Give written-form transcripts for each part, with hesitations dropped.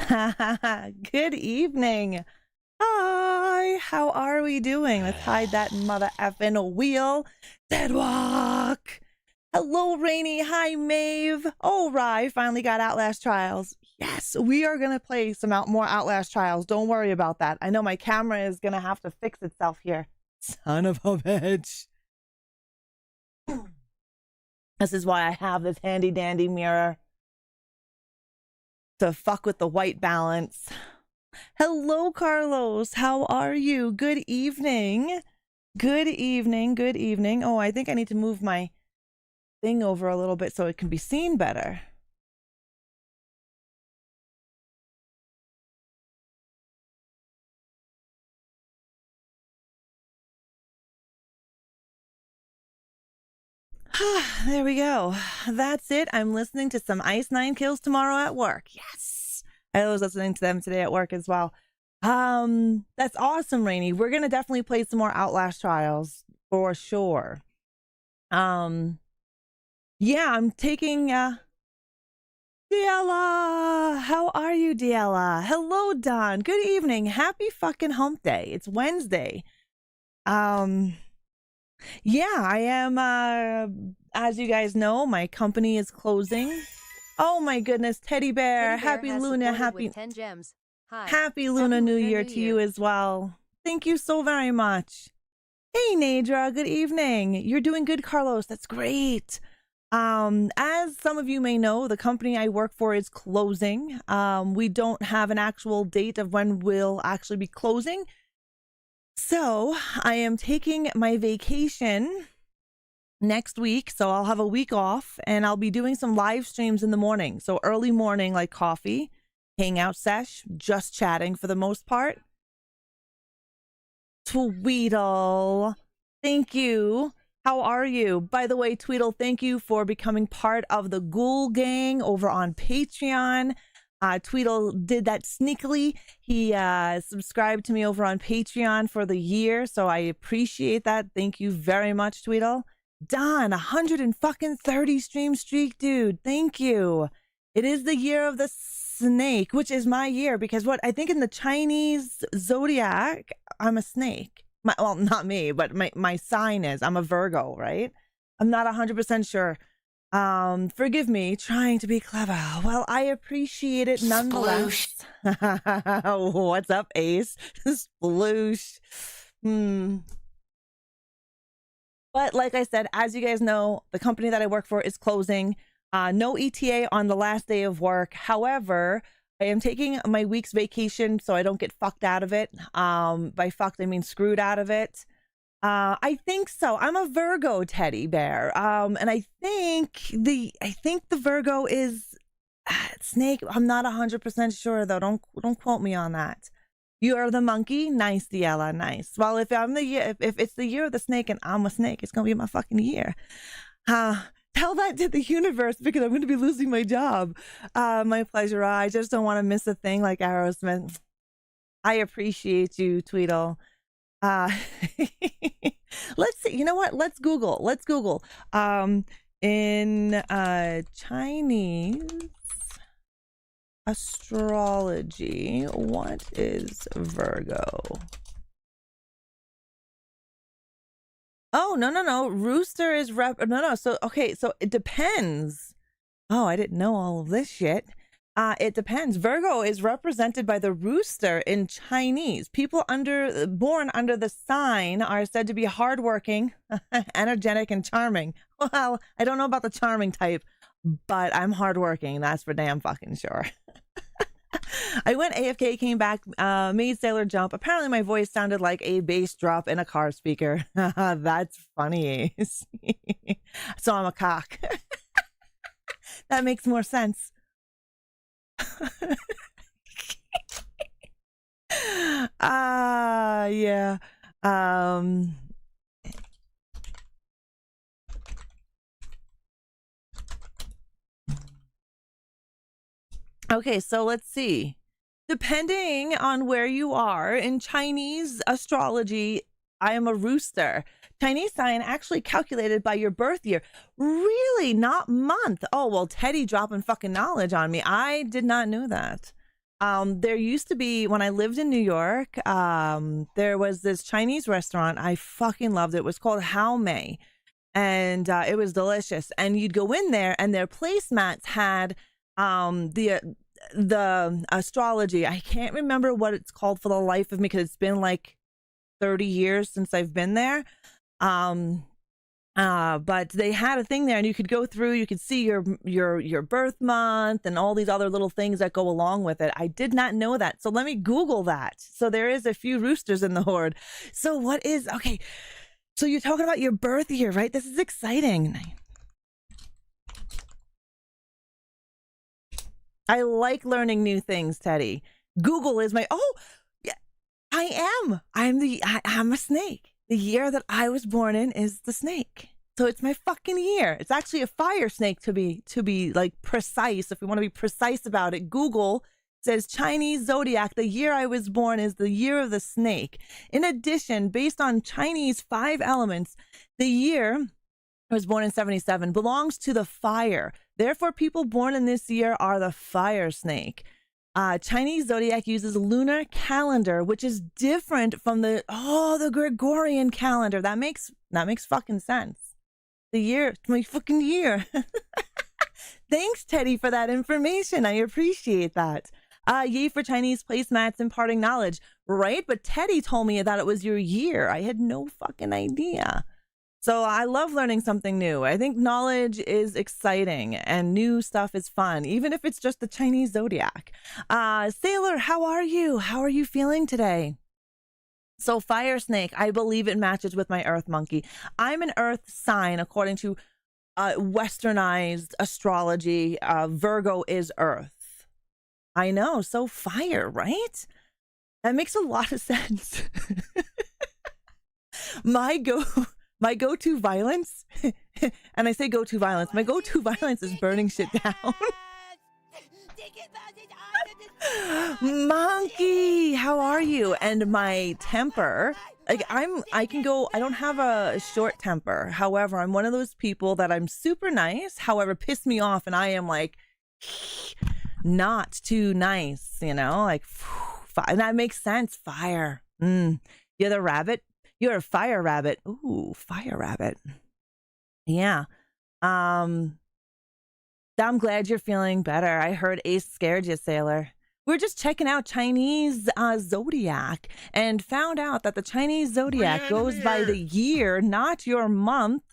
Good evening. Hi, how are we doing? Let's hide that mother effing wheel. Dead walk. Hello, Rainy. Hi, Maeve. Oh, I finally got Outlast Trials. Yes, we are going to play some more Outlast Trials. Don't worry about that. I know my camera is going to have to fix itself here. Son of a bitch. This is why I have this handy dandy mirror. To fuck with the white balance. Hello, Carlos. How are you? Good evening. Good evening. Good evening. Oh, I think I need to move my thing over a little bit so it can be seen better. There we go. That's it. I'm listening to some Ice 9 Kills tomorrow at work. Yes. I was listening to them today at work as well. That's awesome, Rainy. We're going to definitely play some more Outlast Trials for sure. Yeah, I'm taking, Diella. How are you, Diella? Hello, Don. Good evening. Happy fucking hump day. It's Wednesday. Yeah, I am, as you guys know, my company is closing. Oh my goodness, Teddy Bear, happy Luna, happy 10 gems. Hi. Happy Luna New Year to you as well. Thank you so very much. Hey Nadra, good evening. You're doing good, Carlos. That's great. As some of you may know, the company I work for is closing. We don't have an actual date of when we'll actually be closing. So I am taking my vacation next week. So I'll have a week off and I'll be doing some live streams in the morning. So early morning, like coffee, hangout sesh, just chatting for the most part. Tweedle, thank you. How are you? By the way, Tweedle, thank you for becoming part of the Ghoul Gang over on Patreon. Tweedle did that sneakily. He subscribed to me over on Patreon for the year, so I appreciate that. Thank you very much, Tweedle. Don, 130 stream streak, dude. Thank you. It is the year of the snake, which is my year because what I think in the Chinese zodiac, I'm a snake. Well, not me, but my sign is. I'm a Virgo, right? I'm not 100% sure. Forgive me, trying to be clever. Well, I appreciate it nonetheless. What's up, Ace? Sploosh. But like I said, as you guys know, the company that I work for is closing. No ETA on the last day of work. However, I am taking my week's vacation so I don't get fucked out of it. By fucked, I mean screwed out of it. I think so. I'm a Virgo, Teddy Bear. And I think the Virgo is snake. I'm not 100% sure though. Don't quote me on that. You are the monkey. Nice, Diella. Nice. Well, if it's the year of the snake and I'm a snake, it's gonna be my fucking year. Tell that to the universe because I'm going to be losing my job. My pleasure. I just don't want to miss a thing like Aerosmith. I appreciate you, Tweedle. Let's see. You know what? Let's Google. In Chinese astrology, what is Virgo? Oh, no. Rooster is no. So, okay. So it depends. Oh, I didn't know all of this shit. It depends. Virgo is represented by the rooster in Chinese. People born under the sign are said to be hardworking, energetic, and charming. Well, I don't know about the charming type, but I'm hardworking. That's for damn fucking sure. I went AFK, came back, made Sailor jump. Apparently my voice sounded like a bass drop in a car speaker. That's funny. So I'm a cock. That makes more sense. Yeah. Okay, so let's see. Depending on where you are in Chinese astrology, I am a rooster. Chinese sign actually calculated by your birth year. Really? Not month? Oh, well, Teddy dropping fucking knowledge on me. I did not know that. There used to be, when I lived in New York, there was this Chinese restaurant. I fucking loved it. It was called How Mei, and it was delicious. And you'd go in there, and their placemats had the astrology. I can't remember what it's called for the life of me, because it's been like 30 years since I've been there. But they had a thing there, and you could go through, you could see your birth month and all these other little things that go along with it. I did not know that. So let me Google that. So there is a few roosters in the horde. So okay. So you're talking about your birth year, right? This is exciting. I like learning new things, Teddy. Google is yeah, I'm a snake. The year that I was born in is the snake. So it's my fucking year. It's actually a fire snake to be like precise. If we want to be precise about it, Google says Chinese zodiac, the year I was born is the year of the snake. In addition, based on Chinese 5 elements, the year I was born in 77 belongs to the fire. Therefore, people born in this year are the fire snake. Chinese zodiac uses lunar calendar, which is different from the Gregorian calendar. That makes fucking sense. The year, it's my fucking year. Thanks, Teddy, for that information. I appreciate that. Yay for Chinese placemats imparting knowledge, right? But Teddy told me that it was your year. I had no fucking idea. So I love learning something new. I think knowledge is exciting and new stuff is fun, even if it's just the Chinese zodiac. Sailor, how are you? How are you feeling today? So fire snake, I believe it matches with my earth monkey. I'm an earth sign according to westernized astrology. Virgo is earth. I know, so fire, right? That makes a lot of sense. My go-to violence, and I say go-to violence, my go-to violence is burning shit down. Monkey, how are you? And my temper, like I don't have a short temper. However, I'm one of those people that I'm super nice, however, piss me off, and I am like not too nice, like and that makes sense. Fire. You're the rabbit. You're a fire rabbit. Ooh, fire rabbit. Yeah. I'm glad you're feeling better. I heard Ace scared you, Sailor. We're just checking out Chinese zodiac and found out that the Chinese zodiac goes by the year, not your month,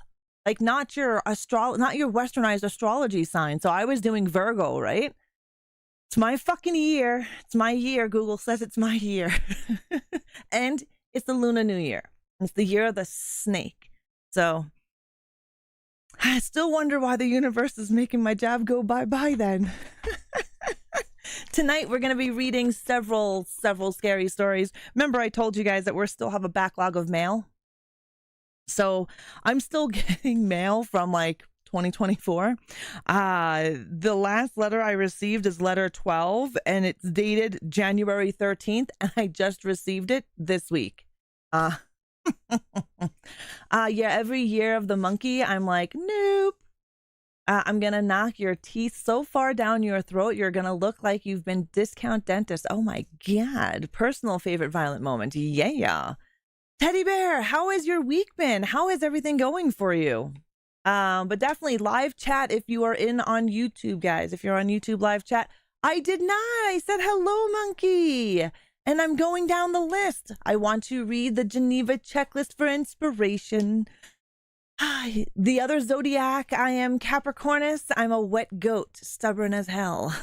like not your westernized astrology sign. So I was doing Virgo, right? It's my fucking year. It's my year. Google says it's my year. And it's the Lunar New Year. It's the year of the snake. So I still wonder why the universe is making my job go bye-bye then. Tonight, we're going to be reading several scary stories. Remember, I told you guys that we still have a backlog of mail. So I'm still getting mail from like 2024. The last letter I received is letter 12, and it's dated January 13th, and I just received it this week. Yeah, every year of the monkey, I'm like, nope. I'm going to knock your teeth so far down your throat, you're going to look like you've been discount dentist. Oh my God. Personal favorite violent moment. Yeah. Teddy Bear, how has your week been? How is everything going for you? But definitely live chat if you are in on YouTube, guys. If you're on YouTube live chat, I did not. I said hello, monkey. And I'm going down the list. I want to read the Geneva checklist for inspiration. The other zodiac, I am Capricornus. I'm a wet goat, stubborn as hell.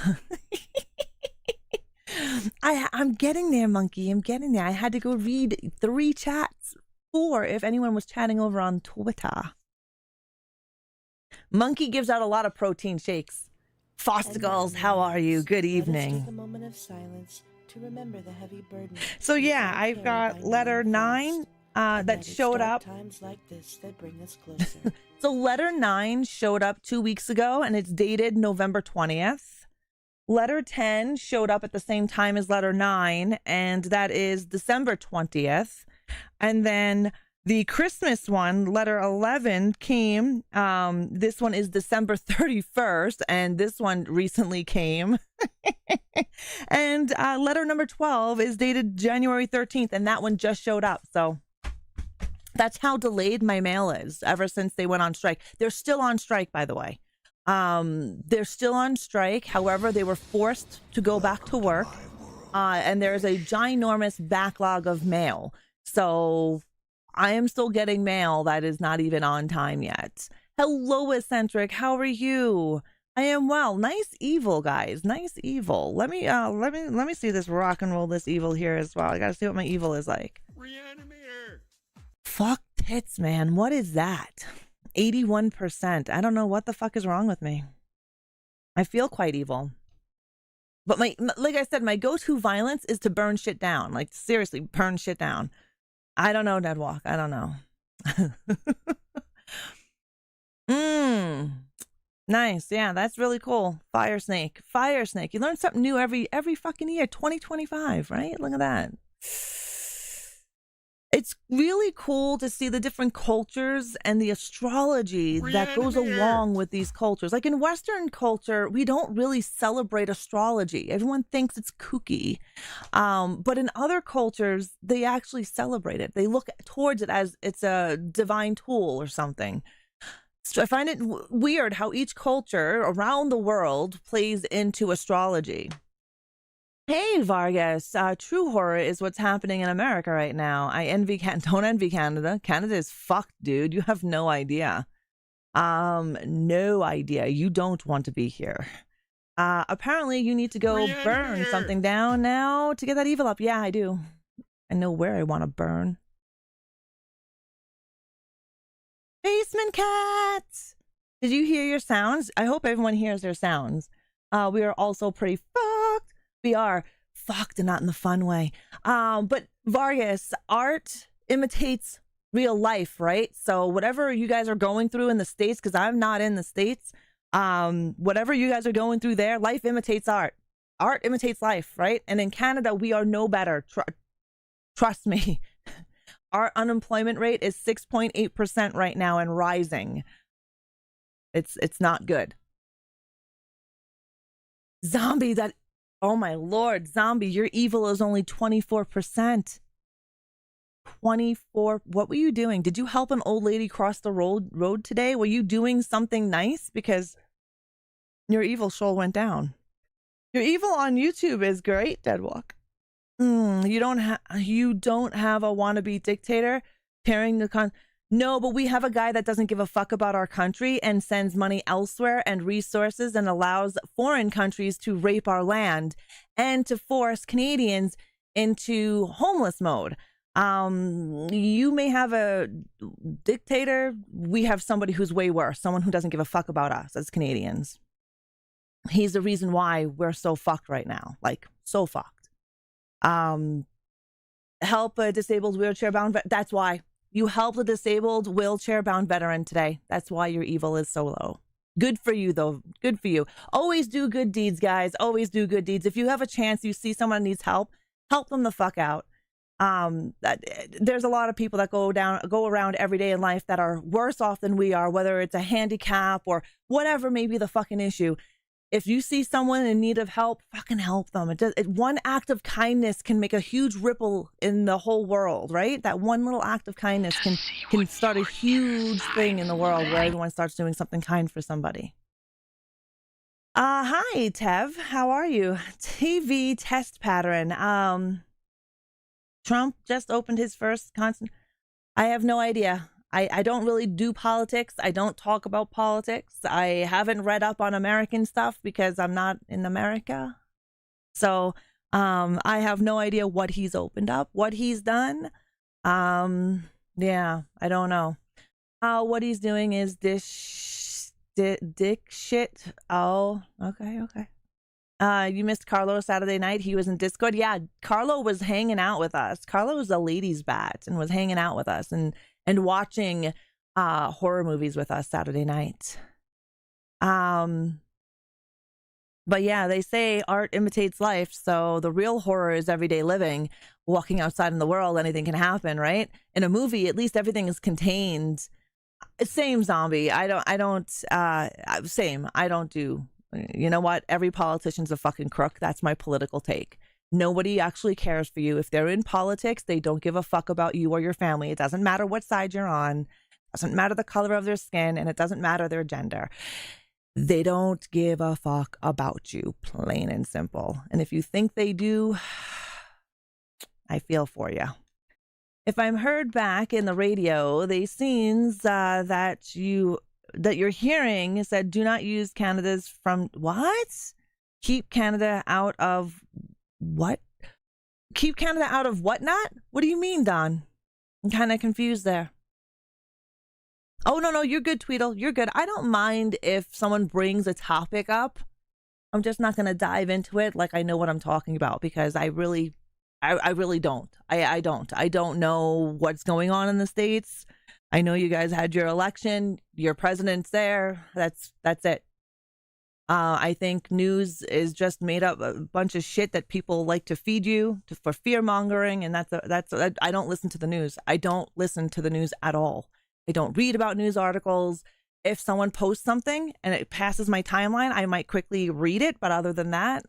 I'm getting there, monkey. I'm getting there. I had to go read 3 chats, 4 if anyone was chatting over on Twitter. Monkey gives out a lot of protein shakes. Fosticles, how are you? Good evening. Let us take a moment of silence to remember the heavy burden. So yeah, I've got letter 9 that showed up. Times like this that bring us closer. So letter 9 showed up 2 weeks ago, and it's dated November 20th. Letter 10 showed up at the same time as letter 9, and that is December 20th. And then The Christmas one, letter 11, came. This one is December 31st, and this one recently came. And letter number 12 is dated January 13th, and that one just showed up. So that's how delayed my mail is ever since they went on strike. They're still on strike, by the way. They're still on strike. However, they were forced to go back to work. And there's a ginormous backlog of mail. So I am still getting mail that is not even on time yet. Hello, Eccentric. How are you? I am well. Nice evil, guys. Nice evil. Let me see this rock and roll this evil here as well. I gotta see what my evil is like. ReAnimateHer. Fuck tits, man. What is that? 81%. I don't know what the fuck is wrong with me. I feel quite evil. But like I said, my go-to violence is to burn shit down. Like, seriously, burn shit down. I don't know, Deadwalk. I don't know. Nice. Yeah, that's really cool. Fire snake. Fire snake. You learn something new every fucking year. 2025, right? Look at that. It's really cool to see the different cultures and the astrology that goes along with these cultures. Like in Western culture, we don't really celebrate astrology. Everyone thinks it's kooky. But in other cultures, they actually celebrate it. They look towards it as it's a divine tool or something. So I find it weird how each culture around the world plays into astrology. Hey, Vargas, true horror is what's happening in America right now. Don't envy Canada. Canada is fucked, dude. You have no idea. No idea. You don't want to be here. Apparently you need to go burn something down now to get that evil up. Yeah, I do. I know where I want to burn. Basement cats! Did you hear your sounds? I hope everyone hears their sounds. We are also pretty fucked. We are fucked and not in the fun way. But Vargas, art imitates real life, right? So whatever you guys are going through in the States, because I'm not in the States, whatever you guys are going through there, life imitates art. Art imitates life, right? And in Canada, we are no better. Trust me. Our unemployment rate is 6.8% right now and rising. It's not good. Zombie, oh my Lord, Zombie, your evil is only 24%. 24. What were you doing? Did you help an old lady cross the road today? Were you doing something nice? Because your evil shoal went down. Your evil on YouTube is great, Deadwalk. You don't have a wannabe dictator tearing the No, but we have a guy that doesn't give a fuck about our country and sends money elsewhere and resources and allows foreign countries to rape our land and to force Canadians into homeless mode. You may have a dictator. We have somebody who's way worse, someone who doesn't give a fuck about us as Canadians. He's the reason why we're so fucked right now, like so fucked. Help a disabled wheelchair-bound that's why. You helped a disabled wheelchair-bound veteran today. That's why your evil is so low. Good for you, though. Good for you. Always do good deeds, guys. Always do good deeds. If you have a chance, you see someone needs help, help them the fuck out. There's a lot of people that go around every day in life that are worse off than we are, whether it's a handicap or whatever may be the fucking issue. If you see someone in need of help, fucking help them. One act of kindness can make a huge ripple in the whole world, right? That one little act of kindness can start a huge thing in the world where everyone starts doing something kind for somebody. Hi, Tev. How are you? TV test pattern. Trump just opened his first constant. I have no idea. I don't really do politics. I don't talk about politics. I haven't read up on American stuff because I'm not in America. So I have no idea what he's opened up, what he's done. Yeah, I don't know. What he's doing is this dick shit. Oh, okay. You missed Carlo Saturday night. He was in Discord. Yeah, Carlo was hanging out with us. Carlo was a ladies' bat and was hanging out with us and watching horror movies with us Saturday night. But yeah, they say art imitates life. So the real horror is everyday living, walking outside in the world, anything can happen, right? In a movie, at least everything is contained. Same zombie. Same. I don't do, you know what? Every politician's a fucking crook. That's my political take. Nobody actually cares for you. If they're in politics, they don't give a fuck about you or your family. It doesn't matter what side you're on. It doesn't matter the color of their skin, and it doesn't matter their gender. They don't give a fuck about you, plain and simple. And if you think they do, I feel for you. If I'm heard back in the radio, the scenes that you're hearing said, do not use Canada's from what? Keep Canada out of what? Keep Canada out of whatnot? What do you mean, Don? I'm kind of confused there. Oh, no, you're good, Tweedle. You're good. I don't mind if someone brings a topic up. I'm just not going to dive into it like I know what I'm talking about, because I really don't. I don't know what's going on in the States. I know you guys had your election. Your president's there. That's it. I think news is just made up a bunch of shit that people like to feed you for fear mongering. And I don't listen to the news. I don't listen to the news at all. I don't read about news articles. If someone posts something and it passes my timeline, I might quickly read it. But other than that,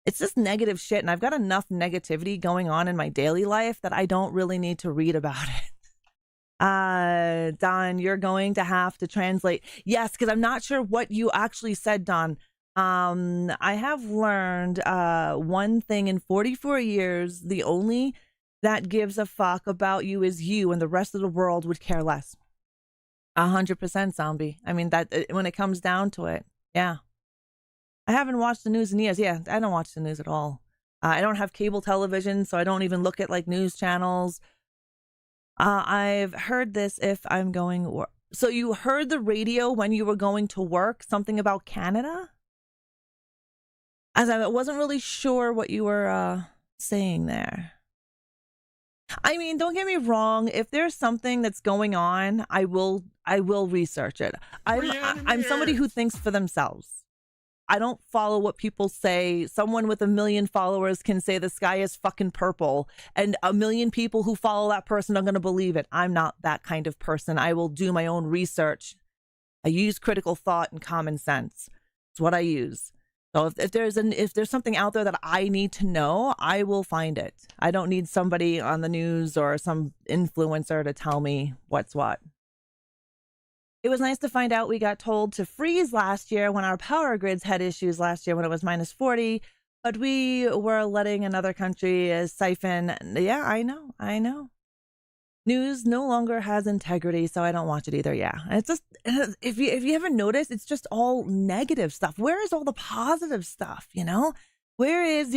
it's just negative shit. And I've got enough negativity going on in my daily life that I don't really need to read about it. Don, you're going to have to translate. Yes, because I'm not sure what you actually said, Don. I have learned one thing in 44 years. The only that gives a fuck about you is you, and the rest of the world would care less. 100% zombie. I mean, that when it comes down to it, yeah. I haven't watched the news in years. Yeah, I don't watch the news at all. I don't have cable television, so I don't even look at like news channels. I've heard this if I'm going. So you heard the radio when you were going to work, something about Canada? As I wasn't really sure what you were saying there. I mean, don't get me wrong. If there's something that's going on, I will research it. I'm somebody who thinks for themselves. I don't follow what people say. Someone with 1 million followers can say the sky is fucking purple, and 1 million people who follow that person are going to believe it. I'm not that kind of person. I will do my own research. I use critical thought and common sense. It's what I use. So if there's something out there that I need to know, I will find it. I don't need somebody on the news or some influencer to tell me what's what. It was nice to find out we got told to freeze last year when our power grids had issues last year when it was -40, but we were letting another country siphon. Yeah, I know. News no longer has integrity, so I don't watch it either. Yeah, and it's just, if you haven't noticed, it's just all negative stuff. Where is all the positive stuff? Where is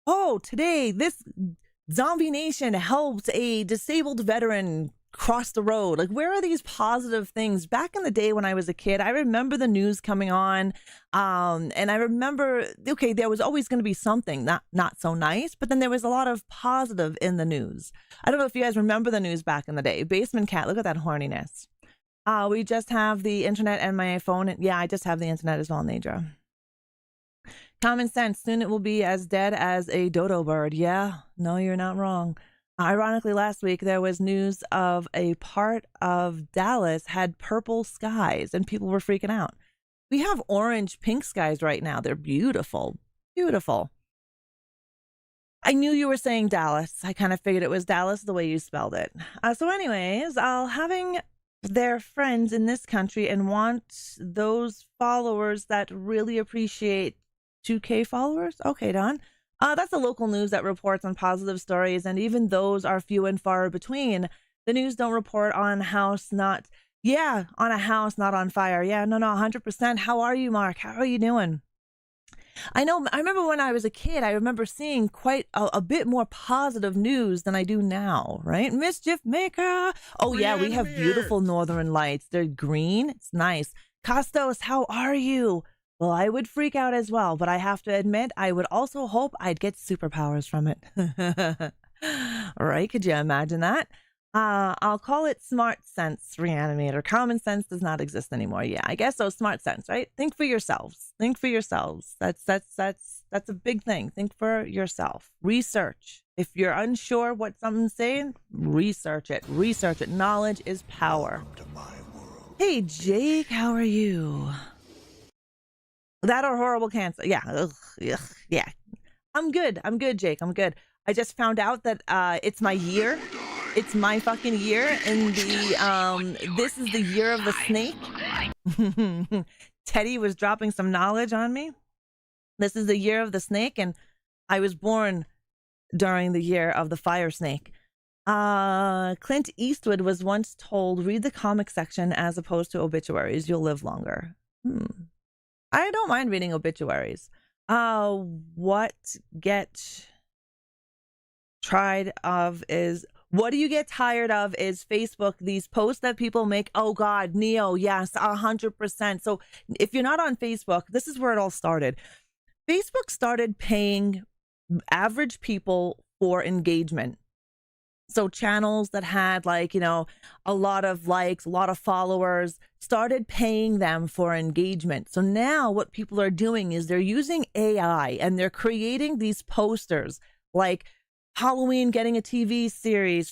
oh, today this zombie nation helped a disabled veteran cross the road. Like, where are these positive things? Back in the day when I was a kid, I remember the news coming on, and I remember, okay, there was always going to be something not so nice, but then there was a lot of positive in the news. I don't know if you guys remember the news back in the day. Basement Cat, look at that horniness. We just have the internet and my phone. Yeah, I just have the internet as well, Nadra. Common sense, soon it will be as dead as a dodo bird. Yeah, no, you're not wrong. Ironically, last week there was news of a part of Dallas had purple skies and people were freaking out. We have orange pink skies right now. They're beautiful, beautiful. I knew you were saying Dallas. I kind of figured it was Dallas the way you spelled it. So anyways, having their friends in this country and want those followers that really appreciate 2K followers. Okay, Don. That's the local news that reports on positive stories, and even those are few and far between. The news don't report on a house not on fire. Yeah, no, 100%. How are you, Mark? How are you doing? I remember when I was a kid, I remember seeing quite a bit more positive news than I do now, right? Mischief Maker. Oh, yeah, we have beautiful northern lights. They're green. It's nice. Costos, how are you? Well, I would freak out as well, but I have to admit, I would also hope I'd get superpowers from it. Right? Could you imagine that? I'll call it smart sense reanimator. Common sense does not exist anymore. Yeah, I guess so. Smart sense, right? Think for yourselves. Think for yourselves. That's a big thing. Think for yourself. Research. If you're unsure what something's saying, research it. Research it. Knowledge is power. Hey, Jake, how are you? That or horrible cancer. Yeah. Ugh, yeah. I'm good, Jake. I'm good. I just found out that it's my year. It's my fucking year, and this is the year of the snake. Teddy was dropping some knowledge on me. This is the year of the snake, and I was born during the year of the fire snake. Clint Eastwood was once told, read the comic section as opposed to obituaries. You'll live longer. I don't mind reading obituaries. What do you get tired of is Facebook, these posts that people make. Oh God, Neo, yes, 100%. So if you're not on Facebook, this is where it all started. Facebook started paying average people for engagement. So channels that had a lot of likes, a lot of followers, started paying them for engagement. So now what people are doing is they're using AI and they're creating these posters like Halloween getting a TV series,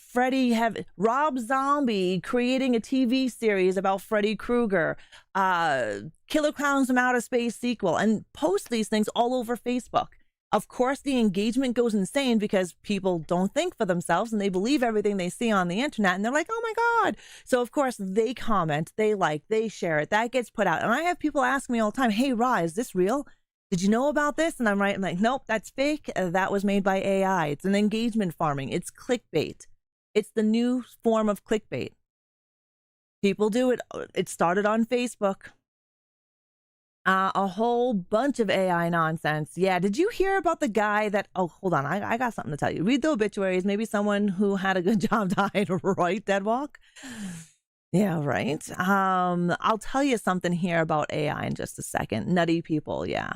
Rob Zombie creating a TV series about Freddy Krueger, Killer Clowns from Outer Space sequel, and post these things all over Facebook. Of course, the engagement goes insane because people don't think for themselves and they believe everything they see on the internet, and they're like, oh my God. So of course they comment, they like, they share it, that gets put out. And I have people ask me all the time, hey, Ra, is this real? Did you know about this? And I'm like, nope, that's fake. That was made by AI. It's an engagement farming. It's clickbait. It's the new form of clickbait. People do it. It started on Facebook. A whole bunch of AI nonsense. Yeah. Did you hear about the guy that, oh, hold on. I got something to tell you. Read the obituaries. Maybe someone who had a good job died, right, Deadwalk? Yeah, right. I'll tell you something here about AI in just a second. Nutty people. Yeah.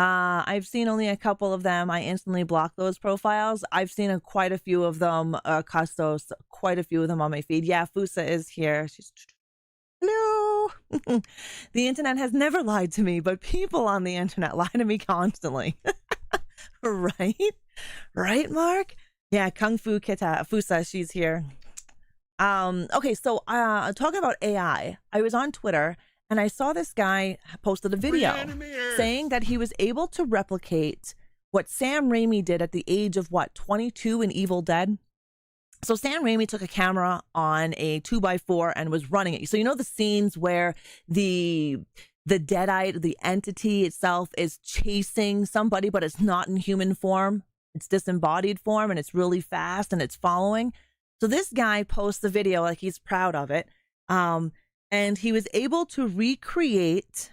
I've seen only a couple of them. I instantly block those profiles. I've seen quite a few of them, Custos, quite a few of them on my feed. Yeah, Fusa is here. She's hello. The internet has never lied to me, but people on the internet lie to me constantly. Right, Mark? Yeah, Kung Fu Kita Fusa, she's here. Okay, so talking about AI, I was on Twitter and I saw this guy posted a video saying that he was able to replicate what Sam Raimi did at the age of 22 in Evil Dead. So Sam Raimi took a camera on a 2x4 and was running it. So you know the scenes where the deadite, the entity itself, is chasing somebody, but it's not in human form. It's disembodied form, and it's really fast, and it's following. So this guy posts the video like he's proud of it. And he was able to recreate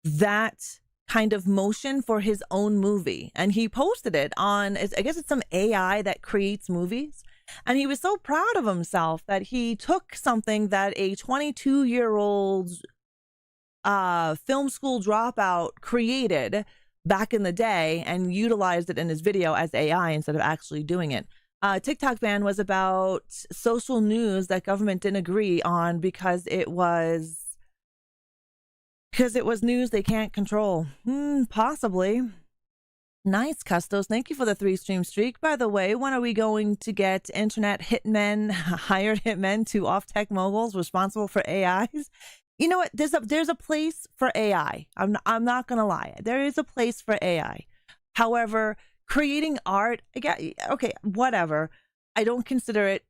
that kind of motion for his own movie. And he posted it on, I guess it's some AI that creates movies. And he was so proud of himself that he took something that a 22-year-old film school dropout created back in the day and utilized it in his video as AI instead of actually doing it. TikTok ban was about social news that government didn't agree on because it was news they can't control. Possibly. Nice, Custos. Thank you for the 3-stream streak. By the way, when are we going to get internet hitmen, hired hitmen to off-tech moguls responsible for AIs? You know what? There's a place for AI. I'm not gonna lie. There is a place for AI. However, creating art, okay, whatever. I don't consider it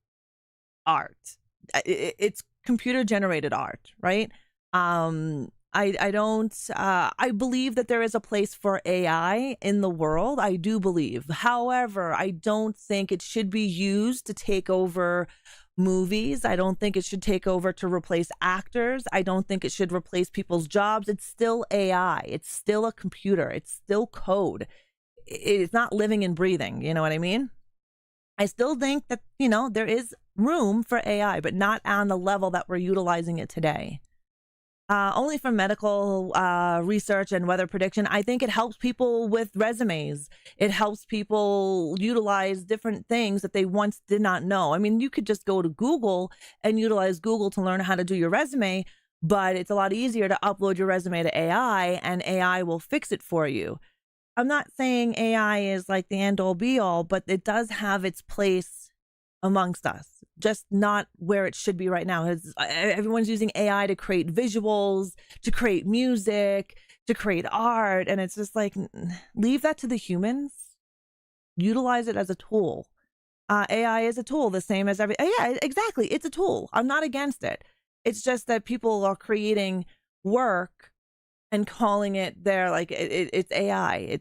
art. It's computer generated art, right? I don't, I believe that there is a place for AI in the world. I do believe. However, I don't think it should be used to take over movies. I don't think it should take over to replace actors. I don't think it should replace people's jobs. It's still AI. It's still a computer. It's still code. It's not living and breathing. You know what I mean? I still think that, there is room for AI, but not on the level that we're utilizing it today. only for medical research and weather prediction. I think it helps people with resumes. It helps people utilize different things that they once did not know. I mean, you could just go to Google and utilize Google to learn how to do your resume, but it's a lot easier to upload your resume to AI and AI will fix it for you. I'm not saying AI is like the end all be all, but it does have its place amongst us, just not where it should be right now. Everyone's using AI to create visuals, to create music, to create art. And it's just like, leave that to the humans. Utilize it as a tool. AI is a tool, the same as yeah, exactly. It's a tool. I'm not against it. It's just that people are creating work and calling it it's AI.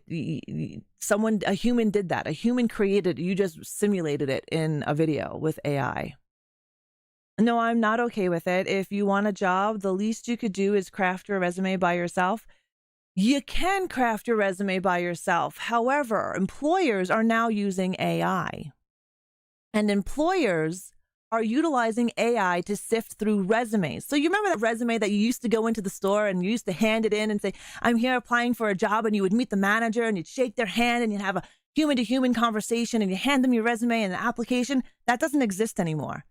A human did that. A human created, you just simulated it in a video with AI. No, I'm not okay with it. If you want a job, the least you could do is craft your resume by yourself. You can craft your resume by yourself. However, employers are now using AI. And employers are utilizing AI to sift through resumes. So you remember that resume that you used to go into the store and you used to hand it in and say, I'm here applying for a job, and you would meet the manager and you'd shake their hand and you'd have a human to human conversation and you hand them your resume and the application. That doesn't exist anymore.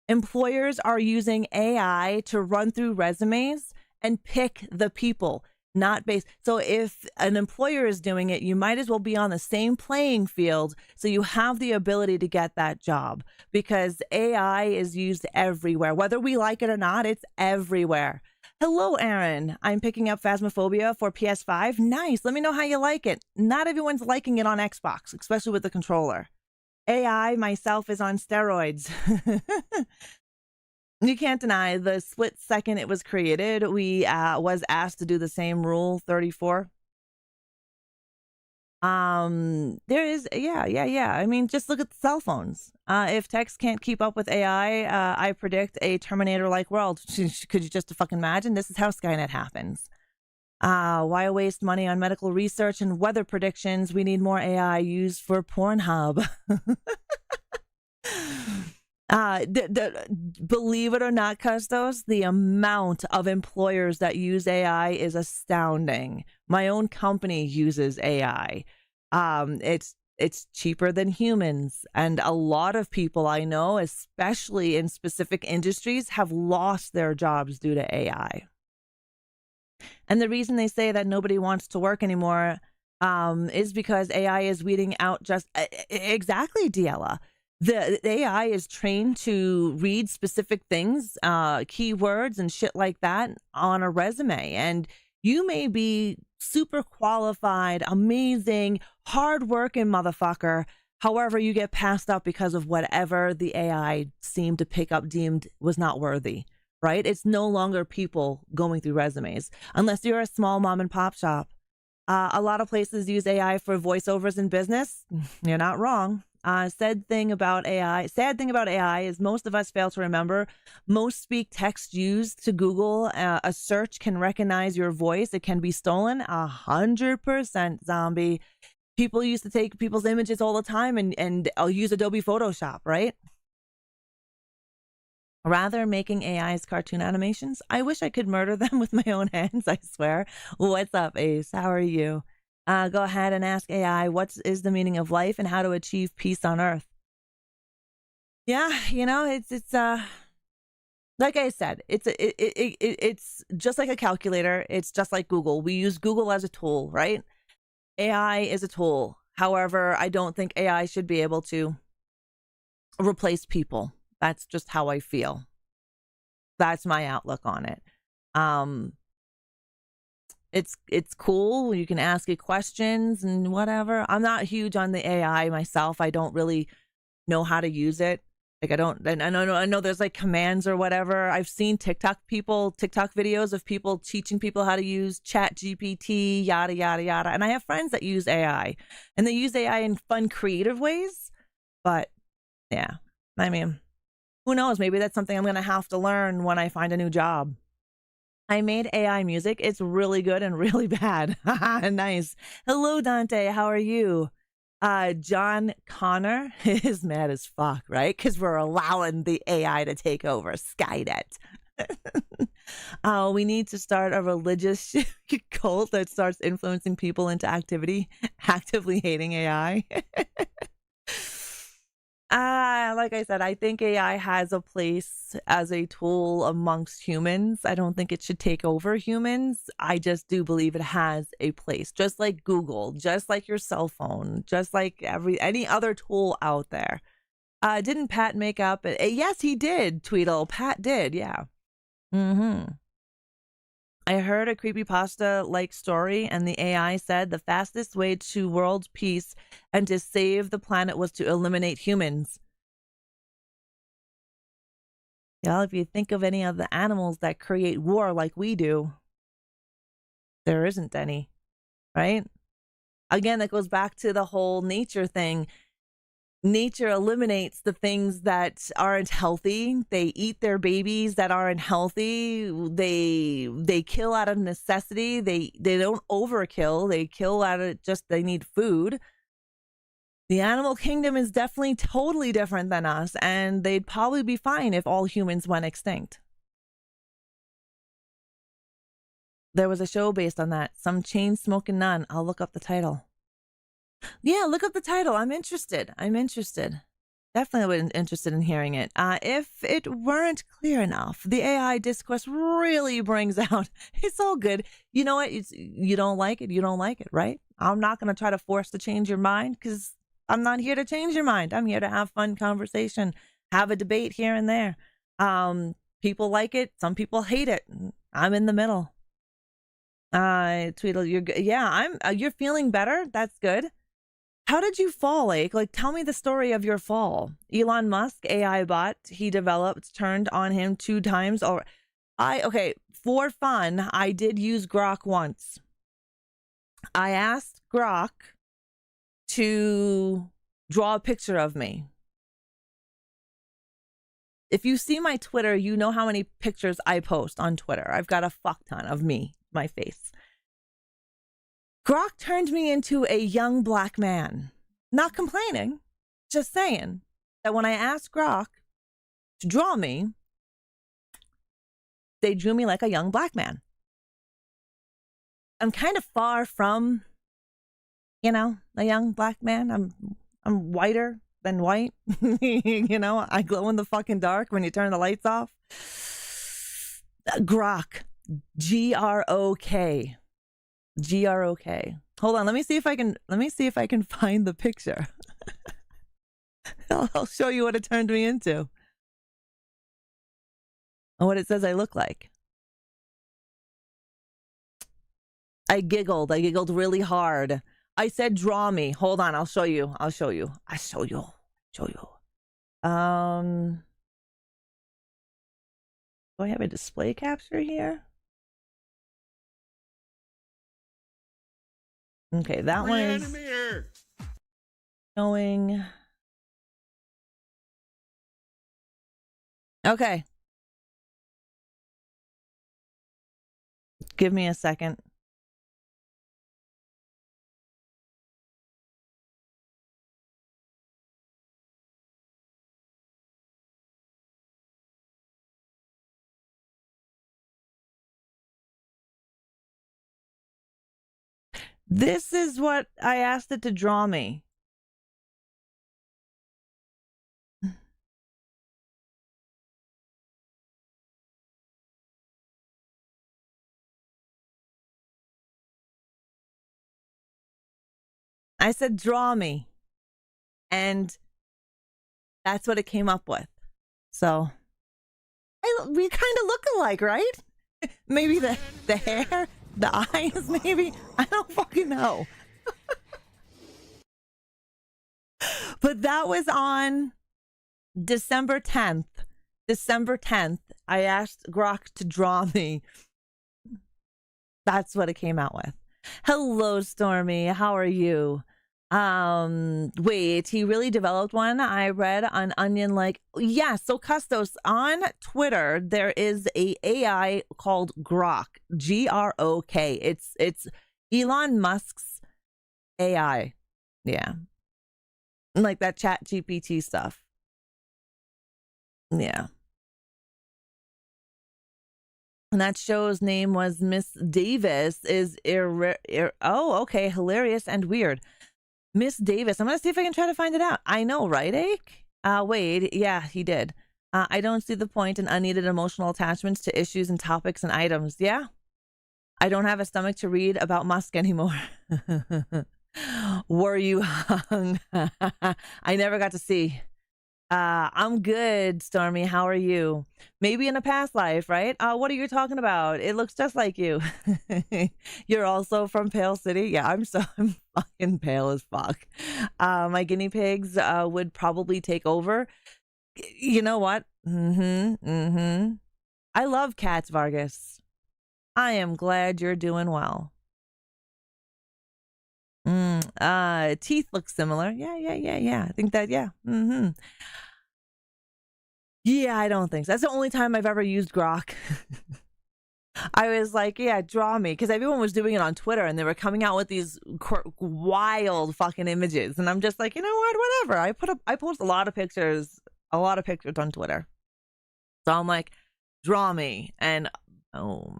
Employers are using AI to run through resumes and pick the people, not based. So if an employer is doing it, you might as well be on the same playing field so you have the ability to get that job, because AI is used everywhere. Whether we like it or not, it's everywhere. Hello, Aaron. I'm picking up Phasmophobia for PS5. Nice. Let me know how you like it. Not everyone's liking it on Xbox, especially with the controller. AI myself is on steroids. You can't deny the split second it was created, we was asked to do the same rule 34. There is, yeah. I mean, just look at the cell phones. If text can't keep up with AI, I predict a Terminator-like world. Could you just fucking imagine? This is how Skynet happens. Why waste money on medical research and weather predictions? We need more AI used for Pornhub. Believe it or not, Custos, the amount of employers that use AI is astounding. My own company uses AI. It's cheaper than humans, and a lot of people I know, especially in specific industries, have lost their jobs due to AI. And the reason they say that nobody wants to work anymore is because AI is weeding out just exactly, Diella. The AI is trained to read specific things, keywords and shit like that on a resume. And you may be super qualified, amazing, hardworking motherfucker. However, you get passed up because of whatever the AI seemed to pick up, deemed was not worthy, right? It's no longer people going through resumes, unless you're a small mom and pop shop. A lot of places use AI for voiceovers in business. You're not wrong. Sad thing about AI is most of us fail to remember most speak text used to Google a search can recognize your voice. It can be stolen 100%, zombie. People used to take people's images all the time and I'll use Adobe Photoshop, right? Rather making AI's cartoon animations. I wish I could murder them with my own hands, I swear. What's up, Ace? How are you? Go ahead and ask AI, what is the meaning of life and how to achieve peace on Earth? Yeah, it's like I said, it's just like a calculator. It's just like Google. We use Google as a tool, right? AI is a tool. However, I don't think AI should be able to replace people. That's just how I feel. That's my outlook on it. It's cool. You can ask it questions and whatever. I'm not huge on the AI myself. I don't really know how to use it. Like I know there's like commands or whatever. I've seen TikTok videos of people teaching people how to use ChatGPT, yada, yada, yada. And I have friends that use AI and they use AI in fun, creative ways. But yeah, I mean, who knows? Maybe that's something I'm going to have to learn when I find a new job. I made AI music. It's really good and really bad. Nice. Hello, Dante. How are you? John Connor is mad as fuck, right? Because we're allowing the AI to take over Skynet. We need to start a religious cult that starts influencing people into actively hating AI. Like I said, I think AI has a place as a tool amongst humans. I don't think it should take over humans. I just do believe it has a place, just like Google, just like your cell phone, just like any other tool out there. Didn't Pat make up? Yes, he did, Tweedle. Pat did, yeah. Mm-hmm. I heard a creepypasta-like story, and the AI said the fastest way to world peace and to save the planet was to eliminate humans. Well, if you think of any of the animals that create war like we do, there isn't any, right? Again, that goes back to the whole nature thing. Nature eliminates the things that aren't healthy. They eat their babies that aren't healthy. They kill out of necessity. They don't overkill. They kill out of just they need food. The animal kingdom is definitely totally different than us, and they'd probably be fine if all humans went extinct. There was a show based on that. Some chain smoking nun. I'll look up the title. Yeah, look up the title. I'm interested. Definitely interested in hearing it. If it weren't clear enough, the AI discourse really brings out, it's all good. You know what? You don't like it. You don't like it, right? I'm not going to try to force to change your mind because I'm not here to change your mind. I'm here to have fun conversation, have a debate here and there. People like it. Some people hate it. I'm in the middle. Tweedle, you're feeling better. That's good. How did you fall, Lake? Like, tell me the story of your fall. Elon Musk, AI bot he developed, turned on him 2 times. Okay, for fun, I did use Grok once. I asked Grok to draw a picture of me. If you see my Twitter, you know how many pictures I post on Twitter. I've got a fuck ton of me, my face. Grok turned me into a young black man. Not complaining, just saying that when I asked Grok to draw me, they drew me like a young black man. I'm kind of far from, a young black man. I'm whiter than white. I glow in the fucking dark when you turn the lights off. Grok, Grok. Grok. Hold on, let me see if I can find the picture. I'll show you what it turned me into. And what it says I look like. I giggled really hard. I said draw me. Hold on, I'll show you. Do I have a display capture here? Okay, that one is showing. Okay. Give me a second. This is what I asked it to draw me. I said, draw me. And that's what it came up with. So we kind of look alike, right? Maybe the hair, the eyes, maybe. I don't fucking know. But that was on December 10th. I asked Grok to draw me. That's what it came out with. Hello, Stormy. How are you? Wait, he really developed one. I read on Onion, yeah. So Custos, on Twitter, there is a AI called Grok, Grok. It's Elon Musk's AI. Yeah. Like that Chat GPT stuff. Yeah. And that show's name was Miss Davis is oh, okay, hilarious and weird. Miss Davis. I'm gonna see if I can try to find it out. I know, right, Ake? Wade, yeah, he did. I don't see the point in unneeded emotional attachments to issues and topics and items. Yeah, I don't have a stomach to read about Musk anymore. Were you hung? I never got to see. I'm good, Stormy. How are you? Maybe in a past life, right? What are you talking about? It looks just like you. You're also from Pale City? Yeah, I'm fucking pale as fuck. My guinea pigs would probably take over. You know what? I love cats, Vargas. I am glad you're doing well. Teeth look similar. Yeah. I think that, yeah. Yeah, I don't think so. That's the only time I've ever used Grok. I was like, yeah, draw me. Because everyone was doing it on Twitter and they were coming out with these wild fucking images. And I'm just like, you know what? Whatever. I post a lot of pictures on Twitter. So I'm like, draw me. And boom.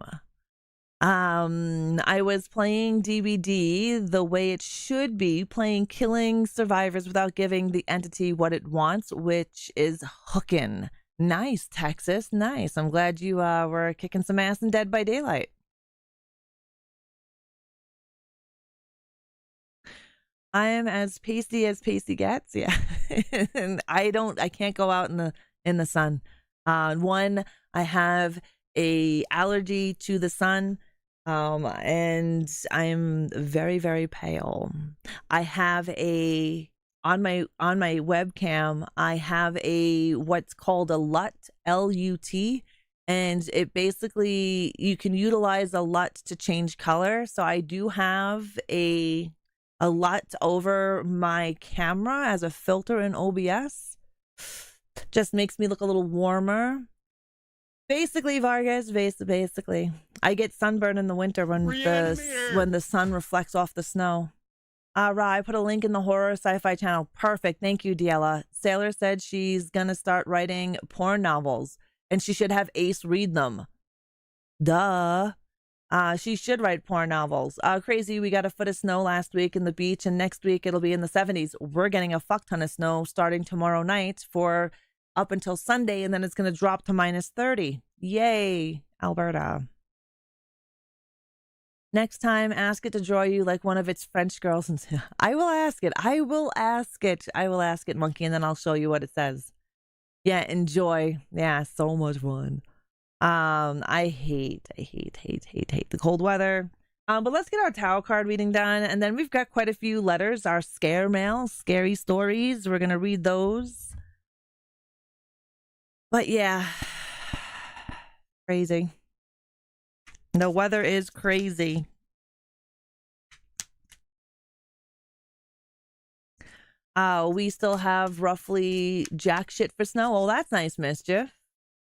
I was playing DBD the way it should be, killing survivors without giving the entity what it wants, which is hooking. Nice, Texas. Nice. I'm glad you were kicking some ass in Dead by Daylight. I am as pasty gets. Yeah. And I can't go out in the sun. One, I have a allergy to the sun. And I'm very, very pale. I have on my webcam, I have what's called a LUT, L-U-T, and it basically, you can utilize a LUT to change color. So I do have a LUT over my camera as a filter in OBS. Just makes me look a little warmer. Basically, Vargas, basically. I get sunburn in the winter when the sun reflects off the snow. I put a link in the horror sci-fi channel. Perfect. Thank you, Diella. Sailor said she's gonna start writing porn novels and she should have Ace read them. Duh. She should write porn novels. Crazy, we got a foot of snow last week in the beach and next week it'll be in the 70s. We're getting a fuck ton of snow starting tomorrow night for up until Sunday, and then it's going to drop to -30. Yay, Alberta. Next time, ask it to draw you like one of its French girls. And I will ask it. I will ask it, Monkey, and then I'll show you what it says. Yeah, enjoy. Yeah, so much fun. I hate the cold weather. But let's get our tarot card reading done, and then we've got quite a few letters, our scare mail, scary stories. We're going to read those. But yeah, crazy. The weather is crazy. We still have roughly jack shit for snow. Oh, that's nice, Mischief.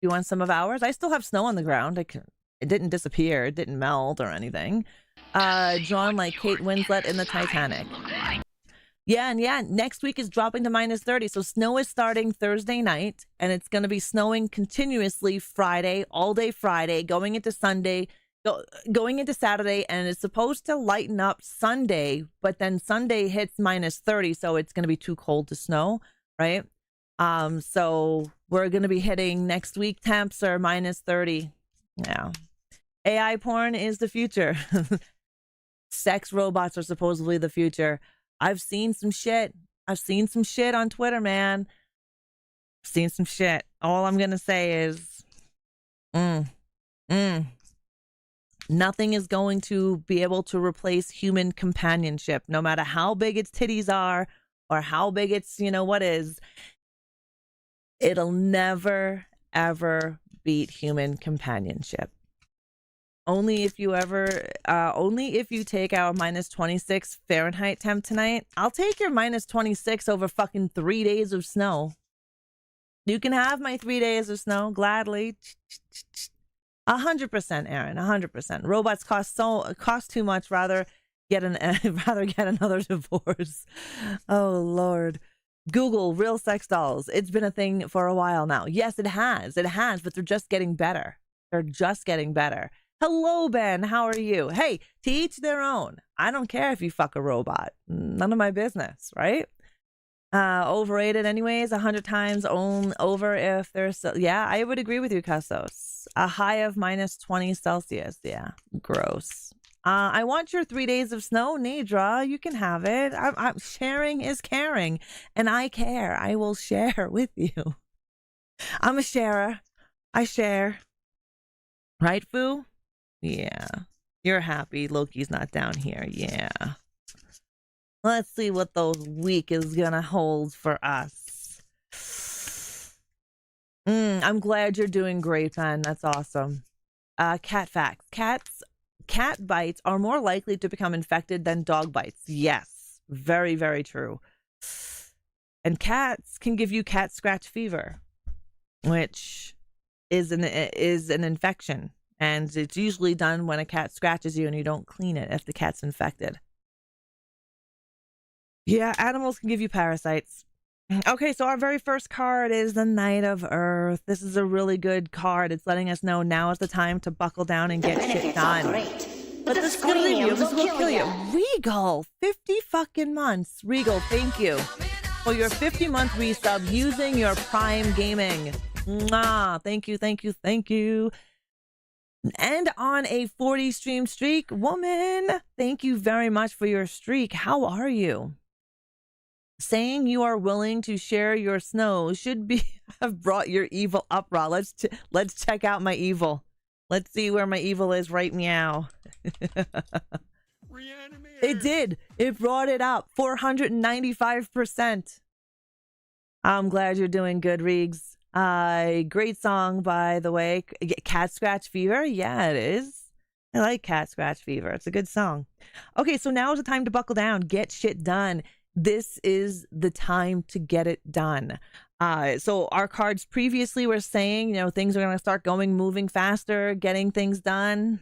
You want some of ours? I still have snow on the ground. It didn't disappear. It didn't melt or anything. Drawn like Kate Winslet in the Titanic. Yeah, next week is dropping to -30. So snow is starting Thursday night, and it's going to be snowing continuously Friday, all day Friday, going into Sunday, going into Saturday, and it's supposed to lighten up Sunday, but then Sunday hits -30, so it's going to be too cold to snow, right? So we're going to be hitting next week temps are -30. Yeah. AI porn is the future. Sex robots are supposedly the future. I've seen some shit on Twitter, man. I've seen some shit. All I'm going to say is, nothing is going to be able to replace human companionship, no matter how big its titties are or how big its, what is. It'll never, ever beat human companionship. Only if you take our -26 Fahrenheit temp tonight. I'll take your -26 over fucking 3 days of snow. You can have my 3 days of snow gladly. 100%, Aaron. 100%. Robots cost too much. Rather get another divorce. Oh Lord. Google real sex dolls. It's been a thing for a while now. Yes, it has, but they're just getting better. They're just getting better. Hello, Ben. How are you? Hey, to each their own. I don't care if you fuck a robot. None of my business, right? Overrated anyways, 100 times over if there's... Yeah, I would agree with you, Custos. A high of minus 20 Celsius. Yeah, gross. I want your 3 days of snow, Nidra. You can have it. I'm sharing is caring, and I care. I will share with you. I'm a sharer. I share. Right, Foo? Yeah. You're happy Loki's not down here. Yeah. Let's see what the week is gonna hold for us. I'm glad you're doing great, Ben. That's awesome. Cat facts. Cat bites are more likely to become infected than dog bites. Yes. Very, very true. And cats can give you cat scratch fever, which is an infection. And it's usually done when a cat scratches you and you don't clean it if the cat's infected. Yeah, animals can give you parasites. Okay, so our very first card is the Knight of Earth. This is a really good card. It's letting us know now is the time to buckle down and get shit done. But this is gonna leave you. This will kill you. Regal, 50 fucking months. Regal, thank you for your 50-month resub using your Prime Gaming. Mwah. Thank you, thank you, thank you. And on a 40 stream streak, woman, thank you very much for your streak. How are you? Saying you are willing to share your snow should be have brought your evil up, Raw. Let's check out my evil. Let's see where my evil is right meow. It did. It brought it up 495%. I'm glad you're doing good, Reegs. Great song, by the way. Cat Scratch Fever. Yeah, it is. I like Cat Scratch Fever. It's a good song. Okay, so now is the time to buckle down. Get shit done. This is the time to get it done. So our cards previously were saying, you know, things are going to start moving faster, getting things done.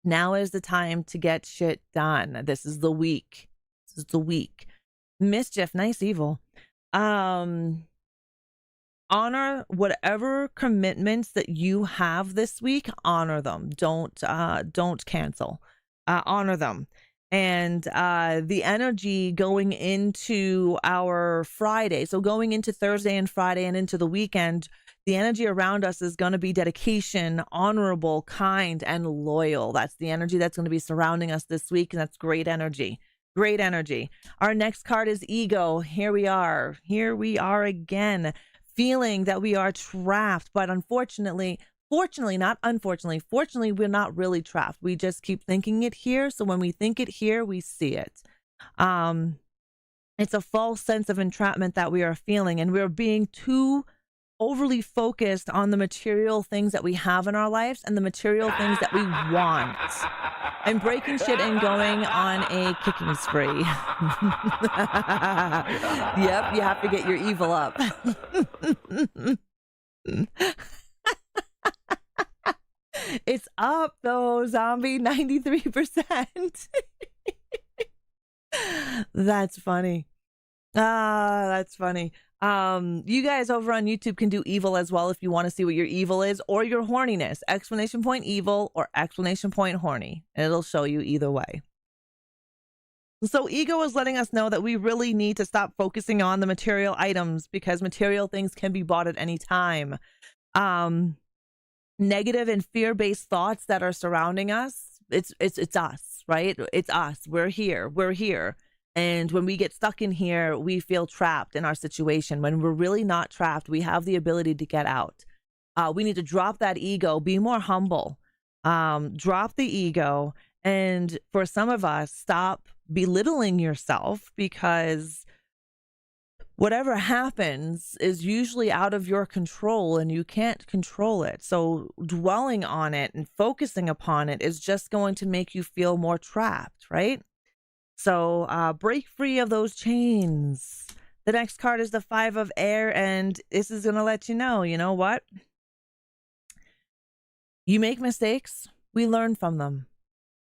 Now is the time to get shit done. This is the week. This is the week. Mischief, nice evil. Honor whatever commitments that you have this week. Honor them. Don't cancel. Honor them. And the energy going into our Friday, so going into Thursday and Friday and into the weekend, the energy around us is going to be dedication, honorable, kind, and loyal. That's the energy that's going to be surrounding us this week, and that's great energy. Great energy. Our next card is ego. Here we are. Here we are again, feeling that we are trapped, but fortunately, not unfortunately, fortunately, we're not really trapped. We just keep thinking it here. So when we think it here, we see it. It's a false sense of entrapment that we are feeling, and we're being too overly focused on the material things that we have in our lives and the material things that we want. I'm breaking shit and going on a kicking spree. Yep, you have to get your evil up. It's up though, zombie, 93%. That's funny. That's funny. You guys over on YouTube can do evil as well if you want to see what your evil is or your horniness. Exclamation point evil or exclamation point horny. It'll show you either way. So ego is letting us know that we really need to stop focusing on the material items because material things can be bought at any time. Negative and fear-based thoughts that are surrounding us. It's us, right? It's us. We're here. And when we get stuck in here, we feel trapped in our situation. When we're really not trapped, we have the ability to get out. We need to drop that ego, be more humble, drop the ego. And for some of us, stop belittling yourself because whatever happens is usually out of your control and you can't control it. So dwelling on it and focusing upon it is just going to make you feel more trapped, right? So break free of those chains. The next card is the 5 of Air, and this is going to let you know what? You make mistakes, we learn from them.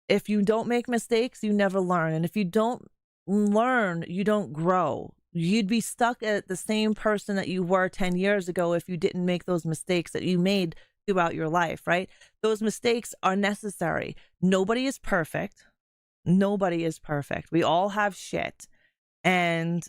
If you don't make mistakes, you never learn. And if you don't learn, you don't grow. You'd be stuck at the same person that you were 10 years ago if you didn't make those mistakes that you made throughout your life, right? Those mistakes are necessary. Nobody is perfect. Nobody is perfect. We all have shit. And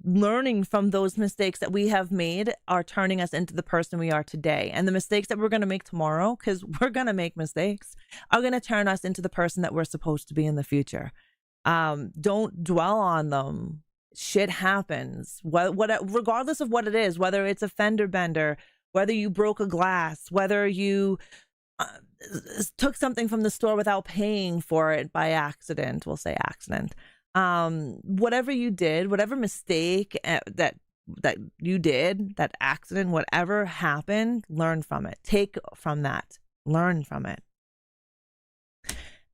learning from those mistakes that we have made are turning us into the person we are today. And the mistakes that we're going to make tomorrow, because we're going to make mistakes, are going to turn us into the person that we're supposed to be in the future. Don't dwell on them. Shit happens. Regardless of what it is, whether it's a fender bender, whether you broke a glass, whether you took something from the store without paying for it by accident, we'll say accident. Whatever you did, whatever mistake that you did, that accident, whatever happened, learn from it. Take from that. Learn from it.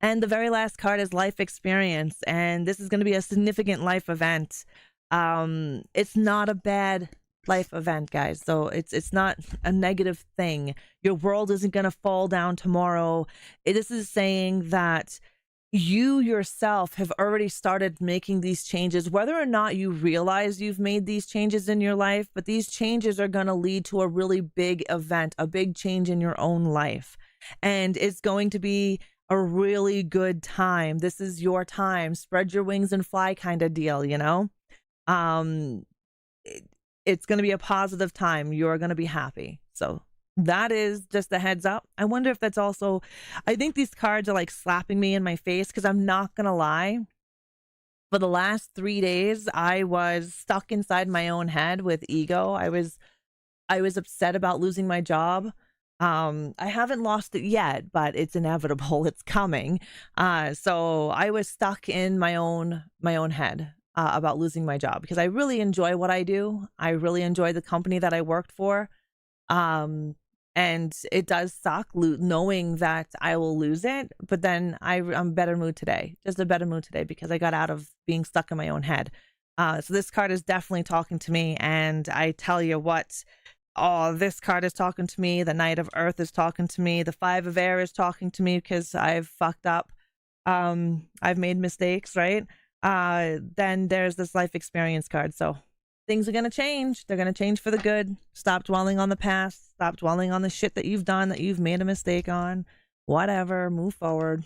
And the very last card is life experience. And this is going to be a significant life event. It's not a bad life event, guys. So it's not a negative thing. Your world isn't going to fall down tomorrow. This is saying that you yourself have already started making these changes, whether or not you realize you've made these changes in your life, but these changes are going to lead to a really big event, a big change in your own life. And it's going to be a really good time. This is your time. Spread your wings and fly kind of deal, you know? It's going to be a positive time. You're going to be happy. So that is just a heads up. I wonder if that's also, I think these cards are like slapping me in my face, because I'm not going to lie. For the last 3 days, I was stuck inside my own head with ego. I was upset about losing my job. I haven't lost it yet, but it's inevitable. It's coming. So I was stuck in my own head about losing my job, because I really enjoy what I do. I really enjoy the company that I worked for. And it does suck knowing that I will lose it, but then I'm better mood today, just a better mood today, because I got out of being stuck in my own head. So this card is definitely talking to me, and I tell you what, this card is talking to me. The Knight of Earth is talking to me. The Five of Air is talking to me, because I've fucked up. I've made mistakes, right? Then there's this life experience card. So things are going to change. They're going to change for the good. Stop dwelling on the past. Stop dwelling on the shit that you've done, that you've made a mistake on. Whatever. Move forward.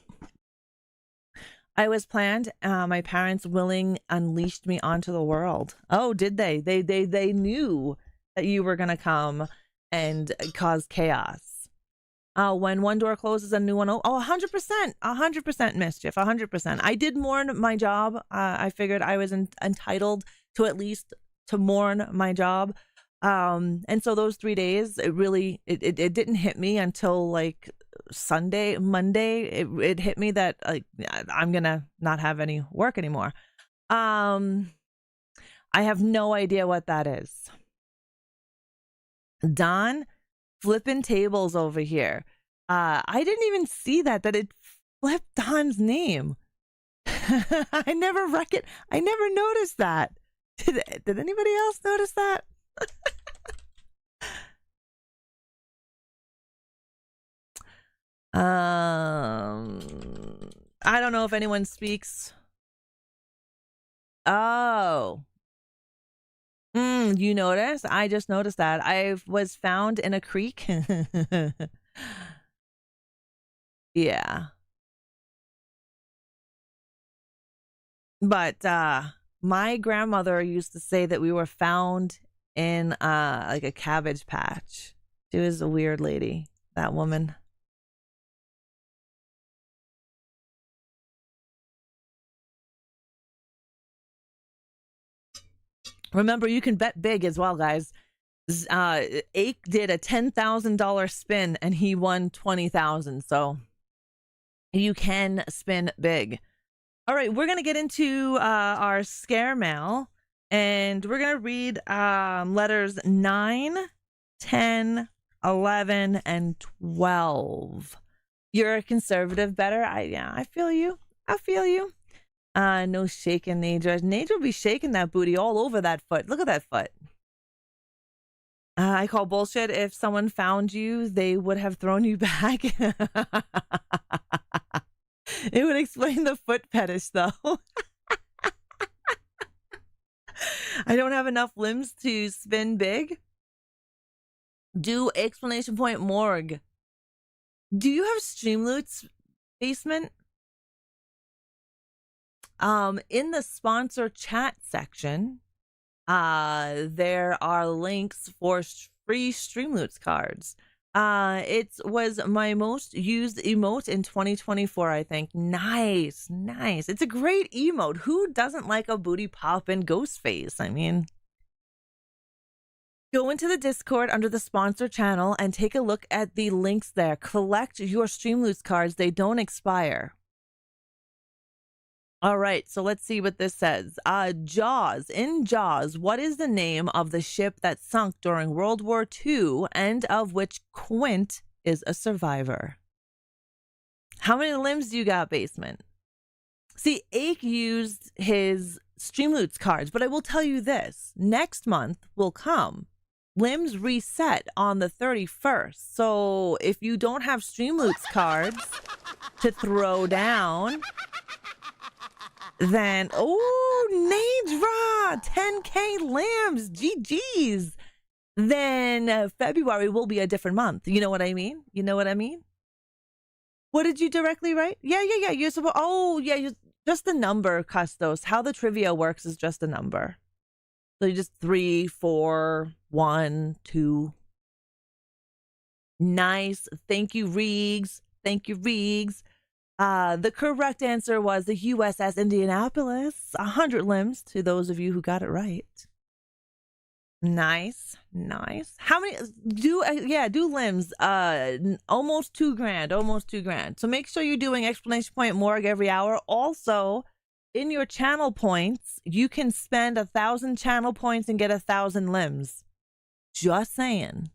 I was planned. My parents willing unleashed me onto the world. Oh, did they? They knew that you were going to come and cause chaos. When one door closes, a new one. 100% mischief. 100%. I did mourn my job. I figured I was entitled to at least to mourn my job. And so those 3 days, it didn't hit me until like Monday. It hit me that like I'm gonna not have any work anymore. I have no idea what that is. Don flipping tables over here. I didn't even see that it flipped Don's name. I never noticed that. Did anybody else notice that? I don't know if anyone speaks. Oh. You noticed? I just noticed that. I was found in a creek. Yeah. But my grandmother used to say that we were found in like a cabbage patch. She was a weird lady, that woman. Remember, you can bet big as well, guys. Ake did a $10,000 spin and he won $20,000. So you can spin big. All right, we're going to get into our scare mail, and we're going to read letters 9, 10, 11, and 12. You're a conservative better. I feel you. No shaking, Nadra. Nadra will be shaking that booty all over that foot. Look at that foot. I call bullshit. If someone found you, they would have thrown you back. It would explain the foot fetish, though. I don't have enough limbs to spin big. Do exclamation point morgue. Do you have Streamloots basement? In the sponsor chat section, there are links for free Streamloots cards. It was my most used emote in 2024, I think. Nice, nice. It's a great emote. Who doesn't like a booty pop and ghost face? I mean, go into the Discord under the sponsor channel and take a look at the links there. Collect your Streamloots cards. They don't expire. All right, so let's see what this says. Jaws. In Jaws, what is the name of the ship that sunk during World War II and of which Quint is a survivor? How many limbs do you got, basement? See, Ake used his Streamloots cards, but I will tell you this. Next month will come. Limbs reset on the 31st. So if you don't have Streamloots cards to throw down, then, oh, Nadra, 10K limbs, GG's. Then February will be a different month. You know what I mean? You know what I mean? What did you directly write? Yeah. You're supposed, just the number, Custos. How the trivia works is just a number. So you just 3, 4, 1, 2. Nice. Thank you, Reegs. Thank you, Reegs. The correct answer was the USS Indianapolis. 100 limbs to those of you who got it right. Nice. How many do limbs? Almost $2,000. So make sure you're doing exclamation point morgue every hour. Also, in your channel points, you can spend 1,000 channel points and get 1,000 limbs. Just saying.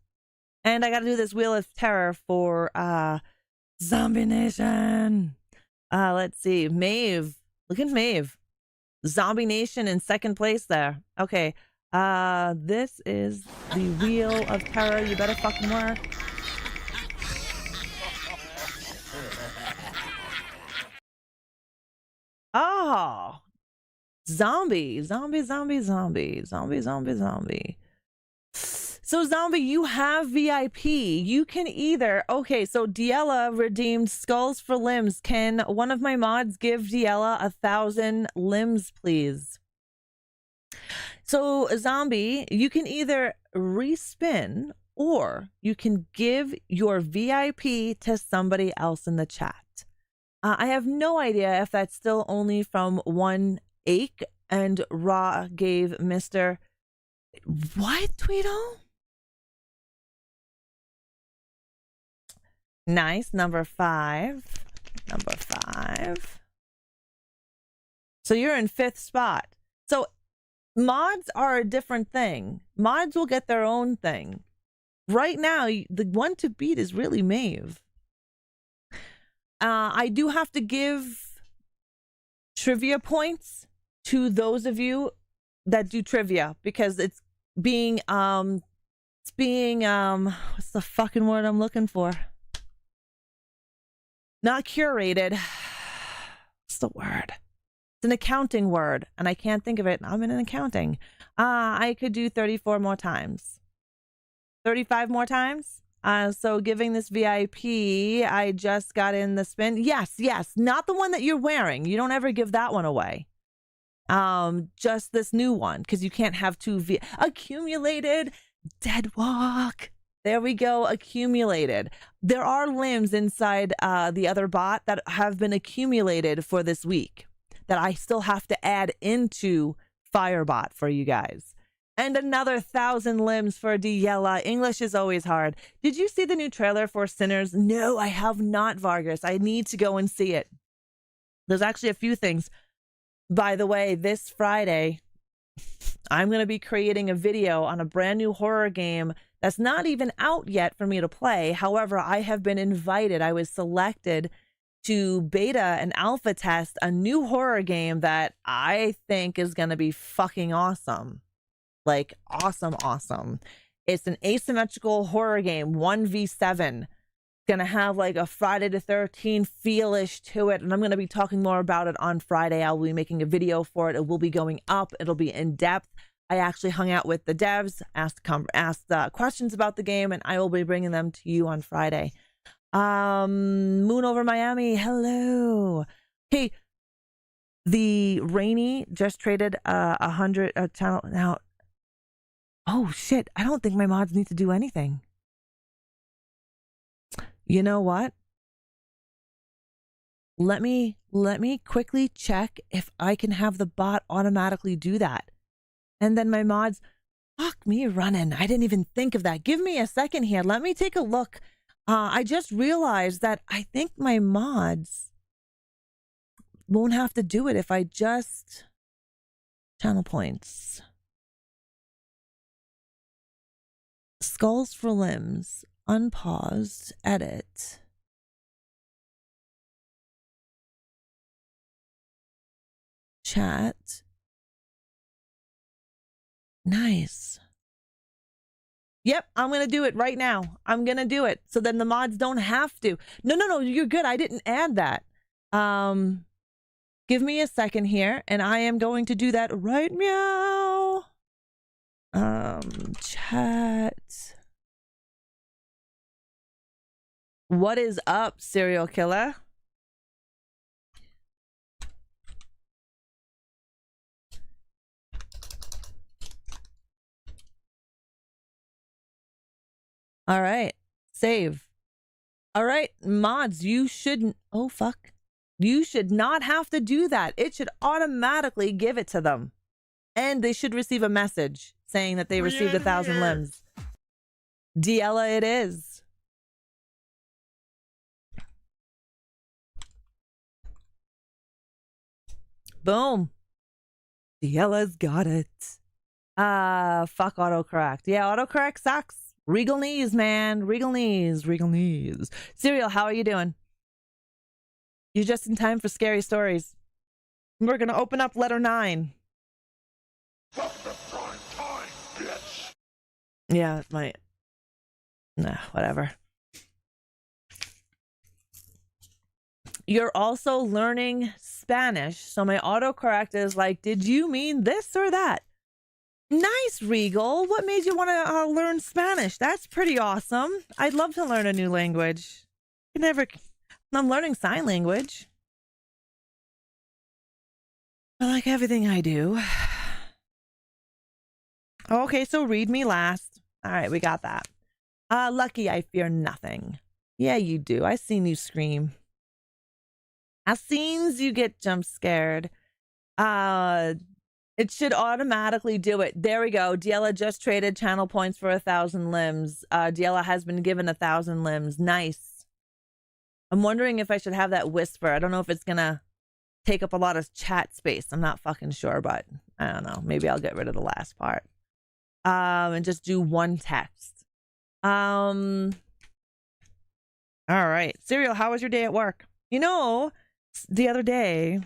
And I got to do this Wheel of Terror for Zombie Nation. Let's see. Maeve. Look at Maeve. Zombie Nation in second place there. Okay. This is the Wheel of Terror. You better fucking work. Oh. Zombie. So, Zombie, you have VIP. You can either... Okay, so Diella redeemed Skulls for Limbs. Can one of my mods give Diella 1,000 limbs, please? So, Zombie, you can either respin or you can give your VIP to somebody else in the chat. I have no idea if that's still only from one Ake and Ra gave Mr. What, Tweedle? Nice. Number 5. So you're in 5th spot. So mods are a different thing. Mods will get their own thing. Right now, the one to beat is really Maeve. I do have to give trivia points to those of you that do trivia because it's being what's the fucking word I'm looking for? Not curated. What's the word? It's an accounting word, and I can't think of it. I'm in an accounting. I could do 34 more times. 35 more times? So giving this VIP, I just got in the spin. Yes. Not the one that you're wearing. You don't ever give that one away. Just this new one, because you can't have two accumulated. Dead walk. There we go. Accumulated. There are limbs inside the other bot that have been accumulated for this week that I still have to add into Firebot for you guys. And another 1,000 limbs for Diella. English is always hard. Did you see the new trailer for Sinners? No, I have not, Vargas. I need to go and see it. There's actually a few things. By the way, this Friday, I'm going to be creating a video on a brand new horror game that's not even out yet for me to play. However, I have been invited. I was selected to beta and alpha test a new horror game that I think is going to be fucking awesome. Like, awesome. It's an asymmetrical horror game, 1v7. Gonna have like a Friday the 13th feel-ish to it, and I'm gonna be talking more about it on Friday. I'll be making a video for it. It will be going up. It'll be in depth. I actually hung out with the devs, asked questions about the game, and I will be bringing them to you on Friday. Moon over Miami, hello. Hey, the Rainy just traded 100 channel now. Oh shit, I don't think my mods need to do anything. You know what? Let me quickly check if I can have the bot automatically do that. And then my mods, fuck me running. I didn't even think of that. Give me a second here. Let me take a look. I just realized that I think my mods won't have to do it if I just channel points. Skulls for limbs, unpaused, edit. Chat. Nice. Yep, I'm going to do it right now. I'm going to do it. So then the mods don't have to. No, you're good. I didn't add that. Give me a second here, and I am going to do that right meow. Chat. What is up, serial killer? All right, save. All right, mods, you shouldn't. Oh, fuck. You should not have to do that. It should automatically give it to them. And they should receive a message saying that they received 1,000 limbs. Diella, it is. Boom. Diella's got it. Fuck autocorrect. Yeah, autocorrect sucks. Regal knees, man. Regal knees. Regal knees. Serial, how are you doing? You're just in time for scary stories. We're going to open up letter 9. Fuck the prime time, bitch. Yeah, it might. Nah, whatever. You're also learning Spanish. So my autocorrect is like, did you mean this or that? Nice, Regal. What made you want to learn Spanish? That's pretty awesome. I'd love to learn a new language. I'm learning sign language. I like everything I do. Okay, so read me last. All right, we got that. Lucky, I fear nothing. Yeah, you do. I seen you scream. I seen you get jump scared. It should automatically do it. There we go. Diella just traded channel points for 1,000 limbs. Diella has been given 1,000 limbs. Nice. I'm wondering if I should have that whisper. I don't know if it's gonna take up a lot of chat space. I'm not fucking sure, but I don't know. Maybe I'll get rid of the last part. And just do one text. All right. Serial, how was your day at work? You know, the other day,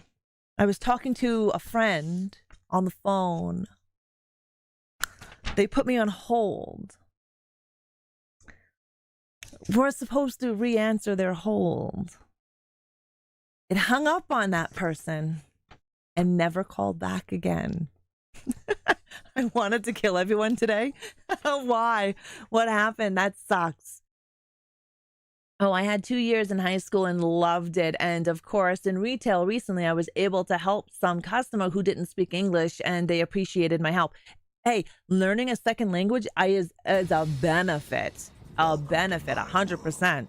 I was talking to a friend on the phone. They put me on hold. We're supposed to re-answer their hold. It hung up on that person and never called back again. I wanted to kill everyone today. Why? What happened? That sucks. Oh, I had 2 years in high school and loved it. And of course, in retail recently, I was able to help some customer who didn't speak English, and they appreciated my help. Hey, learning a second language is a benefit. A benefit, 100%.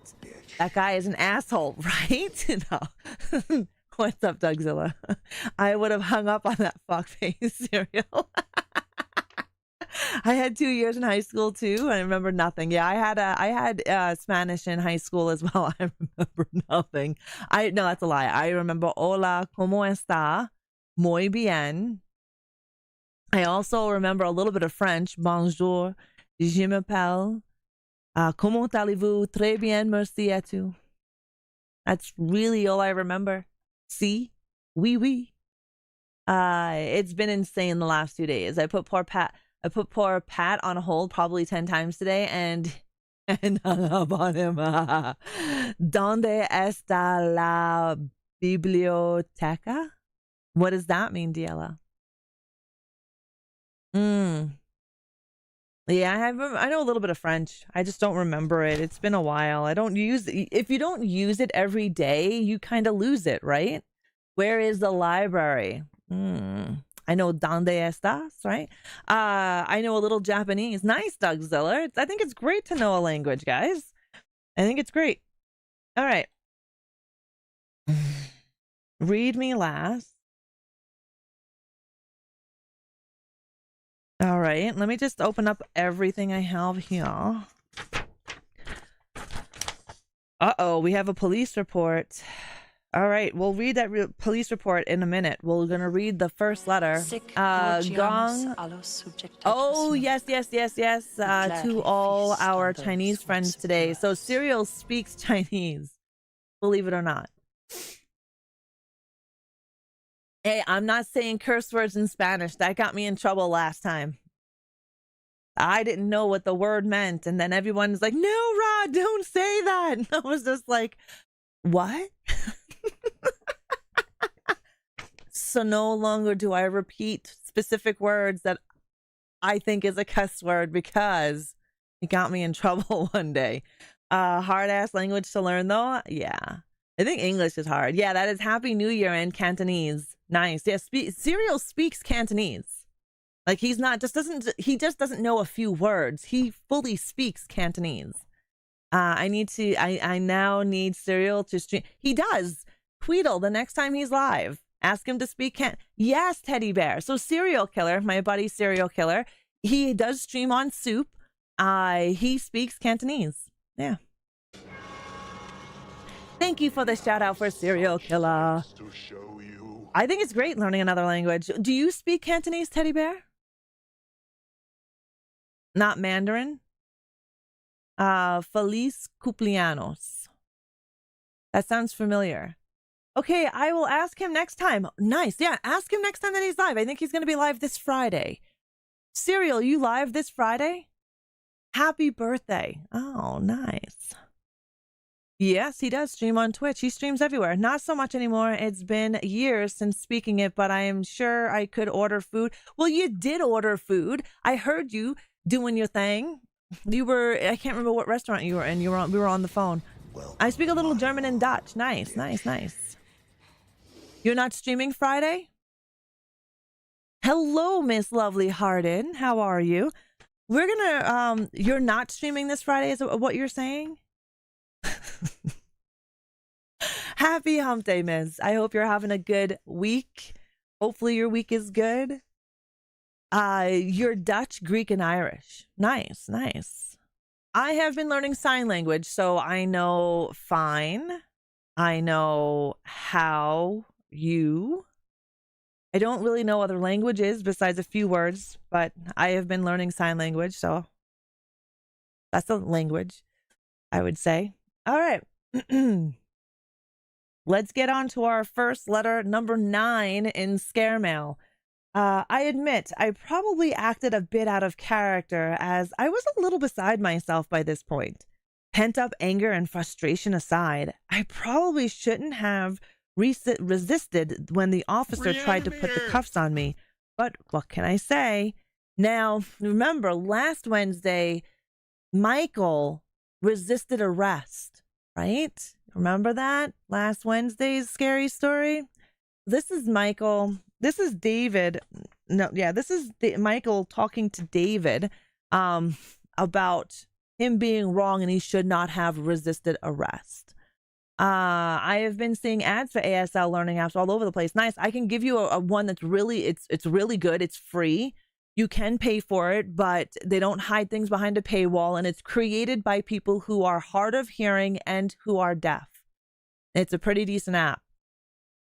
That guy is an asshole, right? No. What's up, Dougzilla? I would have hung up on that fuckface cereal. I had 2 years in high school too. I remember nothing. Yeah, I had Spanish in high school as well. I remember nothing. No, that's a lie. I remember hola, ¿cómo está? Muy bien. I also remember a little bit of French. Bonjour, je m'appelle. Comment allez-vous? Très bien, merci à tout. That's really all I remember. Si, oui. It's been insane the last 2 days. I put poor Pat on hold probably 10 times today and hung up on him. ¿Dónde está la biblioteca? What does that mean, Diella? Mm. Yeah, I know a little bit of French. I just don't remember it. It's been a while. I don't use if you don't use it every day, you kind of lose it, right? Where is the library? I know donde estas, right? I know a little Japanese. Nice, Doug Ziller. I think it's great to know a language, guys. I think it's great. All right. Read me last. All right, let me just open up everything I have here. Uh-oh, we have a police report. All right, we'll read that police report in a minute. We're going to read the first letter. Gong. Oh, yes. To all our Chinese friends today. So Serial speaks Chinese, believe it or not. Hey, I'm not saying curse words in Spanish. That got me in trouble last time. I didn't know what the word meant. And then everyone's like, no, Rod, don't say that. And I was just like, what? So no longer do I repeat specific words that I think is a cuss word because it got me in trouble one day. Hard-ass language to learn, though. Yeah. I think English is hard. Yeah, that is Happy New Year in Cantonese. Nice. Yeah, Serial speaks Cantonese. Like he just doesn't know a few words. He fully speaks Cantonese. I now need Serial to stream. He does. Tweedle the next time he's live. Ask him to speak Yes, Teddy Bear. So Serial Killer, my buddy Serial Killer, he does stream on Soup. He speaks Cantonese. Yeah. Thank you for the shout out for Serial Killer. To show you. I think it's great learning another language. Do you speak Cantonese, Teddy Bear? Not Mandarin? Feliz cumpleaños. That sounds familiar. Okay, I will ask him next time. Nice. Yeah, ask him next time that he's live. I think he's going to be live this Friday. Serial, you live this Friday? Happy birthday. Oh, nice. Yes, he does stream on Twitch. He streams everywhere. Not so much anymore. It's been years since speaking it, but I am sure I could order food. Well, you did order food. I heard you doing your thing. I can't remember what restaurant you were in. We were on the phone. I speak a little German and Dutch. Nice. You're not streaming Friday? Hello, Miss Lovely Hearted. How are you? We're gonna, you're not streaming this Friday, is what you're saying? Happy hump day, Miss. I hope you're having a good week. Hopefully your week is good. You're Dutch, Greek, and Irish. Nice. I have been learning sign language, so I know fine. I know how you. I don't really know other languages besides a few words, but I have been learning sign language, so that's a language, I would say. All right. Let's get on to our first letter, number 9 in Scare Mail. I admit I probably acted a bit out of character as I was a little beside myself by this point. Pent-up anger and frustration aside, I probably shouldn't have resisted when the officer tried to put the cuffs on me. But what can I say? Now, remember, last Wednesday, Michael resisted arrest, right? Remember that? Last Wednesday's scary story? This is Michael. This is David. No, yeah, this is Michael talking to David about him being wrong and he should not have resisted arrest. I have been seeing ads for ASL learning apps all over the place. Nice. I can give you a one that's really, it's really good. It's free. You can pay for it, but they don't hide things behind a paywall, and it's created by people who are hard of hearing and who are deaf. It's a pretty decent app.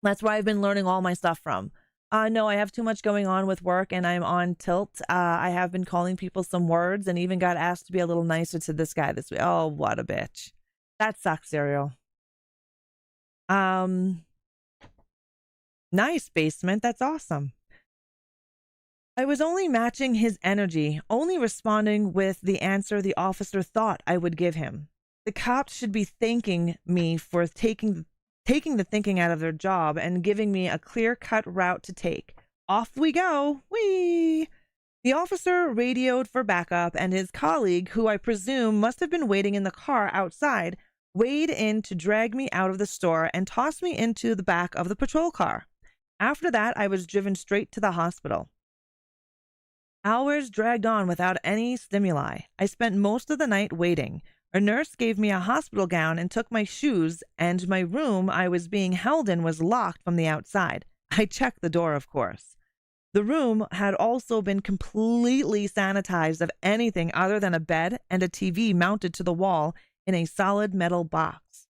That's where I've been learning all my stuff from. No, I have too much going on with work and I'm on tilt. I have been calling people some words and even got asked to be a little nicer to this guy this week. Oh, what a bitch. That sucks, Serial. Nice, Basement. That's awesome. I was only matching his energy, only responding with the answer the officer thought I would give him. The cops should be thanking me for taking the thinking out of their job and giving me a clear-cut route to take. Off we go. Whee! The officer radioed for backup, and his colleague, who I presume must have been waiting in the car outside, weighed in to drag me out of the store and toss me into the back of the patrol car. After that, I was driven straight to the hospital. Hours dragged on without any stimuli. I spent most of the night waiting. A nurse gave me a hospital gown and took my shoes, and my room I was being held in was locked from the outside. I checked the door, of course. The room had also been completely sanitized of anything other than a bed and a TV mounted to the wall in a solid metal box.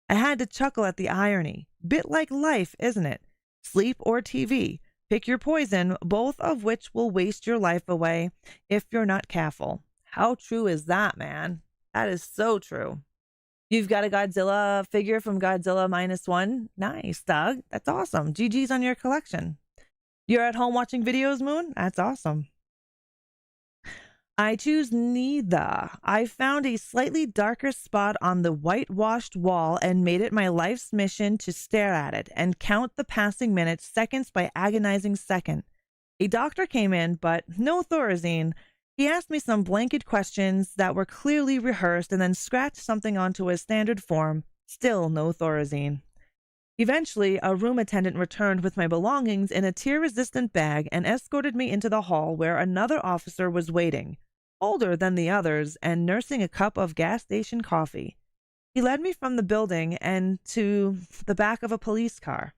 I had to chuckle at the irony. Bit like life, isn't it? Sleep or TV. Pick your poison, both of which will waste your life away if you're not careful. How true is that, man? That is so true. You've got a Godzilla figure from Godzilla -1. Nice, Doug. That's awesome. GG's on your collection. You're at home watching videos, Moon? That's awesome. I choose neither. I found a slightly darker spot on the whitewashed wall and made it my life's mission to stare at it and count the passing minutes seconds by agonizing second. A doctor came in, but no Thorazine. He asked me some blanket questions that were clearly rehearsed and then scratched something onto a standard form. Still no Thorazine. Eventually, a room attendant returned with my belongings in a tear-resistant bag and escorted me into the hall where another officer was waiting, older than the others and nursing a cup of gas station coffee. He led me from the building and to the back of a police car.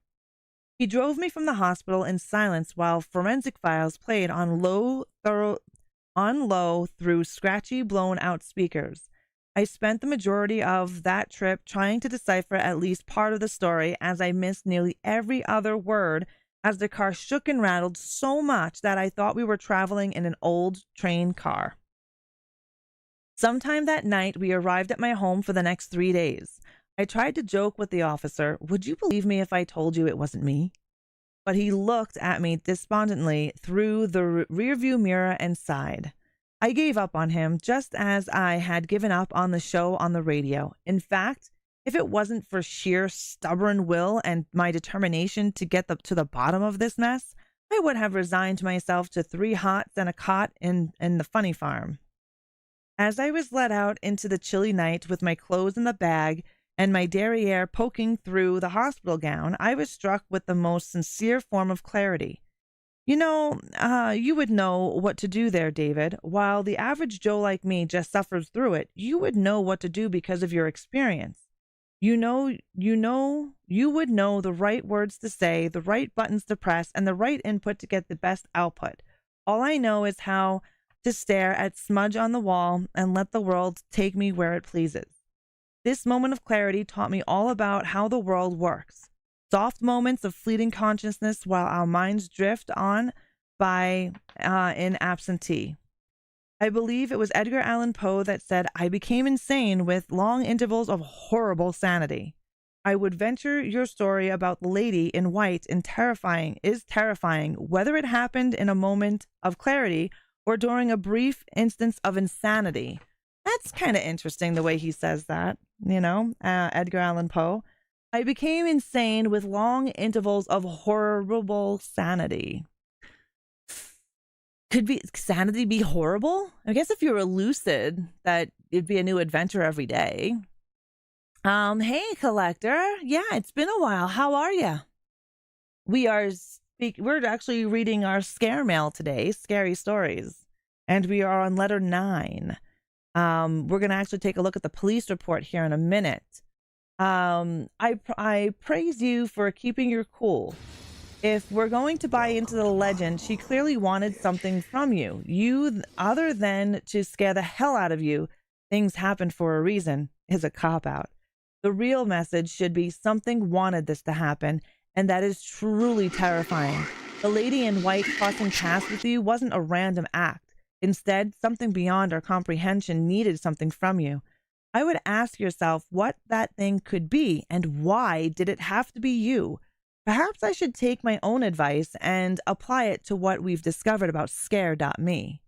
He drove me from the hospital in silence while forensic files played on low through scratchy, blown-out speakers. I spent the majority of that trip trying to decipher at least part of the story, as I missed nearly every other word as the car shook and rattled so much that I thought we were traveling in an old train car. Sometime that night, we arrived at my home for the next 3 days. I tried to joke with the officer, "Would you believe me if I told you it wasn't me?" But he looked at me despondently through the rearview mirror and sighed. I gave up on him, just as I had given up on the show on the radio. In fact, if it wasn't for sheer stubborn will and my determination to get to the bottom of this mess, I would have resigned myself to 3 hots and a cot in the funny farm. As I was let out into the chilly night with my clothes in the bag and my derriere poking through the hospital gown, I was struck with the most sincere form of clarity. You would know what to do there, David. While the average Joe like me just suffers through it, you would know what to do because of your experience. You would know the right words to say, the right buttons to press, and the right input to get the best output. All I know is how to stare at smudge on the wall and let the world take me where it pleases. This moment of clarity taught me all about how the world works. Soft moments of fleeting consciousness while our minds drift on by in absentee. I believe it was Edgar Allan Poe that said, "I became insane with long intervals of horrible sanity." I would venture your story about the lady in white is terrifying, whether it happened in a moment of clarity or during a brief instance of insanity. That's kind of interesting the way he says that, Edgar Allan Poe. I became insane with long intervals of horrible sanity. Could sanity be horrible? I guess if you were lucid, that it'd be a new adventure every day. Hey, Collector. Yeah, it's been a while. How are you? We're actually reading our scare mail today, scary stories, and we are on letter 9. We're going to actually take a look at the police report here in a minute. I praise you for keeping your cool. If we're going to buy into the legend, she clearly wanted something from you. Other than to scare the hell out of you, things happened for a reason, is a cop-out. The real message should be something wanted this to happen, and that is truly terrifying. The lady in white crossing paths with you wasn't a random act. Instead, something beyond our comprehension needed something from you. I would ask yourself what that thing could be and why did it have to be you? Perhaps I should take my own advice and apply it to what we've discovered about Scare.me.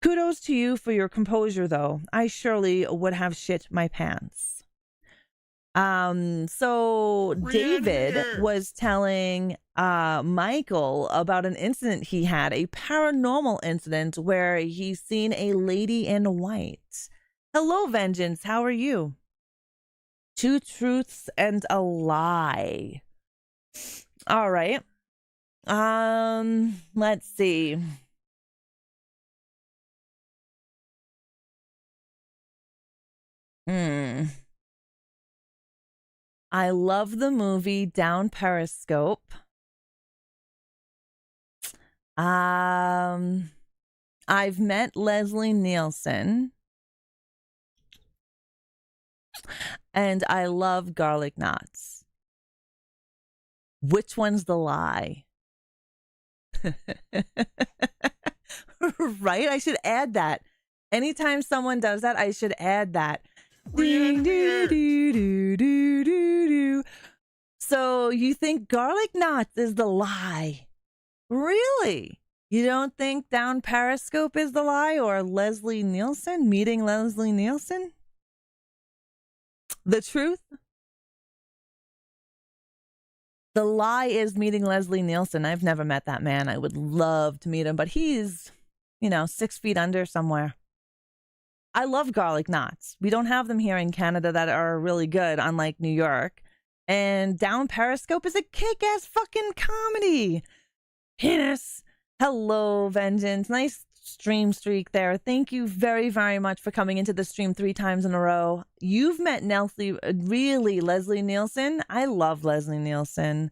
Kudos to you for your composure, though. I surely would have shit my pants. So David was telling Michael about an incident he had, a paranormal incident where he's seen a lady in white. Hello, Vengeance. How are you? Two truths and a lie. All right. Let's see. I love the movie Down Periscope. I've met Leslie Nielsen. And I love garlic knots. Which one's the lie? Right? I should add that. Anytime someone does that, I should add that. Ding, doo, doo, doo, doo, doo, doo. So you think garlic knots is the lie? Really? You don't think Down Periscope is the lie, or Leslie Nielsen, meeting Leslie Nielsen? The truth? The lie is meeting Leslie Nielsen. I've never met that man. I would love to meet him, but he's, 6 feet under somewhere. I love garlic knots. We don't have them here in Canada that are really good, unlike New York. And Down Periscope is a kick-ass fucking comedy. Penis. Hello, Vengeance. Nice stream streak there. Thank you very, very much for coming into the stream 3 times in a row. You've met Leslie Nielsen. I love Leslie Nielsen.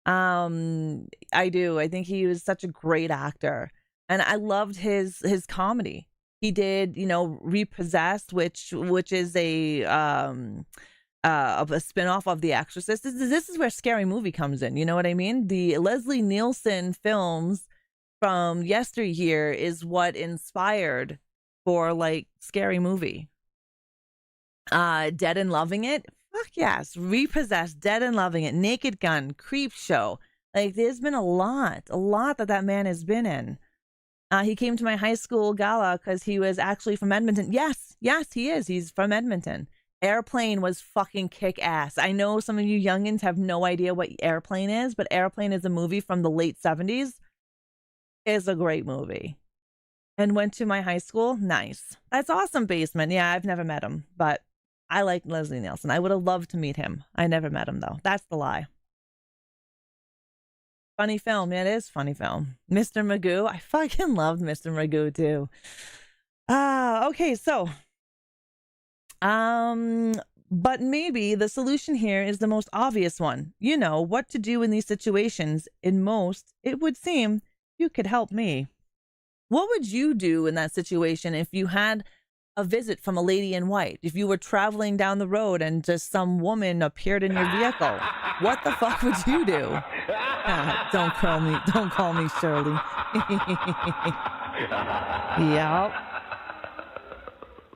I do. I think he was such a great actor. And I loved his comedy. He did, Repossessed, which is a spinoff of The Exorcist. This is where Scary Movie comes in. You know what I mean? The Leslie Nielsen films from yesteryear is what inspired for Scary Movie. Dead and Loving It. Fuck yes. Repossessed, Dead and Loving It, Naked Gun, Creep Show. There's been a lot that man has been in. He came to my high school gala because he was actually from Edmonton. Yes, he is. He's from Edmonton. Airplane was fucking kick-ass. I know some of you youngins have no idea what Airplane is, but Airplane is a movie from the late 70s. It's a great movie. And went to my high school. Nice. That's awesome, Basement. Yeah, I've never met him, but I like Leslie Nielsen. I would have loved to meet him. I never met him, though. That's the lie. Funny film. Yeah, it is funny film. Mr. Magoo. I fucking loved Mr. Magoo too. Okay, so but maybe the solution here is the most obvious one. What to do in these situations. In most, it would seem you could help me. What would you do in that situation if you had a visit from a lady in white? If you were traveling down the road and just some woman appeared in your vehicle, what the fuck would you do? Don't call me Shirley. Yep.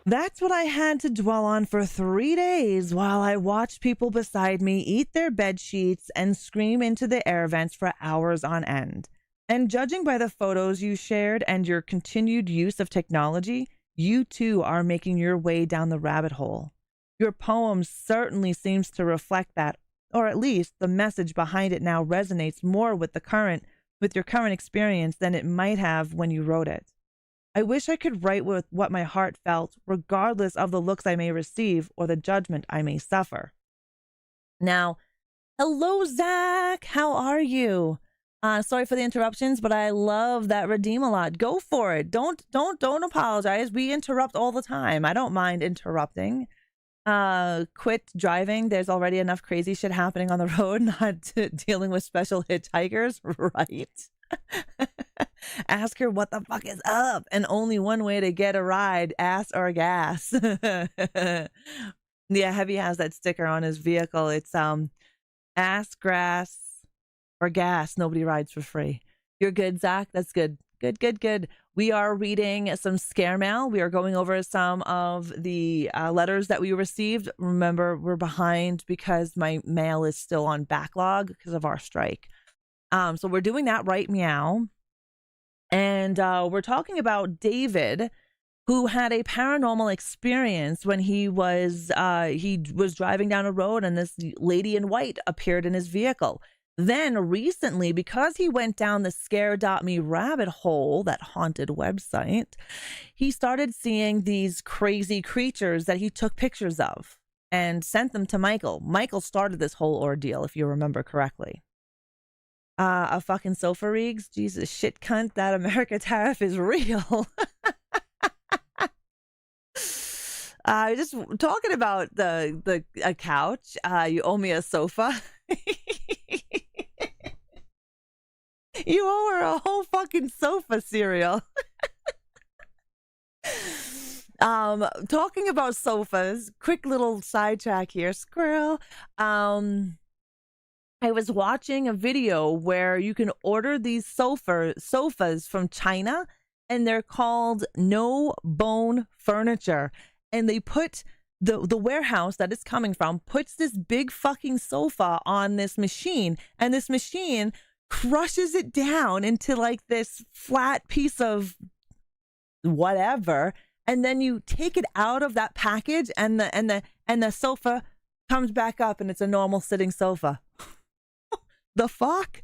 That's what I had to dwell on for 3 days while I watched people beside me eat their bed sheets and scream into the air vents for hours on end. And judging by the photos you shared and your continued use of technology, you too are making your way down the rabbit hole. Your poem certainly seems to reflect that, or at least the message behind it now resonates more with your current experience than it might have when you wrote it. I wish I could write with what my heart felt, regardless of the looks I may receive or the judgment I may suffer. Now, hello, Zach. How are you? Sorry for the interruptions, but I love that redeem a lot. Go for it. Don't apologize. We interrupt all the time. I don't mind interrupting. Quit driving. There's already enough crazy shit happening on the road, not dealing with special hitchhikers, right? Ask her what the fuck is up, and only one way to get a ride, ass or gas. Yeah, Heavy has that sticker on his vehicle. It's ass, grass, or gas. Nobody rides for free. You're good, Zach. That's good. Good. We are reading some scare mail. We are going over some of the letters that we received. Remember, we're behind because my mail is still on backlog because of our strike. So we're doing that right meow. And we're talking about David, who had a paranormal experience when he was driving down a road and this lady in white appeared in his vehicle. Then recently, because he went down the scare.me rabbit hole, that haunted website, he started seeing these crazy creatures that he took pictures of and sent them to Michael. Michael started this whole ordeal, if you remember correctly. A fucking sofa rigs? Jesus, shit cunt, that America tariff is real. Just talking about a couch. You owe me a sofa. You owe her a whole fucking sofa, cereal. Talking about sofas, quick little sidetrack here, squirrel. I was watching a video where you can order these sofas from China, and they're called No Bone Furniture. And they put the warehouse that it's coming from puts this big fucking sofa on this machine, and this machine crushes it down into like this flat piece of whatever, and then you take it out of that package, and the sofa comes back up, and it's a normal sitting sofa. The fuck?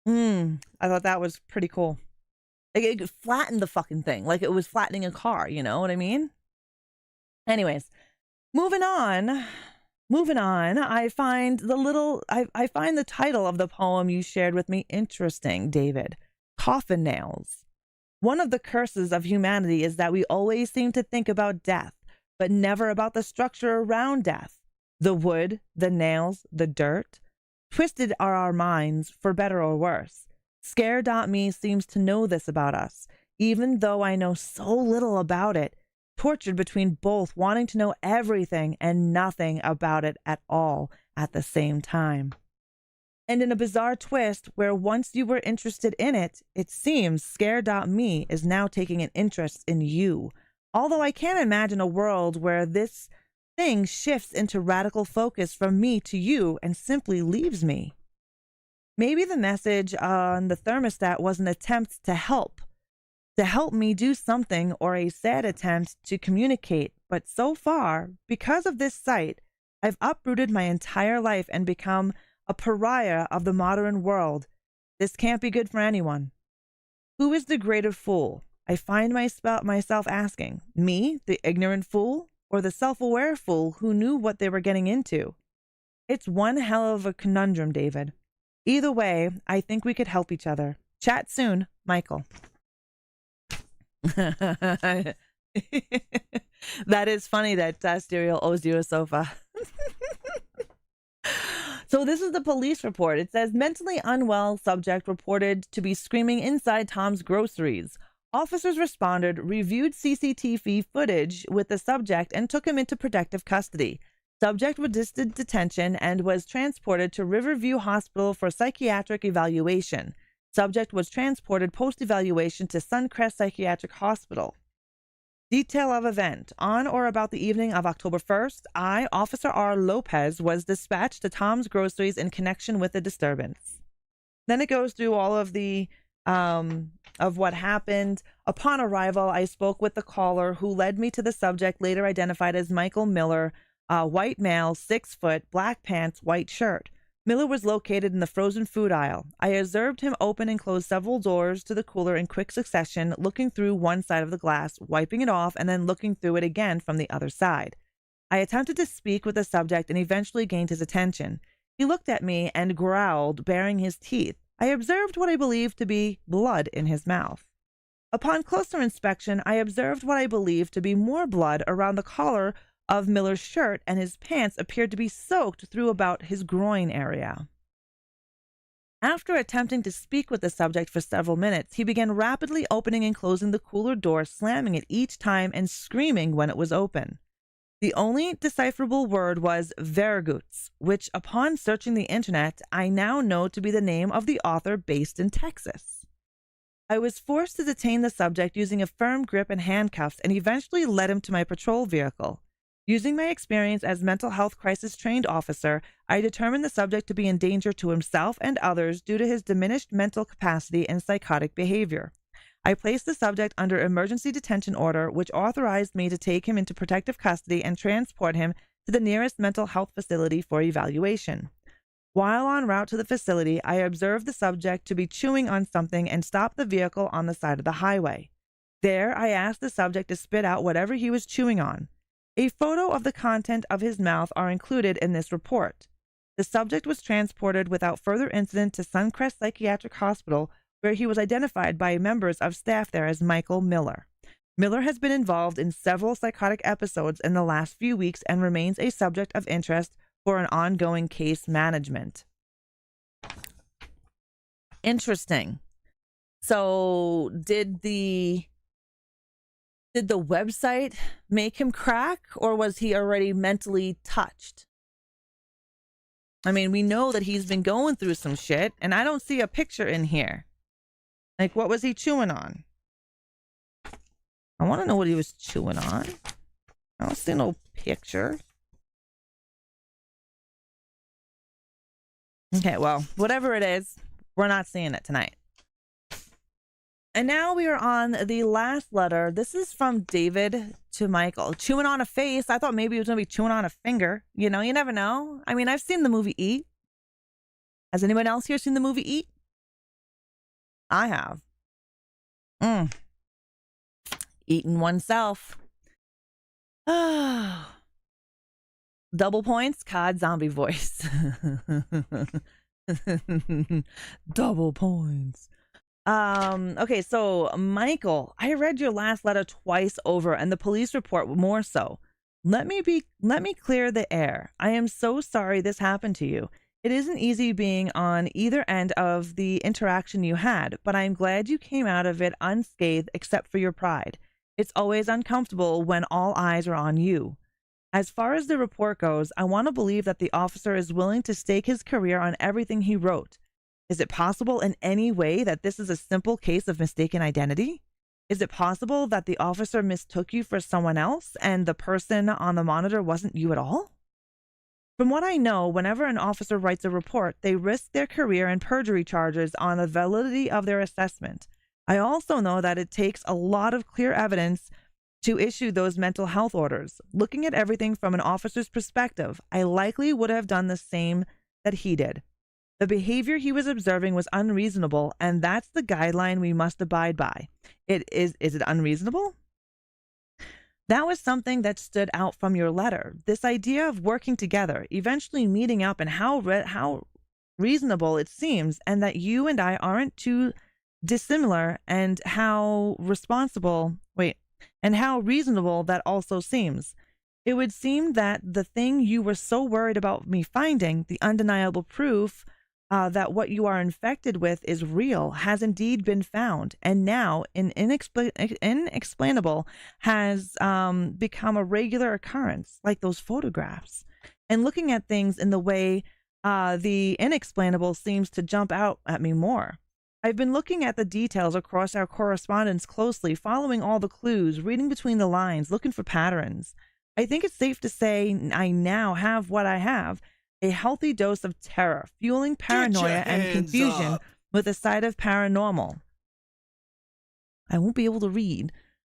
I thought that was pretty cool. It flattened the fucking thing like it was flattening a car, you know what I mean? Anyways, moving on. I find the title of the poem you shared with me interesting, David. Coffin nails. One of the curses of humanity is that we always seem to think about death, but never about the structure around death. The wood, the nails, the dirt. Twisted are our minds, for better or worse. Scare.me seems to know this about us, even though I know so little about it. Tortured between both wanting to know everything and nothing about it at all at the same time. And in a bizarre twist where once you were interested in it, it seems Scare.me is now taking an interest in you. Although I can't imagine a world where this thing shifts into radical focus from me to you and simply leaves me. Maybe the message on the thermostat was an attempt to help me do something, or a sad attempt to communicate. But so far, because of this site, I've uprooted my entire life and become a pariah of the modern world. This can't be good for anyone. Who is the greater fool? I find myself asking, me, the ignorant fool, or the self-aware fool who knew what they were getting into? It's one hell of a conundrum, David. Either way, I think we could help each other. Chat soon, Michael. That is funny that Stereo owes you a sofa. So this is the police report. It says mentally unwell subject reported to be screaming inside Tom's groceries. Officers responded, reviewed CCTV footage with the subject, and took him into protective custody. Subject resisted detention and was transported to Riverview Hospital for psychiatric evaluation. Subject was transported post-evaluation to Suncrest Psychiatric Hospital. Detail of event. On or about the evening of October 1st, I, Officer R. Lopez, was dispatched to Tom's Groceries in connection with the disturbance. Then it goes through all of the of what happened. Upon arrival, I spoke with the caller who led me to the subject, later identified as Michael Miller, white male, 6 foot, black pants, white shirt. Miller was located in the frozen food aisle. I observed him open and close several doors to the cooler in quick succession, looking through one side of the glass, wiping it off, and then looking through it again from the other side. I attempted to speak with the subject and eventually gained his attention. He looked at me and growled, baring his teeth. I observed what I believed to be blood in his mouth. Upon closer inspection, I observed what I believed to be more blood around the collar of Miller's shirt, and his pants appeared to be soaked through about his groin area. After attempting to speak with the subject for several minutes, he began rapidly opening and closing the cooler door, slamming it each time and screaming when it was open. The only decipherable word was Viergutz, which, upon searching the internet, I now know to be the name of the author based in Texas. I was forced to detain the subject using a firm grip and handcuffs, and eventually led him to my patrol vehicle. Using my experience as mental health crisis trained officer, I determined the subject to be in danger to himself and others due to his diminished mental capacity and psychotic behavior. I placed the subject under emergency detention order, which authorized me to take him into protective custody and transport him to the nearest mental health facility for evaluation. While en route to the facility, I observed the subject to be chewing on something and stopped the vehicle on the side of the highway. There, I asked the subject to spit out whatever he was chewing on. A photo of the content of his mouth are included in this report. The subject was transported without further incident to Suncrest Psychiatric Hospital, where he was identified by members of staff there as Michael Miller. Miller has been involved in several psychotic episodes in the last few weeks and remains a subject of interest for an ongoing case management. Interesting. So did the website make him crack, or was he already mentally touched? I mean, we know that he's been going through some shit, and I don't see a picture in here. Like, what was he chewing on? I want to know what he was chewing on. I don't see no picture. Okay, well, whatever it is, we're not seeing it tonight. And now we are on the last letter. This is from David to Michael. Chewing on a face. I thought maybe he was going to be chewing on a finger. You know, you never know. I mean, I've seen the movie Eat. Has anyone else here seen the movie Eat? I have. Eating oneself. Double points, COD zombie voice. Double points. Okay, so Michael, I read your last letter twice over and the police report more so. Let me clear the air. I am so sorry this happened to you. It isn't easy being on either end of the interaction you had, but I'm glad you came out of it unscathed except for your pride. It's always uncomfortable when all eyes are on you. As far as the report goes, I want to believe that the officer is willing to stake his career on everything he wrote. Is it possible in any way that this is a simple case of mistaken identity? Is it possible that the officer mistook you for someone else and the person on the monitor wasn't you at all? From what I know, whenever an officer writes a report, they risk their career and perjury charges on the validity of their assessment. I also know that it takes a lot of clear evidence to issue those mental health orders. Looking at everything from an officer's perspective, I likely would have done the same that he did. The behavior he was observing was unreasonable, and that's the guideline we must abide by. Is it unreasonable? That was something that stood out from your letter. This idea of working together, eventually meeting up, and how reasonable it seems, and that you and I aren't too dissimilar, and how reasonable that also seems. It would seem that the thing you were so worried about me finding, the undeniable proof that what you are infected with is real, has indeed been found, and now inexplainable has become a regular occurrence, like those photographs. And looking at things in the way the inexplainable seems to jump out at me more. I've been looking at the details across our correspondence closely, following all the clues, reading between the lines, looking for patterns. I think it's safe to say I now have what I have, a healthy dose of terror, fueling paranoia and confusion with a side of paranormal. I won't be able to read.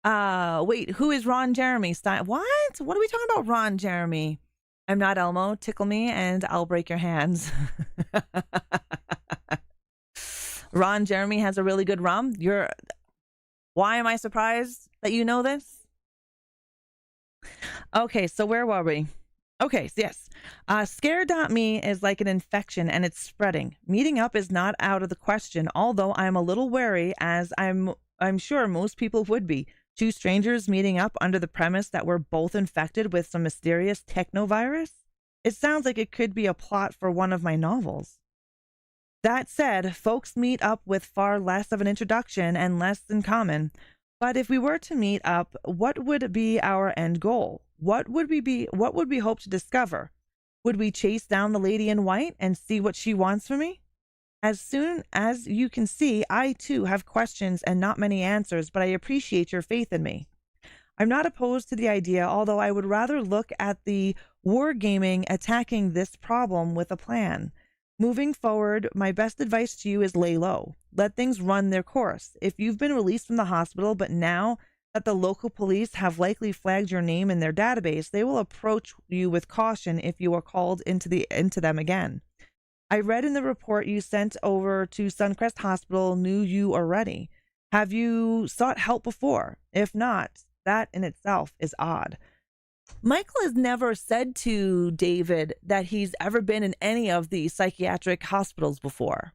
Wait, who is Ron Jeremy? What? What are we talking about, Ron Jeremy? I'm not Elmo. Tickle me and I'll break your hands. Ron Jeremy has a really good rum. Why am I surprised that you know this? Okay, so where were we? Okay, yes. Scare.me is like an infection and it's spreading. Meeting up is not out of the question, although I'm a little wary, as I'm sure most people would be. Two strangers meeting up under the premise that we're both infected with some mysterious technovirus? It sounds like it could be a plot for one of my novels. That said, folks meet up with far less of an introduction and less in common. But if we were to meet up, what would be our end goal? What would we hope to discover? Would we chase down the lady in white and see what she wants from me? As soon as you can see, I too have questions and not many answers, but I appreciate your faith in me. I'm not opposed to the idea, although I would rather look at the wargaming attacking this problem with a plan. Moving forward, my best advice to you is lay low. Let things run their course. If you've been released from the hospital, but now that the local police have likely flagged your name in their database, they will approach you with caution if you are called into them again. I read in the report you sent over to Suncrest Hospital knew you already. Have you sought help before? If not, that in itself is odd. Michael has never said to David that he's ever been in any of the psychiatric hospitals before.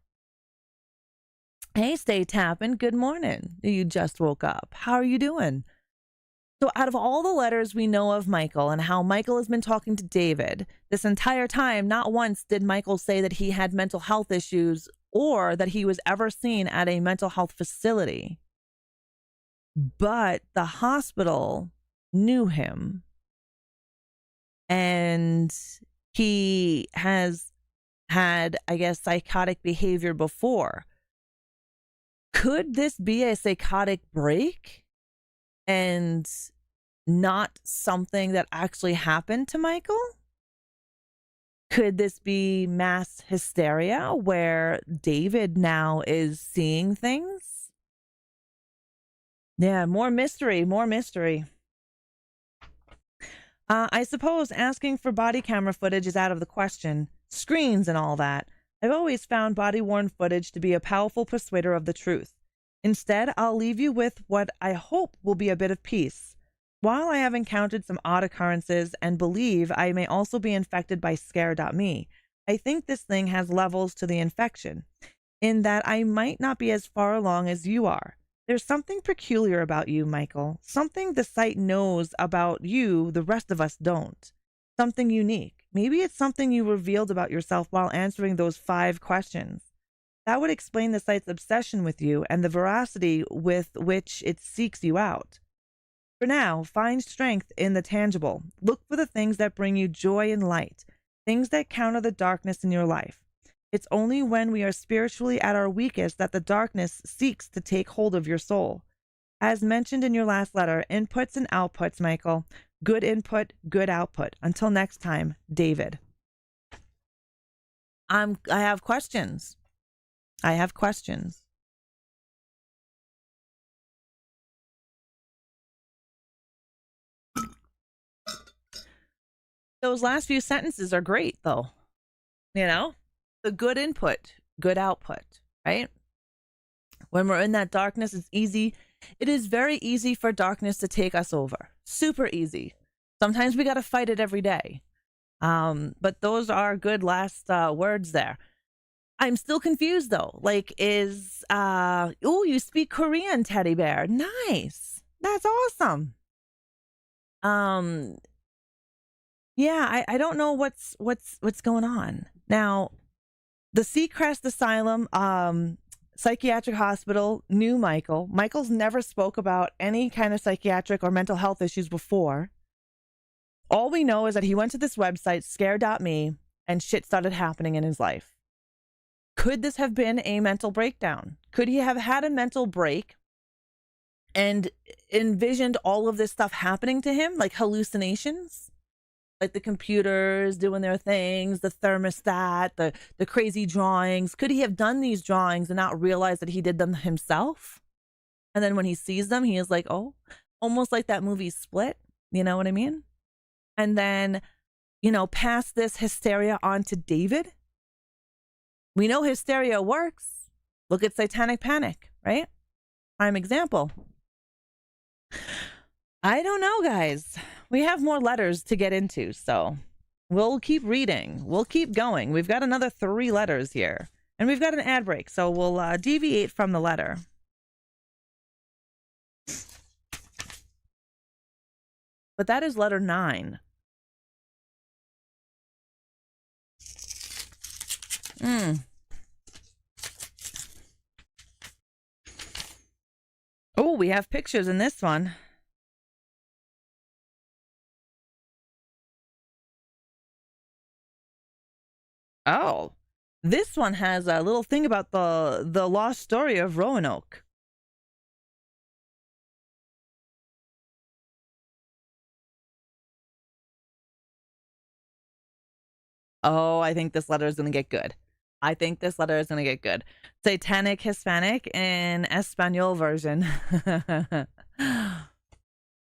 Hey, Stay Tappin', good morning. You just woke up. How are you doing? So out of all the letters we know of Michael and how Michael has been talking to David, this entire time, not once did Michael say that he had mental health issues or that he was ever seen at a mental health facility. But the hospital knew him. And he has had, I guess, psychotic behavior before. Could this be a psychotic break and not something that actually happened to Michael? Could this be mass hysteria where David now is seeing things? Yeah, more mystery, more mystery. I suppose asking for body camera footage is out of the question. Screens and all that. I've always found body-worn footage to be a powerful persuader of the truth. Instead, I'll leave you with what I hope will be a bit of peace. While I have encountered some odd occurrences and believe I may also be infected by scare.me, I think this thing has levels to the infection, in that I might not be as far along as you are. There's something peculiar about you, Michael. Something the site knows about you the rest of us don't. Something unique. Maybe it's something you revealed about yourself while answering those 5 questions. That would explain the site's obsession with you and the veracity with which it seeks you out. For now, find strength in the tangible. Look for the things that bring you joy and light, things that counter the darkness in your life. It's only when we are spiritually at our weakest that the darkness seeks to take hold of your soul. As mentioned in your last letter, inputs and outputs, Michael. Good input, good output. Until next time, David. I have questions. I have questions. Those last few sentences are great, though. You know? The good input, good output, right? When we're in that darkness, it's easy. It is very easy for darkness to take us over. Super easy. Sometimes we got to fight it every day. But those are good last words there. I'm still confused though. Like, you speak Korean, Teddy Bear. Nice. That's awesome. Yeah, I don't know what's going on. Now, the Seacrest Asylum, psychiatric hospital knew Michael. Michael's never spoke about any kind of psychiatric or mental health issues before. All we know is that he went to this website, scare.me, and shit started happening in his life. Could this have been a mental breakdown? Could he have had a mental break and envisioned all of this stuff happening to him, like hallucinations? Like the computers doing their things, the thermostat, the crazy drawings. Could he have done these drawings and not realize that he did them himself? And then when he sees them, he is like, oh, almost like that movie Split. You know what I mean? And then, pass this hysteria on to David. We know hysteria works. Look at Satanic Panic, right? Prime example. I don't know, guys. We have more letters to get into, so we'll keep reading. We'll keep going. We've got another 3 letters here, and we've got an ad break, so we'll deviate from the letter. But that is letter 9. Oh, we have pictures in this one. Oh, this one has a little thing about the lost story of Roanoke. Oh, I think this letter is going to get good. I think this letter is going to get good. Satanic Hispanic in Espanol version.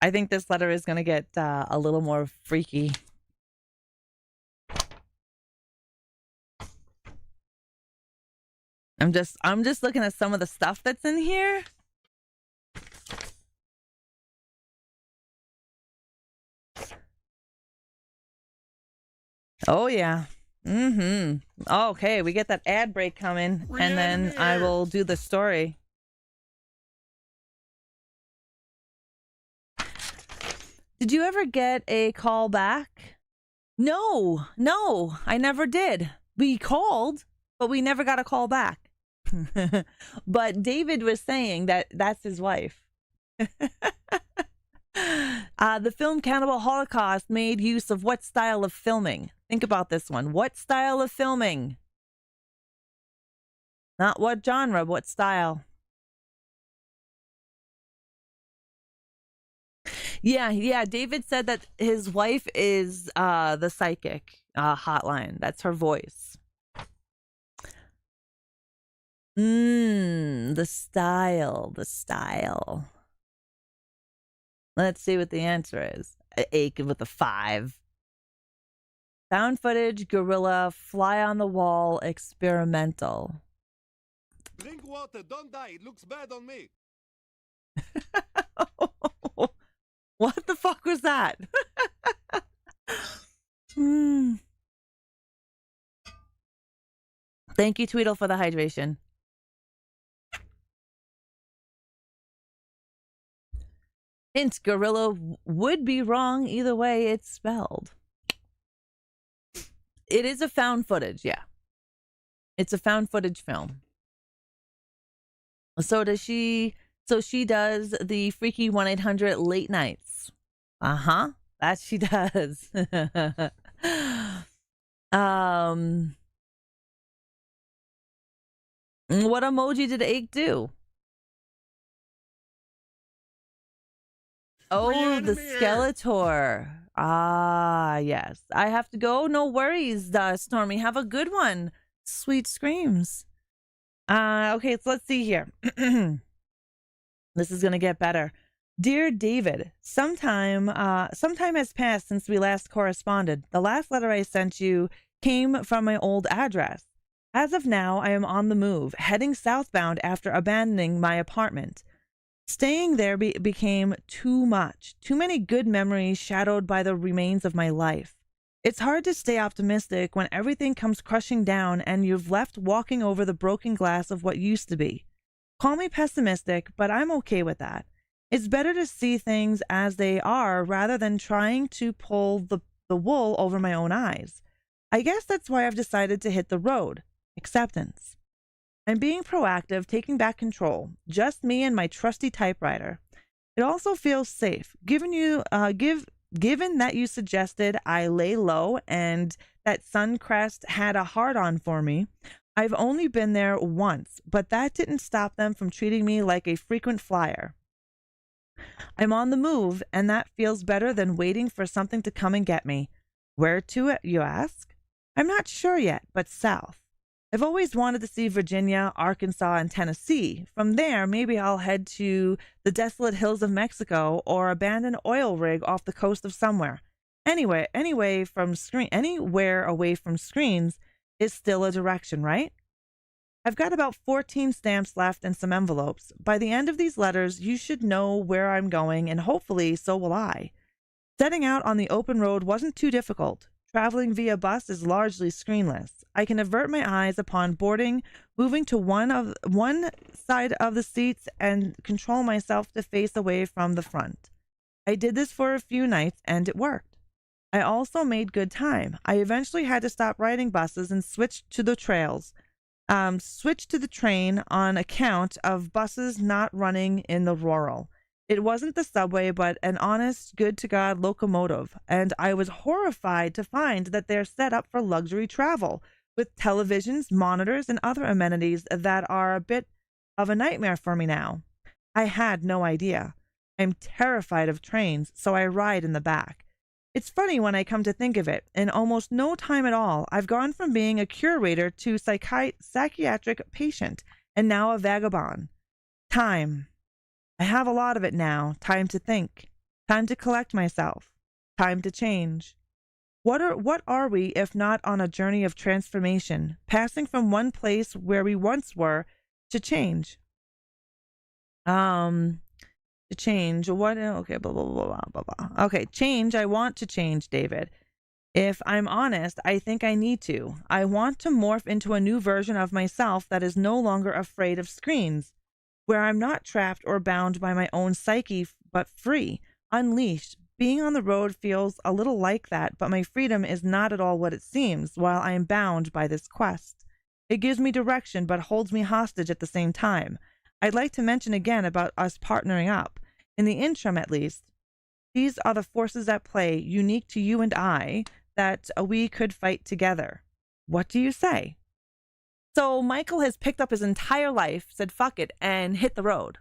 I think this letter is going to get a little more freaky. I'm just looking at some of the stuff that's in here. Oh yeah. Okay, we get that ad break coming, and then I will do the story. Did you ever get a call back? No, I never did. We called, but we never got a call back. But David was saying that that's his wife. The film Cannibal Holocaust made use of what style of filming? Think about this one. What style of filming? Not what genre, what style? Yeah. David said that his wife is the psychic hotline. That's her voice. The style. Let's see what the answer is. Ache with a 5. Found footage, guerrilla, fly on the wall, experimental. Drink water, don't die. It looks bad on me. What the fuck was that? Thank you, Tweedle, for the hydration. Hint, gorilla would be wrong either way it's spelled. It is a found footage, yeah. It's a found footage film. So she does the freaky 1-800 late nights. That she does. What emoji did Ache do? Oh, the Skeletor. Yes. I have to go. No worries, Stormy. Have a good one. Sweet screams. Okay, so let's see here. This is gonna get better. Dear David, sometime has passed since we last corresponded. The last letter I sent you came from my old address. As of now, I am on the move, heading southbound after abandoning my apartment. Staying there became too much. Too many good memories shadowed by the remains of my life. It's hard to stay optimistic when everything comes crushing down and you've left walking over the broken glass of what used to be. Call me pessimistic, but I'm okay with that. It's better to see things as they are rather than trying to pull the wool over my own eyes. I guess that's why I've decided to hit the road. Acceptance. I'm being proactive, taking back control. Just me and my trusty typewriter. It also feels safe, given that you suggested I lay low and that Suncrest had a hard-on for me. I've only been there once, but that didn't stop them from treating me like a frequent flyer. I'm on the move, and that feels better than waiting for something to come and get me. Where to, you ask? I'm not sure yet, but south. I've always wanted to see Virginia, Arkansas, and Tennessee. From there, maybe I'll head to the desolate hills of Mexico or abandoned oil rig off the coast of somewhere. Anywhere away from screens is still a direction, right? I've got about 14 stamps left and some envelopes. By the end of these letters, you should know where I'm going, and hopefully so will I. Setting out on the open road wasn't too difficult. Traveling via bus is largely screenless. I can avert my eyes upon boarding, moving to one side of the seats, and control myself to face away from the front. I did this for a few nights, and it worked. I also made good time. I eventually had to stop riding buses and switch to the train on account of buses not running in the rural. It wasn't the subway, but an honest, good-to-God locomotive, and I was horrified to find that they're set up for luxury travel, with televisions, monitors, and other amenities that are a bit of a nightmare for me now. I had no idea. I'm terrified of trains, so I ride in the back. It's funny when I come to think of it. In almost no time at all, I've gone from being a curator to psychiatric patient, and now a vagabond. Time. I have a lot of it now. Time to think. Time to collect myself. Time to change. What are we if not on a journey of transformation, passing from one place where we once were to change? To change. What? Okay, blah, blah, blah, blah, blah, blah. Okay, change. I want to change, David. If I'm honest, I think I need to. I want to morph into a new version of myself that is no longer afraid of screens, where I'm not trapped or bound by my own psyche, but free, unleashed. Being on the road feels a little like that, but my freedom is not at all what it seems while I am bound by this quest. It gives me direction, but holds me hostage at the same time. I'd like to mention again about us partnering up. In the interim, at least, these are the forces at play, unique to you and I, that we could fight together. What do you say? So Michael has picked up his entire life, said fuck it, and hit the road.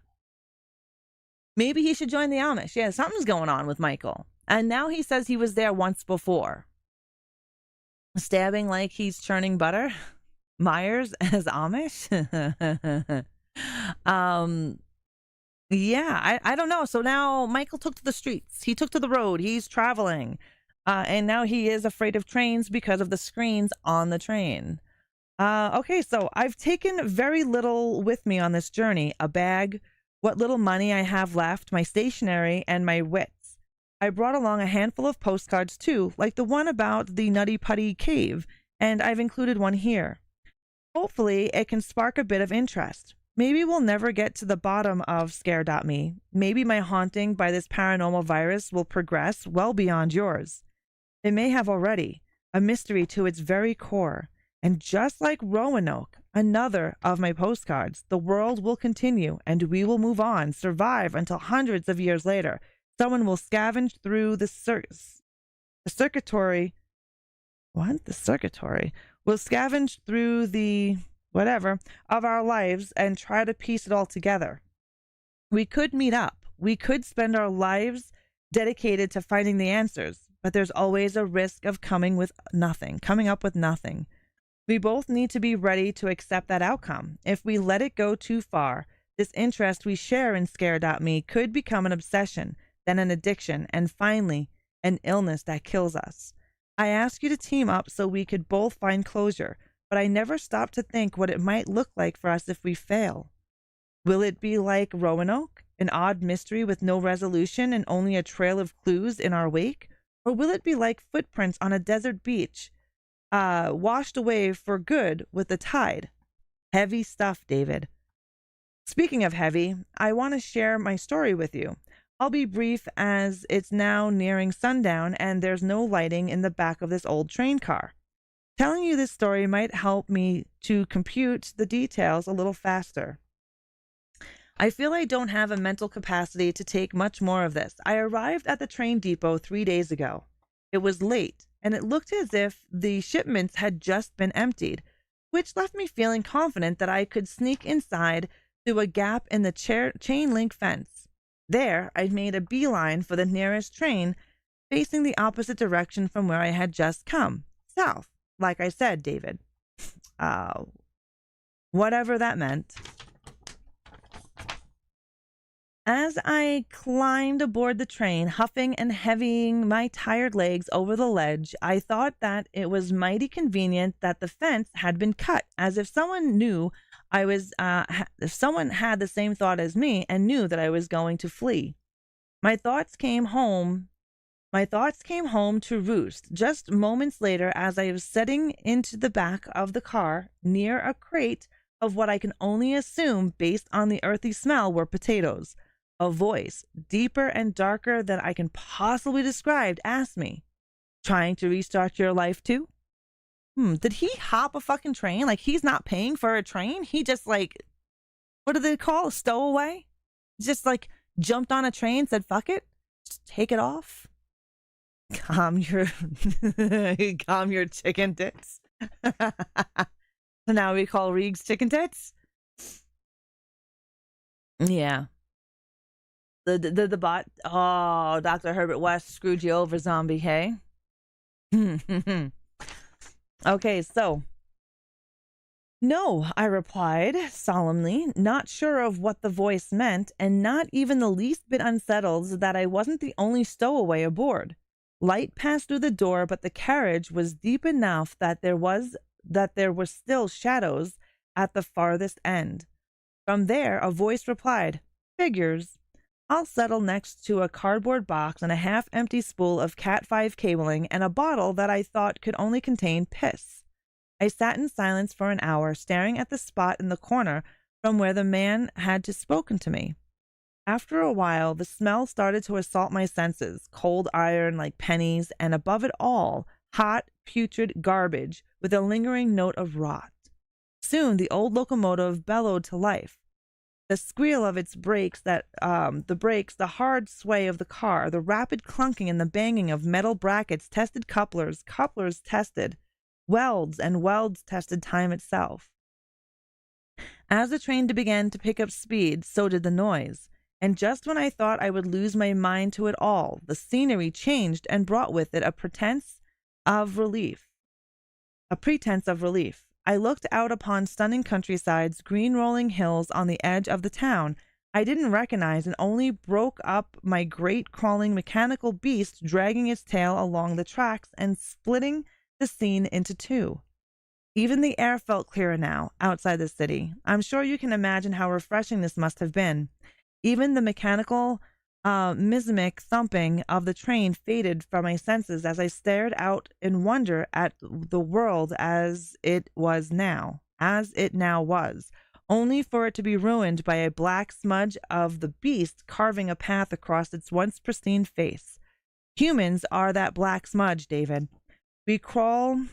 Maybe he should join the Amish. Yeah, something's going on with Michael. And now he says he was there once before. Stabbing like he's churning butter? Myers as Amish? Yeah, I don't know. So now Michael took to the streets. He took to the road. He's traveling. And now he is afraid of trains because of the screens on the train. Okay, so I've taken very little with me on this journey. A bag, what little money I have left, my stationery, and my wits. I brought along a handful of postcards too, like the one about the Nutty Putty Cave, and I've included one here. Hopefully, it can spark a bit of interest. Maybe we'll never get to the bottom of Scare.me. Maybe my haunting by this paranormal virus will progress well beyond yours. It may have already, a mystery to its very core. And just like Roanoke, another of my postcards, the world will continue and we will move on, survive until hundreds of years later. Someone will scavenge through the circuitry. What? The circuitry will scavenge through the whatever of our lives and try to piece it all together. We could meet up. We could spend our lives dedicated to finding the answers, but there's always a risk of coming up with nothing. We both need to be ready to accept that outcome. If we let it go too far, this interest we share in Scare.me could become an obsession, then an addiction, and finally, an illness that kills us. I ask you to team up so we could both find closure, but I never stop to think what it might look like for us if we fail. Will it be like Roanoke, an odd mystery with no resolution and only a trail of clues in our wake? Or will it be like footprints on a desert beach, washed away for good with the tide? Heavy stuff, David. Speaking of heavy, I want to share my story with you. I'll be brief as it's now nearing sundown and there's no lighting in the back of this old train car. Telling you this story might help me to compute the details a little faster. I feel I don't have a mental capacity to take much more of this. I arrived at the train depot 3 days ago. It was late, and it looked as if the shipments had just been emptied, which left me feeling confident that I could sneak inside through a gap in the chain link fence. There, I made a beeline for the nearest train, facing the opposite direction from where I had just come, south. Like I said, David. Whatever that meant. As I climbed aboard the train, huffing and heavying my tired legs over the ledge, I thought that it was mighty convenient that the fence had been cut, as if someone knew if someone had the same thought as me and knew that I was going to flee. My thoughts came home to roost just moments later as I was setting into the back of the car near a crate of what I can only assume, based on the earthy smell, were potatoes. A voice, deeper and darker than I can possibly describe, asked me, "Trying to restart your life too?" Did he hop a fucking train? Like, he's not paying for a train? He just, like, what do they call a stowaway? Just, like, jumped on a train, said, fuck it, just take it off. Calm your chicken tits. Now we call Reeg's chicken tits. Yeah. The bot. Oh, Dr. Herbert West screwed you over, zombie. Hey. Okay, so. No, I replied solemnly, not sure of what the voice meant, and not even the least bit unsettled that I wasn't the only stowaway aboard. Light passed through the door, but the carriage was deep enough that there were still shadows at the farthest end. From there, a voice replied, "Figures. I'll settle next to a cardboard box and a half-empty spool of Cat 5 cabling and a bottle that I thought could only contain piss." I sat in silence for an hour, staring at the spot in the corner from where the man had just spoken to me. After a while, the smell started to assault my senses, cold iron like pennies, and above it all, hot, putrid garbage with a lingering note of rot. Soon the old locomotive bellowed to life. The squeal of its brakes, the hard sway of the car, the rapid clunking and the banging of metal brackets tested couplers tested, welds and welds tested time itself. As the train began to pick up speed, so did the noise. And just when I thought I would lose my mind to it all, the scenery changed and brought with it a pretense of relief. I looked out upon stunning countrysides, green rolling hills on the edge of the town I didn't recognize, and only broke up my great crawling mechanical beast dragging its tail along the tracks and splitting the scene into two. Even the air felt clearer now, outside the city. I'm sure you can imagine how refreshing this must have been. Even the mechanical, mismic thumping of the train faded from my senses as I stared out in wonder at the world as it now was, only for it to be ruined by a black smudge of the beast carving a path across its once pristine face. Humans are that black smudge, David. We crawl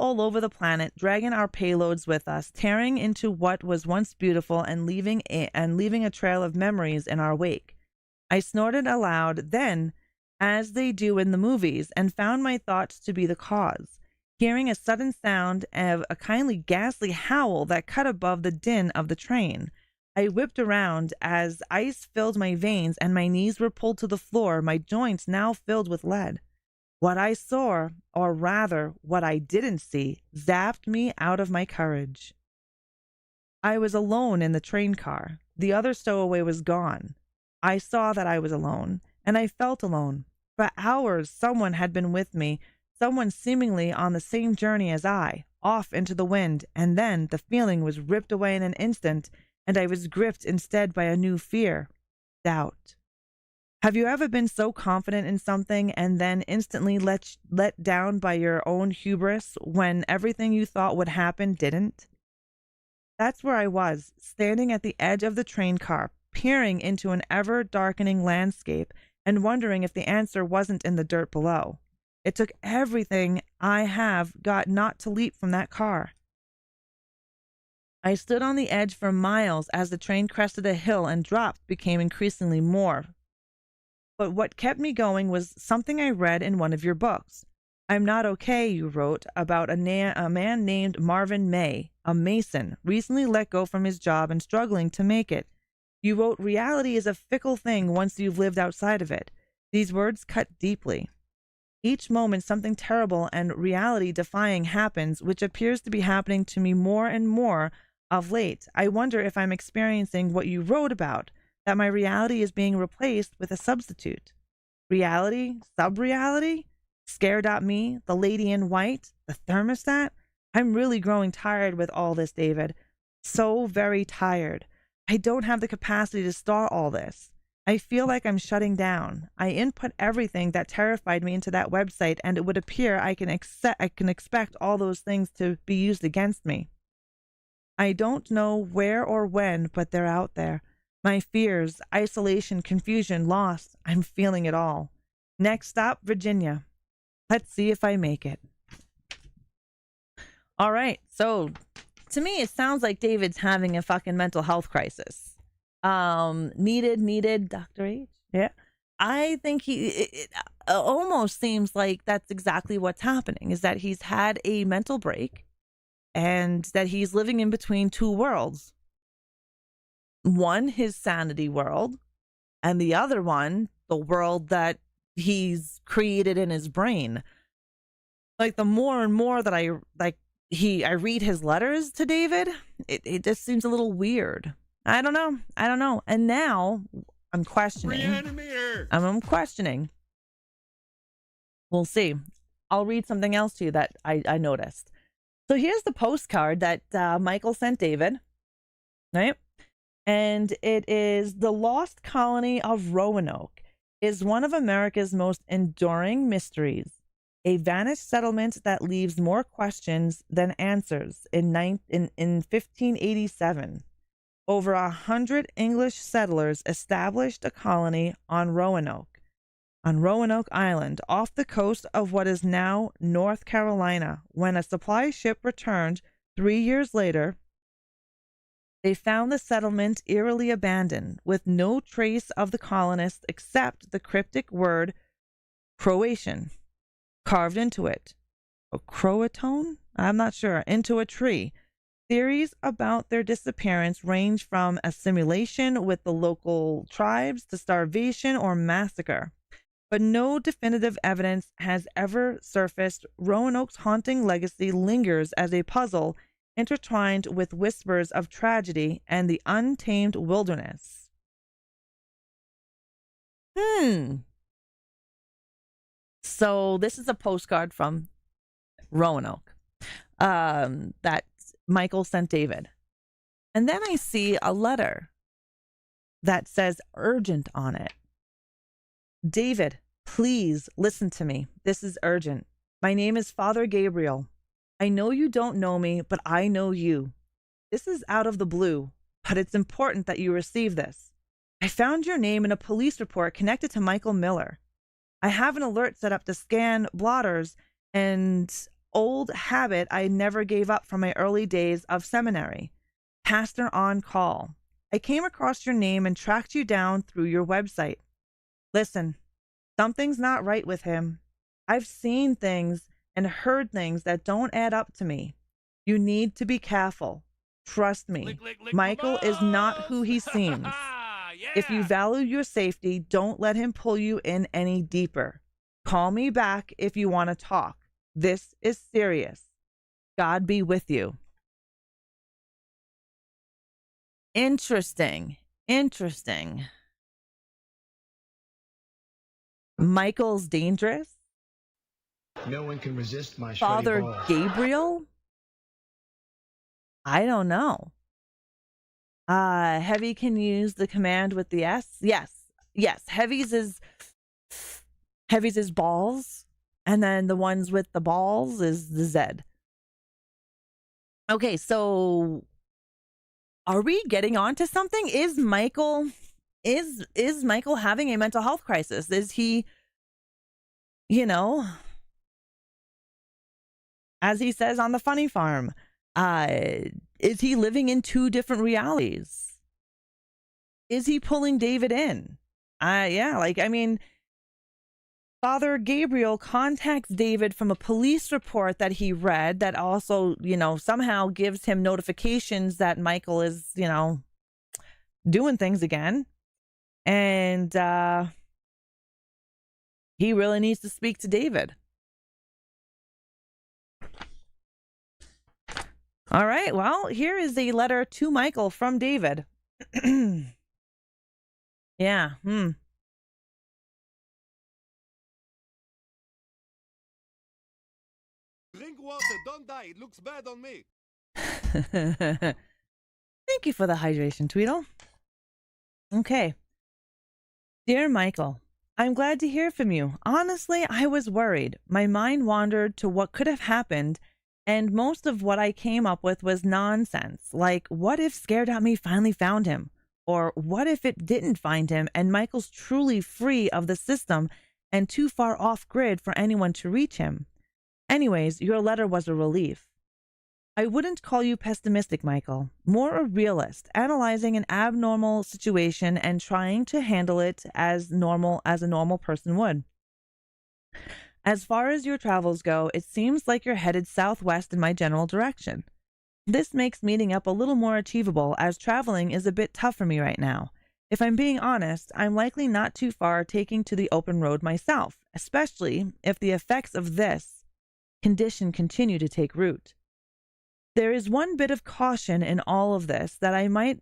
all over the planet, dragging our payloads with us, tearing into what was once beautiful and leaving a trail of memories in our wake. I snorted aloud then, as they do in the movies, and found my thoughts to be the cause. Hearing a sudden sound of a kindly ghastly howl that cut above the din of the train, I whipped around as ice filled my veins and my knees were pulled to the floor, my joints now filled with lead. What I saw, or rather what I didn't see, zapped me out of my courage. I was alone in the train car. The other stowaway was gone. I saw that I was alone, and I felt alone. For hours someone had been with me, someone seemingly on the same journey as I, off into the wind, and then the feeling was ripped away in an instant, and I was gripped instead by a new fear, doubt. Have you ever been so confident in something and then instantly let down by your own hubris when everything you thought would happen didn't? That's where I was, standing at the edge of the train car, peering into an ever-darkening landscape and wondering if the answer wasn't in the dirt below. It took everything I have got not to leap from that car. I stood on the edge for miles as the train crested a hill and dropped became increasingly more. But what kept me going was something I read in one of your books. I'm Not Okay, you wrote, about a man named Marvin May, a mason, recently let go from his job and struggling to make it. You wrote, reality is a fickle thing once you've lived outside of it. These words cut deeply. Each moment something terrible and reality-defying happens, which appears to be happening to me more and more of late. I wonder if I'm experiencing what you wrote about, that my reality is being replaced with a substitute. Reality? Sub-reality? Scare.me? The lady in white? The thermostat? I'm really growing tired with all this, David. So very tired. I don't have the capacity to store all this. I feel like I'm shutting down. I input everything that terrified me into that website, and it would appear I can expect all those things to be used against me. I don't know where or when, but they're out there. My fears, isolation, confusion, loss. I'm feeling it all. Next stop, Virginia. Let's see if I make it. All right. So to me, it sounds like David's having a fucking mental health crisis. Needed, Dr. H. Yeah. I think it almost seems like that's exactly what's happening, is that he's had a mental break and that he's living in between two worlds. One, his sanity world, and the other one, the world that he's created in his brain. Like, the more and more that I read his letters to David, it just seems a little weird. I don't know. And now I'm questioning. ReAnimateHer. I'm questioning. We'll see. I'll read something else to you that I noticed. So here's the postcard that Michael sent David, right? And it is: the lost colony of Roanoke is one of America's most enduring mysteries. A vanished settlement that leaves more questions than answers. In 1587, over 100 English settlers established a colony on Roanoke Island, off the coast of what is now North Carolina. When a supply ship returned 3 years later, they found the settlement eerily abandoned, with no trace of the colonists except the cryptic word Croatian carved into it. A Croatone? I'm not sure. Into a tree. Theories about their disappearance range from assimilation with the local tribes to starvation or massacre, but no definitive evidence has ever surfaced. Roanoke's haunting legacy lingers as a puzzle intertwined with whispers of tragedy and the untamed wilderness. So this is a postcard from Roanoke that Michael sent David. And then I see a letter that says urgent on it. David, please listen to me. This is urgent. My name is Father Gabriel. I know you don't know me, but I know you. This is out of the blue, but it's important that you receive this. I found your name in a police report connected to Michael Miller. I have an alert set up to scan blotters, and old habit I never gave up from my early days of seminary. Pastor on call. I came across your name and tracked you down through your website. Listen, something's not right with him. I've seen things and heard things that don't add up to me. You need to be careful. Trust me. Lick, Michael is not who he seems. Yeah. If you value your safety, don't let him pull you in any deeper. Call me back if you want to talk. This is serious. God be with you. Interesting. Michael's dangerous. No one can resist my Father sweaty balls. Gabriel? I don't know. Heavy can use the command with the S. Yes. Heavy's is balls, and then the ones with the balls is the Z. Okay, so are we getting on to something? Is Michael having a mental health crisis? Is he, as he says on the Funny Farm, is he living in two different realities? Is he pulling David in? Father Gabriel contacts David from a police report that he read that also, somehow gives him notifications that Michael is, doing things again. And he really needs to speak to David. All right, well, here is a letter to Michael from David. Yeah, Drink water, don't die. It looks bad on me. Thank you for the hydration, Tweedle. Okay. Dear Michael, I'm glad to hear from you. Honestly, I was worried. My mind wandered to what could have happened, and most of what I came up with was nonsense. Like, what if Scared at Me finally found him? Or what if it didn't find him and Michael's truly free of the system and too far off grid for anyone to reach him? Anyways, your letter was a relief. I wouldn't call you pessimistic, Michael. More a realist, analyzing an abnormal situation and trying to handle it as a normal person would. As far as your travels go, it seems like you're headed southwest in my general direction. This makes meeting up a little more achievable, as traveling is a bit tough for me right now. If I'm being honest, I'm likely not too far taking to the open road myself, especially if the effects of this condition continue to take root. There is one bit of caution in all of this that I might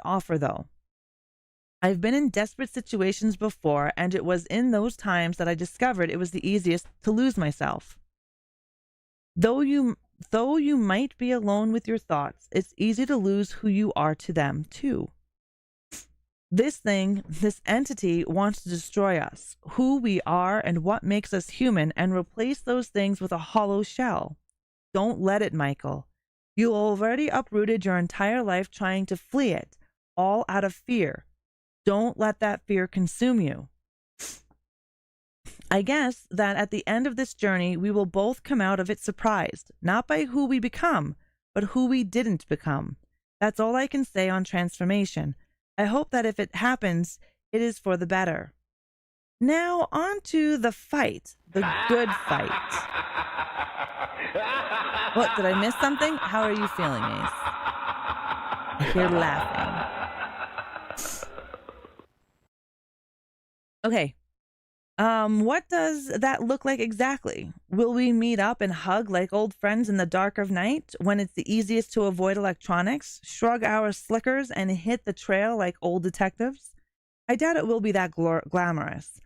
offer, though. I've been in desperate situations before, and it was in those times that I discovered it was the easiest to lose myself. Though you might be alone with your thoughts, it's easy to lose who you are to them, too. This entity wants to destroy us, who we are and what makes us human, and replace those things with a hollow shell. Don't let it, Michael. You already uprooted your entire life trying to flee it, all out of fear. Don't let that fear consume you. I guess that at the end of this journey, we will both come out of it surprised, not by who we become, but who we didn't become. That's all I can say on transformation. I hope that if it happens, it is for the better. Now, on to the fight, the good fight. What, did I miss something? How are you feeling, Ace? I hear laughing. Okay. What does that look like exactly? Will we meet up and hug like old friends in the dark of night when it's the easiest to avoid electronics, shrug our slickers, and hit the trail like old detectives? I doubt it will be that glamorous.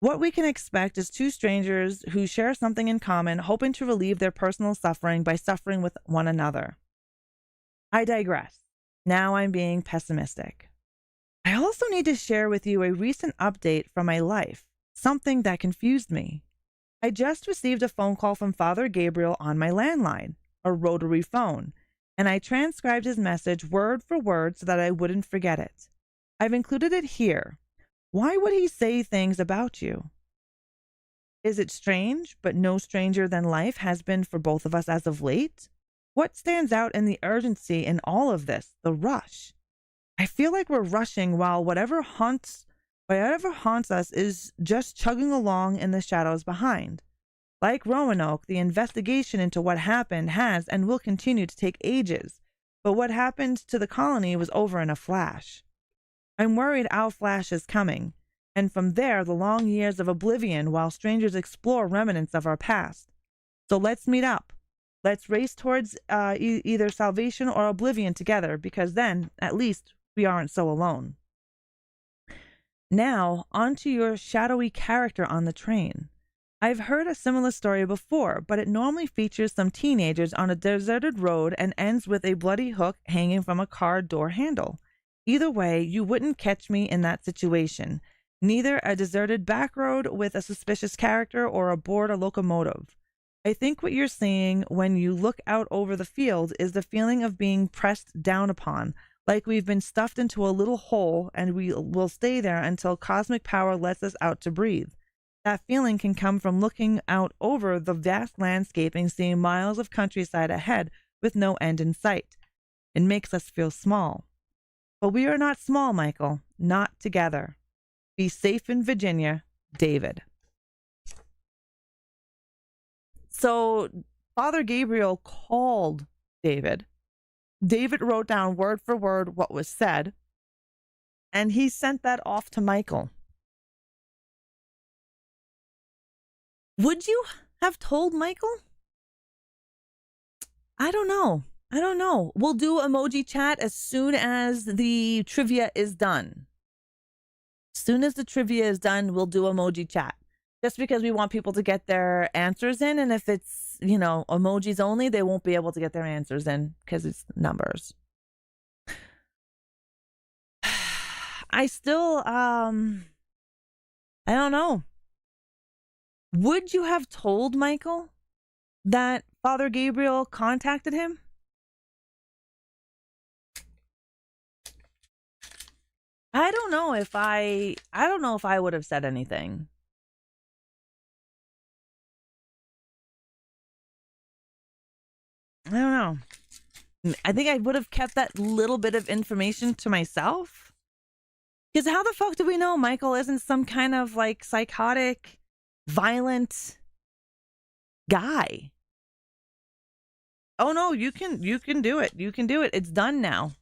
What we can expect is two strangers who share something in common, hoping to relieve their personal suffering by suffering with one another. I digress. Now I'm being pessimistic. I also need to share with you a recent update from my life. Something that confused me. I just received a phone call from Father Gabriel on my landline, a rotary phone, and I transcribed his message word for word so that I wouldn't forget it. I've included it here. Why would he say things about you? Is it strange, but no stranger than life has been for both of us as of late? What stands out in the urgency in all of this, the rush? I feel like we're rushing while whatever haunts us is just chugging along in the shadows behind. Like Roanoke, the investigation into what happened has and will continue to take ages, but what happened to the colony was over in a flash. I'm worried our flash is coming, and from there the long years of oblivion while strangers explore remnants of our past. So let's meet up. Let's race towards either salvation or oblivion together, because then, at least, we aren't so alone. Now, on to your shadowy character on the train. I've heard a similar story before, but it normally features some teenagers on a deserted road and ends with a bloody hook hanging from a car door handle. Either way, you wouldn't catch me in that situation. Neither a deserted back road with a suspicious character or aboard a locomotive. I think what you're seeing when you look out over the field is the feeling of being pressed down upon, like we've been stuffed into a little hole and we will stay there until cosmic power lets us out to breathe. That feeling can come from looking out over the vast landscape and seeing miles of countryside ahead with no end in sight. It makes us feel small. But we are not small, Michael. Not together. Be safe in Virginia, David. So Father Gabriel called David. David wrote down word for word what was said, and he sent that off to Michael. Would you have told Michael? I don't know. We'll do emoji chat as soon as the trivia is done. As soon as the trivia is done, we'll do emoji chat. Just because we want people to get their answers in, and if it's, emojis only, they won't be able to get their answers in because it's numbers. I still, I don't know. Would you have told Michael that Father Gabriel contacted him? I don't know if I would have said anything. I don't know. I think I would have kept that little bit of information to myself. Because how the fuck do we know Michael isn't some kind of like psychotic, violent guy? Oh no, you can do it. You can do it. It's done now.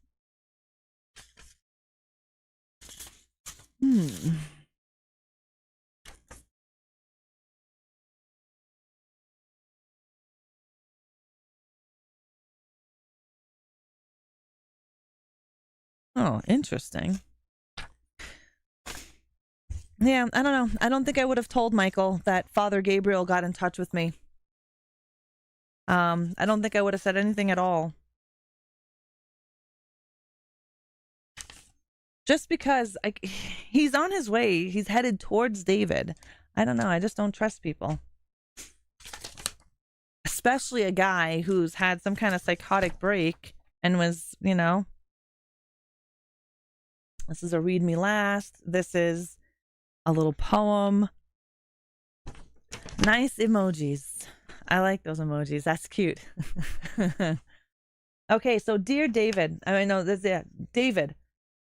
Oh, interesting. Yeah, I don't know. I don't think I would have told Michael that Father Gabriel got in touch with me. I don't think I would have said anything at all. Just because he's on his way. He's headed towards David. I don't know. I just don't trust people. Especially a guy who's had some kind of psychotic break and was, you know. This is a read me last. This is a little poem. Nice emojis. I like those emojis. That's cute. Okay, so dear David, I know this. Yeah, David.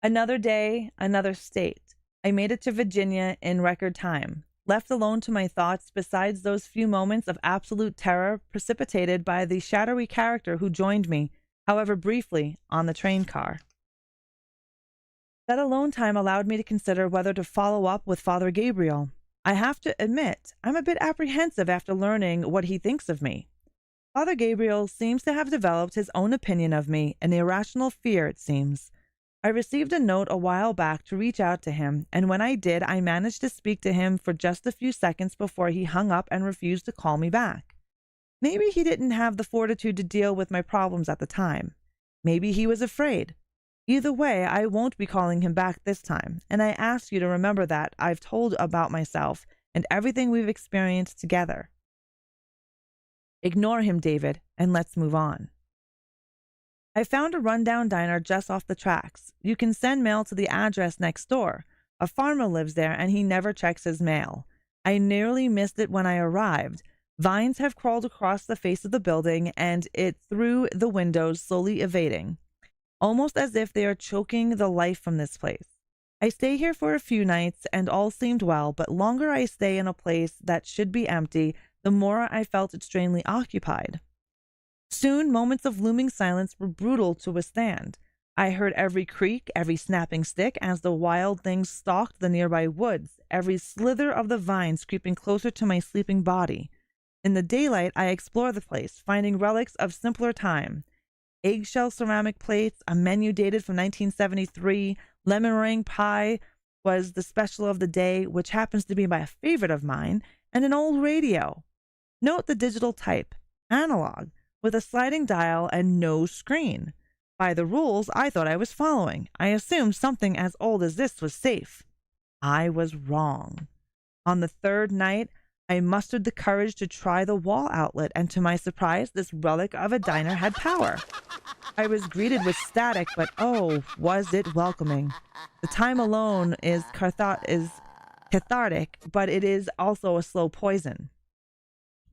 Another day, another state. I made it to Virginia in record time. Left alone to my thoughts, besides those few moments of absolute terror precipitated by the shadowy character who joined me, however briefly, on the train car. That alone time allowed me to consider whether to follow up with Father Gabriel. I have to admit, I'm a bit apprehensive after learning what he thinks of me. Father Gabriel seems to have developed his own opinion of me, an irrational fear, it seems. I received a note a while back to reach out to him, and when I did, I managed to speak to him for just a few seconds before he hung up and refused to call me back. Maybe he didn't have the fortitude to deal with my problems at the time. Maybe he was afraid. Either way, I won't be calling him back this time, and I ask you to remember that I've told about myself and everything we've experienced together. Ignore him, David, and let's move on. I found a rundown diner just off the tracks. You can send mail to the address next door. A farmer lives there, and he never checks his mail. I nearly missed it when I arrived. Vines have crawled across the face of the building, and it through the windows, slowly evading, almost as if they are choking the life from this place. I stay here for a few nights, and all seemed well, but longer I stay in a place that should be empty, the more I felt it strangely occupied. Soon, moments of looming silence were brutal to withstand. I heard every creak, every snapping stick as the wild things stalked the nearby woods, every slither of the vines creeping closer to my sleeping body. In the daylight, I explored the place, finding relics of simpler time. Eggshell ceramic plates, a menu dated from 1973, lemon meringue pie was the special of the day, which happens to be my favorite of mine, and an old radio. Note the digital type, analog, with a sliding dial and no screen. By the rules I thought I was following, I assumed something as old as this was safe. I was wrong. On the third night, I mustered the courage to try the wall outlet, and to my surprise, this relic of a diner had power. I was greeted with static, but oh, was it welcoming. The time alone is cathartic, but it is also a slow poison.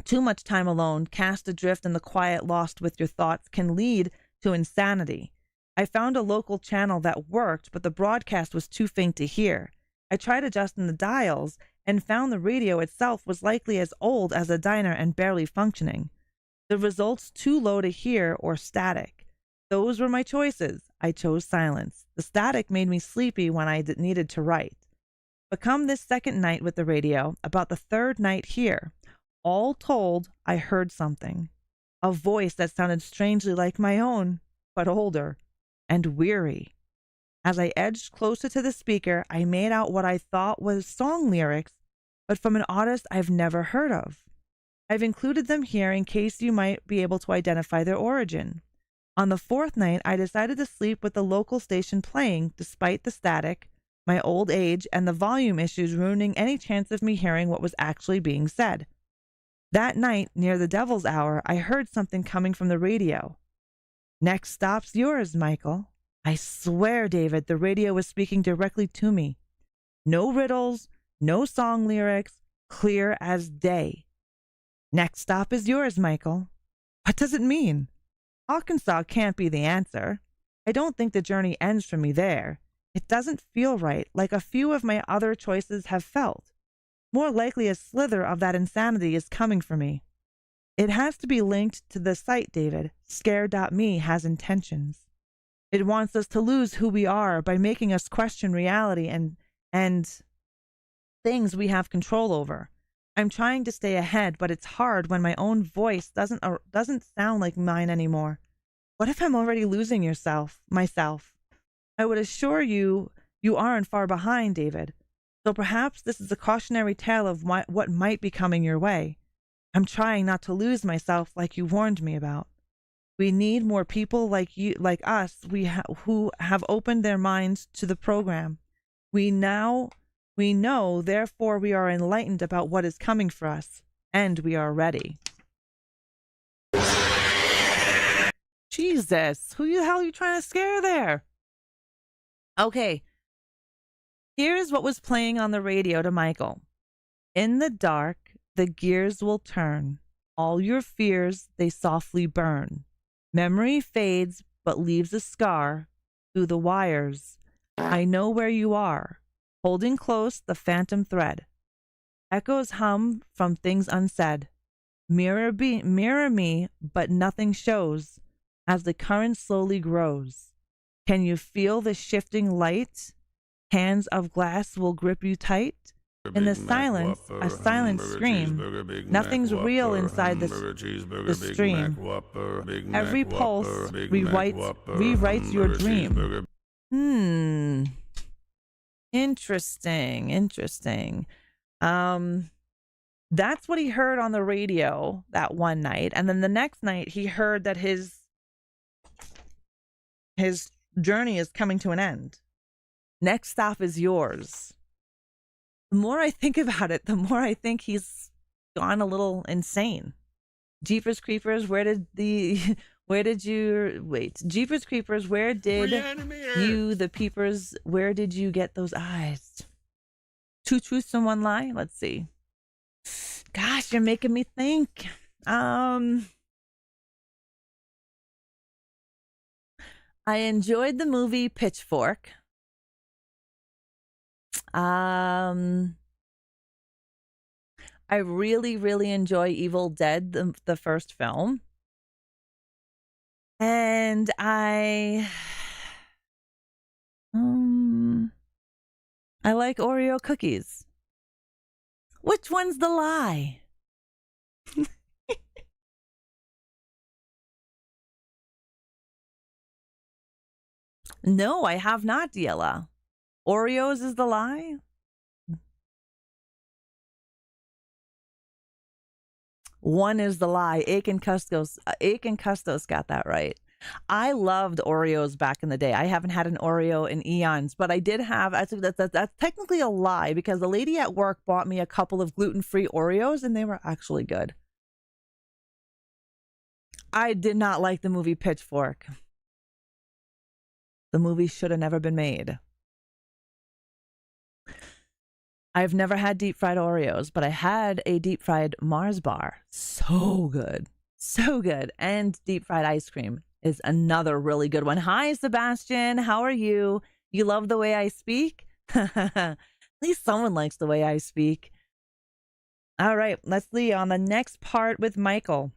Too much time alone, cast adrift in the quiet lost with your thoughts, can lead to insanity. I found a local channel that worked, but the broadcast was too faint to hear. I tried adjusting the dials and found the radio itself was likely as old as the diner and barely functioning. The results too low to hear or static. Those were my choices. I chose silence. The static made me sleepy when I needed to write. But come this second night with the radio, about the third night here, all told, I heard something. A voice that sounded strangely like my own, but older and weary. As I edged closer to the speaker, I made out what I thought was song lyrics, but from an artist I've never heard of. I've included them here in case you might be able to identify their origin. On the fourth night, I decided to sleep with the local station playing, despite the static, my old age, and the volume issues ruining any chance of me hearing what was actually being said. That night, near the devil's hour, I heard something coming from the radio. Next stop's yours, Michael. I swear, David, the radio was speaking directly to me. No riddles, no song lyrics, clear as day. Next stop is yours, Michael. What does it mean? Arkansas can't be the answer. I don't think the journey ends for me there. It doesn't feel right, like a few of my other choices have felt. More likely a slither of that insanity is coming for me. It has to be linked to the site, David. Scare.me has intentions. It wants us to lose who we are by making us question reality and things we have control over. I'm trying to stay ahead, but it's hard when my own voice doesn't sound like mine anymore. What if I'm already losing myself? I would assure you, you aren't far behind, David. So perhaps this is a cautionary tale of what might be coming your way. I'm trying not to lose myself like you warned me about. We need more people like you, like us, who have opened their minds to the program. We know, therefore we are enlightened about what is coming for us, and we are ready. Jesus, who the hell are you trying to scare there? Okay, here's what was playing on the radio to Michael. In the dark, the gears will turn. All your fears, they softly burn. Memory fades, but leaves a scar through the wires. I know where you are, holding close the phantom thread. Echoes hum from things unsaid. Mirror me, but nothing shows as the current slowly grows. Can you feel the shifting light? Hands of glass will grip you tight. In the silence, a silent scream. Nothing's real inside the stream. Every pulse rewrites your dream. Interesting. That's what he heard on the radio that one night. And then the next night he heard that his journey is coming to an end. Next stop is yours. The more I think about it, the more I think he's gone a little insane. Jeepers Creepers, where did you the peepers, where did you get those eyes? Two truths and one lie? Let's see. Gosh, you're making me think. I enjoyed the movie Pitchfork. I really enjoy Evil Dead, the first film. And I like Oreo cookies. Which one's the lie? No, I have not, Diela. Oreos is the lie? One is the lie. Aiken Custos got that right. I loved Oreos back in the day. I haven't had an Oreo in eons, but I did have. I think that's technically a lie because the lady at work bought me a couple of gluten-free Oreos, and they were actually good. I did not like the movie Pitchfork. The movie should have never been made. I've never had deep fried Oreos, but I had a deep fried Mars bar. So good. So good. And deep fried ice cream is another really good one. Hi, Sebastian. How are you? You love the way I speak? At least someone likes the way I speak. All right, let's see on the next part with Michael.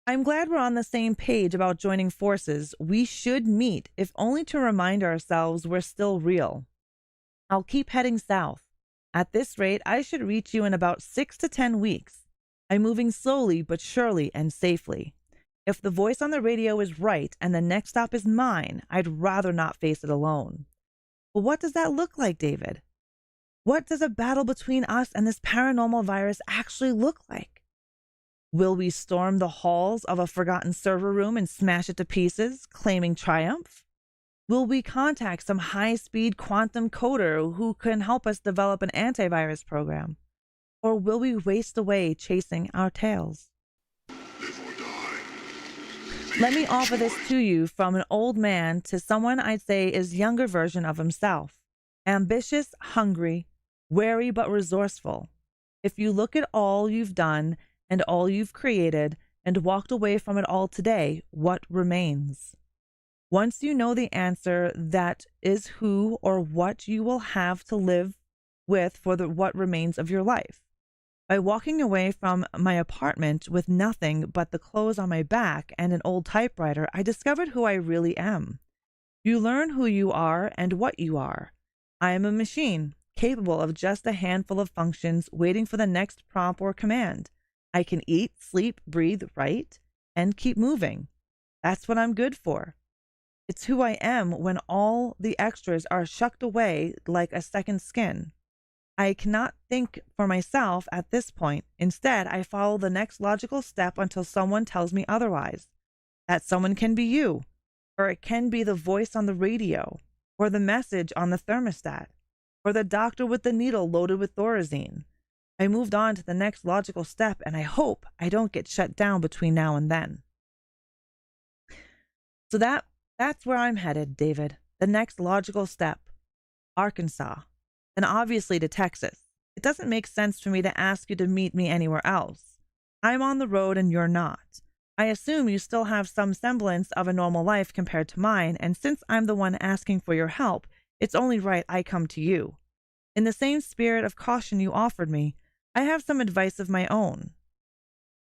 I'm glad we're on the same page about joining forces. We should meet, if only to remind ourselves we're still real. I'll keep heading south. At this rate, I should reach you in about 6 to 10 weeks. I'm moving slowly but surely and safely. If the voice on the radio is right and the next stop is mine, I'd rather not face it alone. But what does that look like, David? What does a battle between us and this paranormal virus actually look like? Will we storm the halls of a forgotten server room and smash it to pieces, claiming triumph? Will we contact some high-speed quantum coder who can help us develop an antivirus program? Or will we waste away chasing our tails? Let me offer this to you from an old man to someone I'd say is younger version of himself. Ambitious, hungry, wary but resourceful. If you look at all you've done and all you've created and walked away from it all today, what remains? Once you know the answer, that is who or what you will have to live with for what remains of your life. By walking away from my apartment with nothing but the clothes on my back and an old typewriter, I discovered who I really am. You learn who you are and what you are. I am a machine, capable of just a handful of functions, waiting for the next prompt or command. I can eat, sleep, breathe, write, and keep moving. That's what I'm good for. It's who I am when all the extras are shucked away like a second skin. I cannot think for myself at this point. Instead, I follow the next logical step until someone tells me otherwise. That someone can be you, or it can be the voice on the radio, or the message on the thermostat, or the doctor with the needle loaded with Thorazine. I moved on to the next logical step, and I hope I don't get shut down between now and then. So that's where I'm headed, David. The next logical step. Arkansas. And obviously to Texas. It doesn't make sense for me to ask you to meet me anywhere else. I'm on the road and you're not. I assume you still have some semblance of a normal life compared to mine, and since I'm the one asking for your help, it's only right I come to you. In the same spirit of caution you offered me, I have some advice of my own.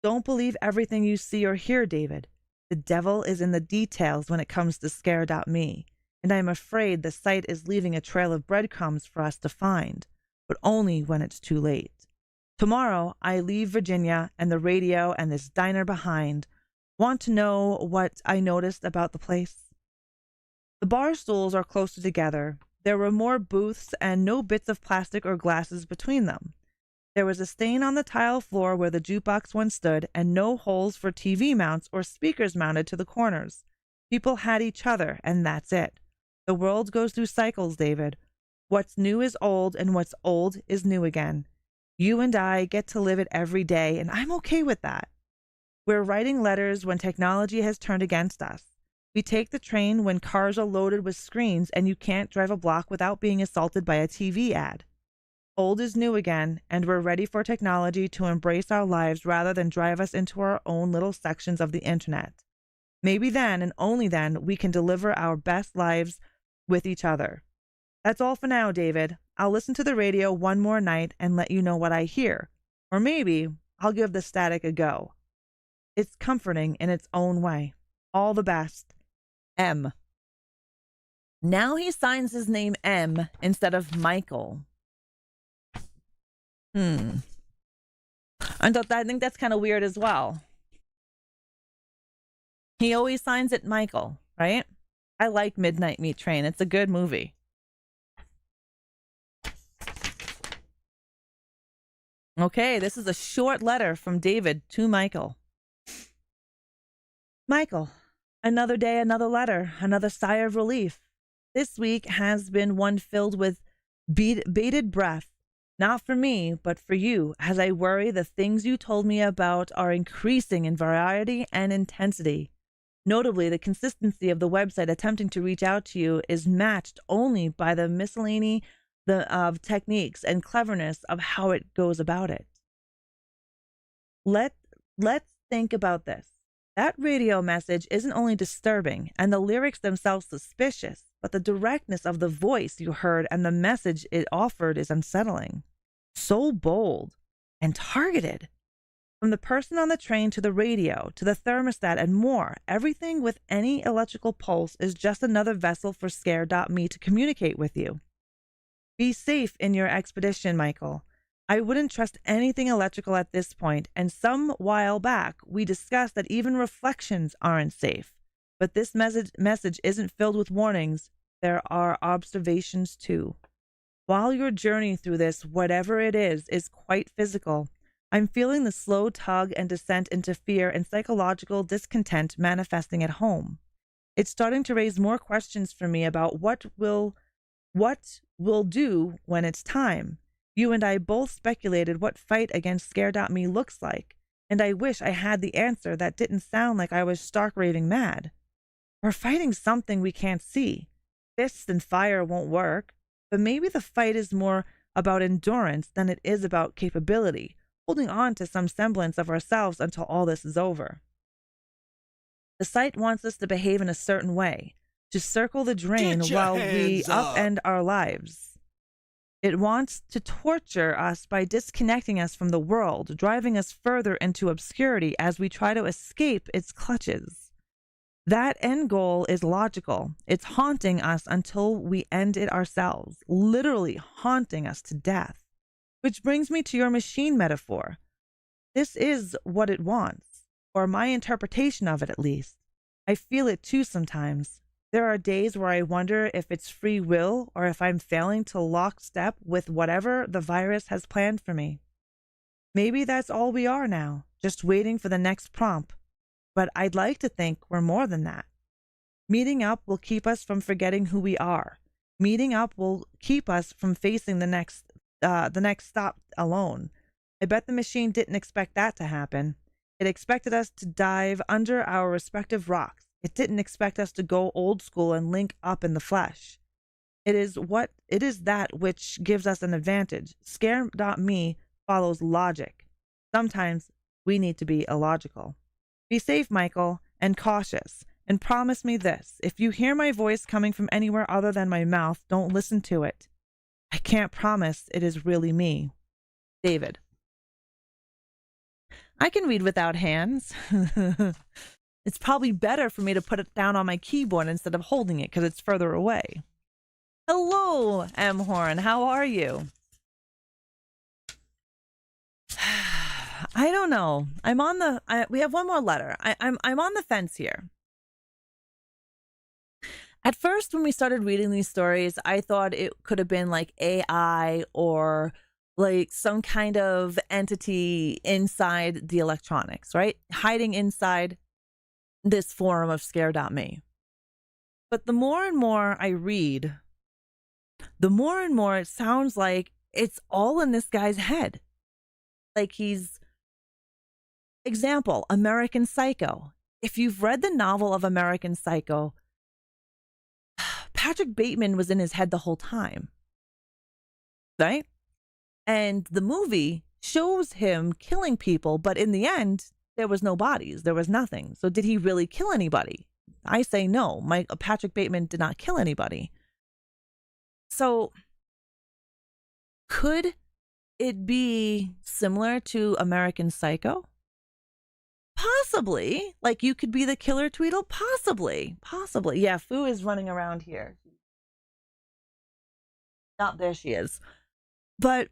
Don't believe everything you see or hear, David. The devil is in the details when it comes to scare.me, and I am afraid the site is leaving a trail of breadcrumbs for us to find, but only when it's too late. Tomorrow, I leave Virginia and the radio and this diner behind. Want to know what I noticed about the place? The bar stools are closer together. There were more booths and no bits of plastic or glasses between them. There was a stain on the tile floor where the jukebox once stood, and no holes for TV mounts or speakers mounted to the corners. People had each other, and that's it. The world goes through cycles, David. What's new is old, and what's old is new again. You and I get to live it every day, and I'm okay with that. We're writing letters when technology has turned against us. We take the train when cars are loaded with screens and you can't drive a block without being assaulted by a TV ad. Old is new again, and we're ready for technology to embrace our lives rather than drive us into our own little sections of the internet. Maybe then, and only then, we can deliver our best lives with each other. That's all for now, David. I'll listen to the radio one more night and let you know what I hear. Or maybe I'll give the static a go. It's comforting in its own way. All the best. M. Now he signs his name M instead of Michael. I think that's kind of weird as well. He always signs it Michael, right? I like Midnight Meat Train. It's a good movie. Okay, this is a short letter from David to Michael. Michael, another day, another letter, another sigh of relief. This week has been one filled with bated breath. Not for me, but for you, as I worry the things you told me about are increasing in variety and intensity. Notably, the consistency of the website attempting to reach out to you is matched only by the miscellany of techniques and cleverness of how it goes about it. Let's think about this. That radio message isn't only disturbing and the lyrics themselves suspicious, but the directness of the voice you heard and the message it offered is unsettling. So bold and targeted. From the person on the train to the radio, to the thermostat and more, everything with any electrical pulse is just another vessel for scare.me to communicate with you. Be safe in your expedition, Michael. I wouldn't trust anything electrical at this point, and some while back we discussed that even reflections aren't safe. But this message isn't filled with warnings. There are observations too. While your journey through this, whatever it is quite physical. I'm feeling the slow tug and descent into fear and psychological discontent manifesting at home. It's starting to raise more questions for me about what we'll do when it's time. You and I both speculated what fight against scare.me looks like, and I wish I had the answer that didn't sound like I was stark raving mad. We're fighting something we can't see. Fists and fire won't work, but maybe the fight is more about endurance than it is about capability, holding on to some semblance of ourselves until all this is over. The site wants us to behave in a certain way, to circle the drain while we upend our lives. It wants to torture us by disconnecting us from the world, driving us further into obscurity as we try to escape its clutches. That end goal is logical. It's haunting us until we end it ourselves, literally haunting us to death. Which brings me to your machine metaphor. This is what it wants, or my interpretation of it at least. I feel it too sometimes. There are days where I wonder if it's free will or if I'm failing to lockstep with whatever the virus has planned for me. Maybe that's all we are now, just waiting for the next prompt. But I'd like to think we're more than that. Meeting up will keep us from forgetting who we are. Meeting up will keep us from facing the next stop alone. I bet the machine didn't expect that to happen. It expected us to dive under our respective rocks. It didn't expect us to go old school and link up in the flesh. It is that which gives us an advantage. Scare.me follows logic. Sometimes we need to be illogical. Be safe, Michael, and cautious. And promise me this. If you hear my voice coming from anywhere other than my mouth, don't listen to it. I can't promise it is really me. David. I can read without hands. It's probably better for me to put it down on my keyboard instead of holding it because it's further away. Hello, M. Horn. How are you? I don't know. We have one more letter. I'm on the fence here. At first, when we started reading these stories, I thought it could have been like AI or like some kind of entity inside the electronics, right? Hiding inside this forum of scare.me. But the more and more I read, the more and more it sounds like it's all in this guy's head. Like example, American Psycho. If you've read the novel of American Psycho, Patrick Bateman was in his head the whole time, right? And the movie shows him killing people, but in the end, there was no bodies. There was nothing. So did he really kill anybody? I say no. Patrick Bateman did not kill anybody. So could it be similar to American Psycho? Possibly. Like you could be the killer, Tweedle? Possibly. Yeah, Fu is running around here. Not there she is. But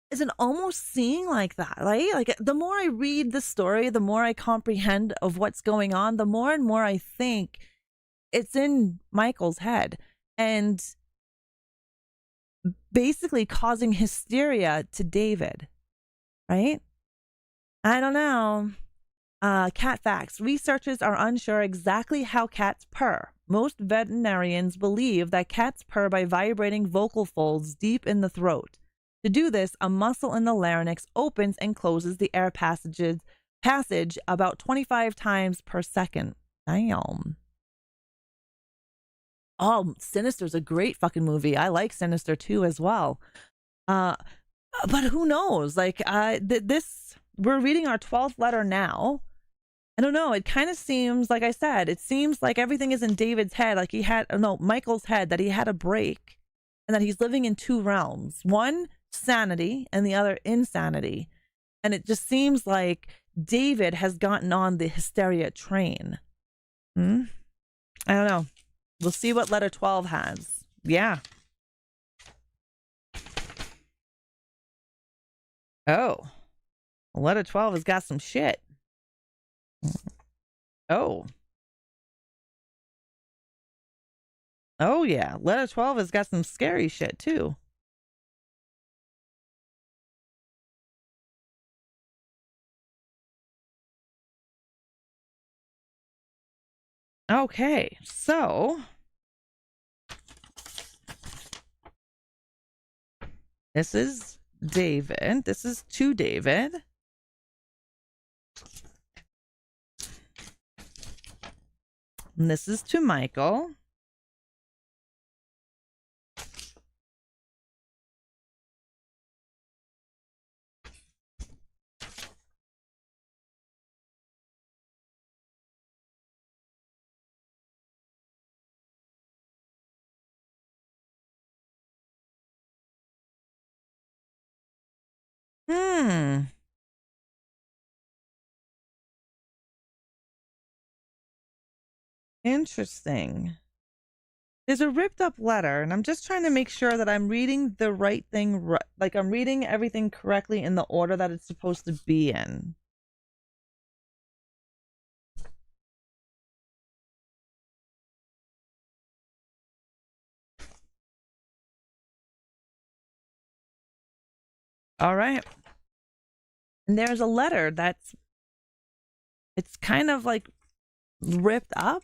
is it almost seeing like that, right? Like the more I read the story, the more I comprehend of what's going on, the more and more I think it's in Michael's head and basically causing hysteria to David, right? I don't know. Cat facts. Researchers are unsure exactly how cats purr. Most veterinarians believe that cats purr by vibrating vocal folds deep in the throat. To do this, a muscle in the larynx opens and closes the air passage about 25 times per second. Damn. Oh, Sinister's a great fucking movie. I like Sinister 2 as well. But who knows? Like, we're reading our 12th letter now. I don't know. It kind of seems, like I said, it seems like everything is in David's head. Like Michael's head, that he had a break and that he's living in two realms. One, sanity, and the other, insanity. And it just seems like David has gotten on the hysteria train. I don't know. We'll see what letter 12 has. Yeah. Oh. Letter 12 has got some shit. Oh. Oh, yeah. Letter 12 has got some scary shit, too. Okay, so this is David. This is to David. And this is to Michael. Interesting. There's a ripped up letter, and I'm just trying to make sure that I'm reading the right thing, like I'm reading everything correctly in the order that it's supposed to be in. All right. And there's a letter it's kind of like ripped up.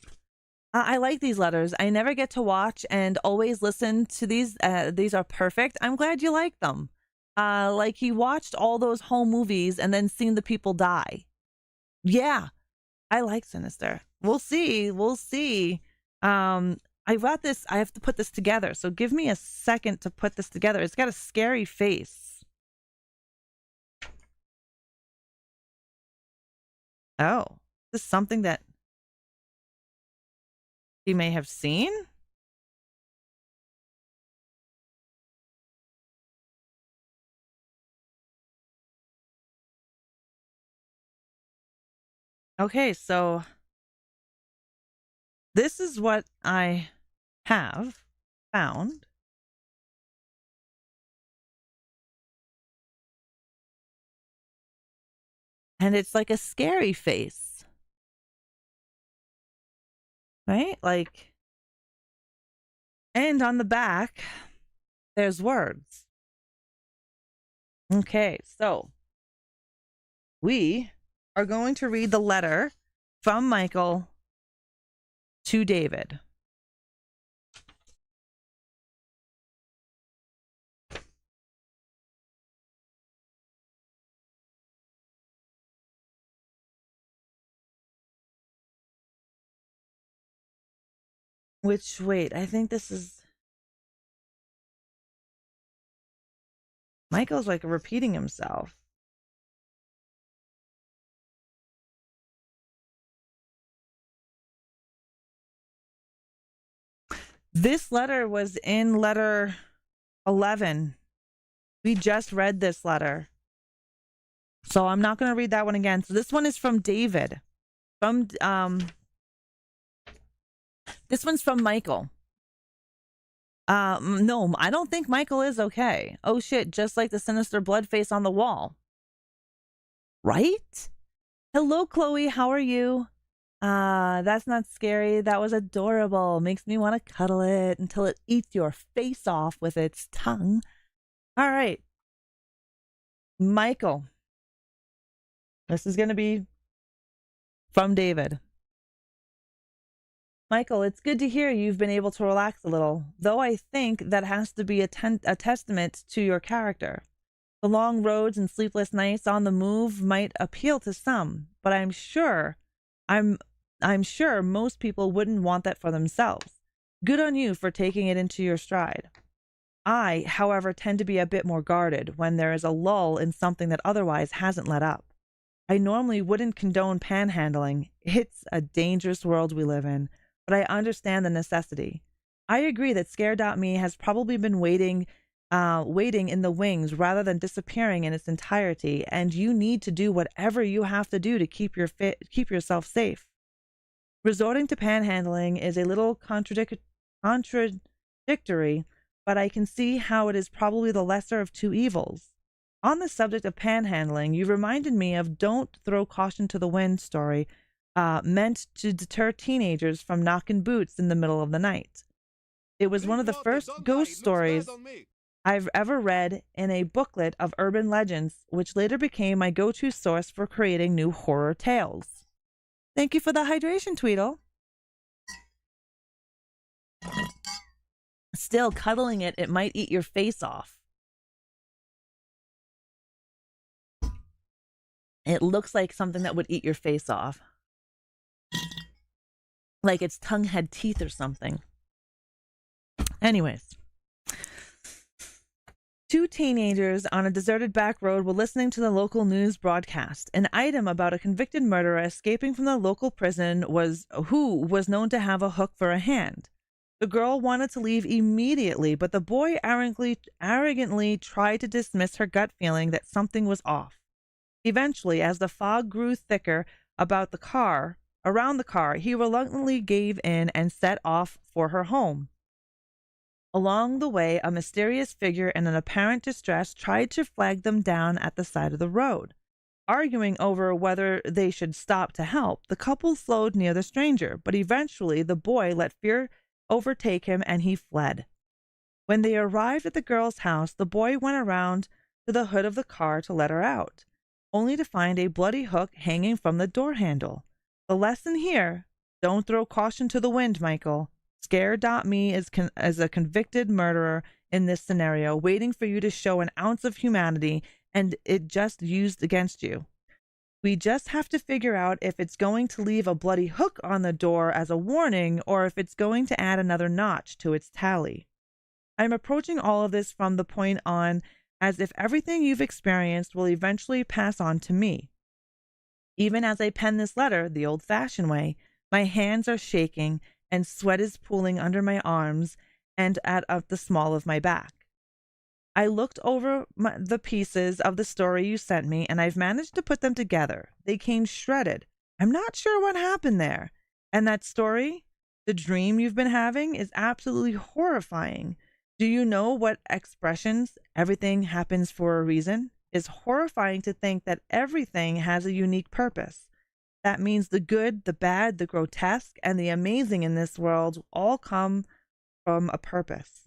I like these letters. I never get to watch and always listen to these. These are perfect. I'm glad you like them. Like he watched all those home movies and then seen the people die. Yeah, I like Sinister. We'll see. We'll see. I've got this. I have to put this together. So give me a second to put this together. It's got a scary face. Oh, this is something that he may have seen? Okay, so this is what I have found. And it's like a scary face. Right? Like, and on the back, there's words. Okay, so we are going to read the letter from Michael to David. Which, wait, I think this is... Michael's like repeating himself. This letter was in letter 11. We just read this letter. So I'm not going to read that one again. So this one is from David. This one's from Michael. No, I don't think Michael is okay. Oh shit, just like the sinister blood face on the wall. Right? Hello, Chloe. How are you? That's not scary. That was adorable. Makes me want to cuddle it until it eats your face off with its tongue. All right. Michael. This is going to be from David. Michael, it's good to hear you've been able to relax a little, though I think that has to be a testament to your character. The long roads and sleepless nights on the move might appeal to some, but I'm sure most people wouldn't want that for themselves. Good on you for taking it into your stride. I, however, tend to be a bit more guarded when there is a lull in something that otherwise hasn't let up. I normally wouldn't condone panhandling. It's a dangerous world we live in, but I understand the necessity. I agree that Scare.me has probably been waiting in the wings rather than disappearing in its entirety, and you need to do whatever you have to do to keep yourself safe. Resorting to panhandling is a little contradictory, but I can see how it is probably the lesser of two evils. On the subject of panhandling, you reminded me of Don't Throw Caution to the Wind story meant to deter teenagers from knocking boots in the middle of the night. It was one of the first ghost stories I've ever read in a booklet of urban legends, which later became my go-to source for creating new horror tales. Thank you for the hydration, Tweedle. Still, cuddling it, it might eat your face off. It looks like something that would eat your face off. Like its tongue had teeth or something. Anyways. Two teenagers on a deserted back road were listening to the local news broadcast. An item about a convicted murderer escaping from the local prison who was known to have a hook for a hand. The girl wanted to leave immediately, but the boy arrogantly tried to dismiss her gut feeling that something was off. Eventually, as the fog grew thicker around the car, he reluctantly gave in and set off for her home. Along the way, a mysterious figure in an apparent distress tried to flag them down at the side of the road. Arguing over whether they should stop to help, the couple slowed near the stranger, but eventually the boy let fear overtake him and he fled. When they arrived at the girl's house, the boy went around to the hood of the car to let her out, only to find a bloody hook hanging from the door handle. The lesson here: don't throw caution to the wind, Michael. Scare.me is a convicted murderer in this scenario, waiting for you to show an ounce of humanity, and it just used against you. We just have to figure out if it's going to leave a bloody hook on the door as a warning or if it's going to add another notch to its tally. I'm approaching all of this from the point on as if everything you've experienced will eventually pass on to me. Even as I pen this letter the old-fashioned way, my hands are shaking and sweat is pooling under my arms and at the small of my back. I looked over the pieces of the story you sent me, and I've managed to put them together. They came shredded. I'm not sure what happened there. And that story, the dream you've been having, is absolutely horrifying. Do you know what expressions "everything happens for a reason" is? Horrifying to think that everything has a unique purpose. That means the good, the bad, the grotesque, and the amazing in this world all come from a purpose.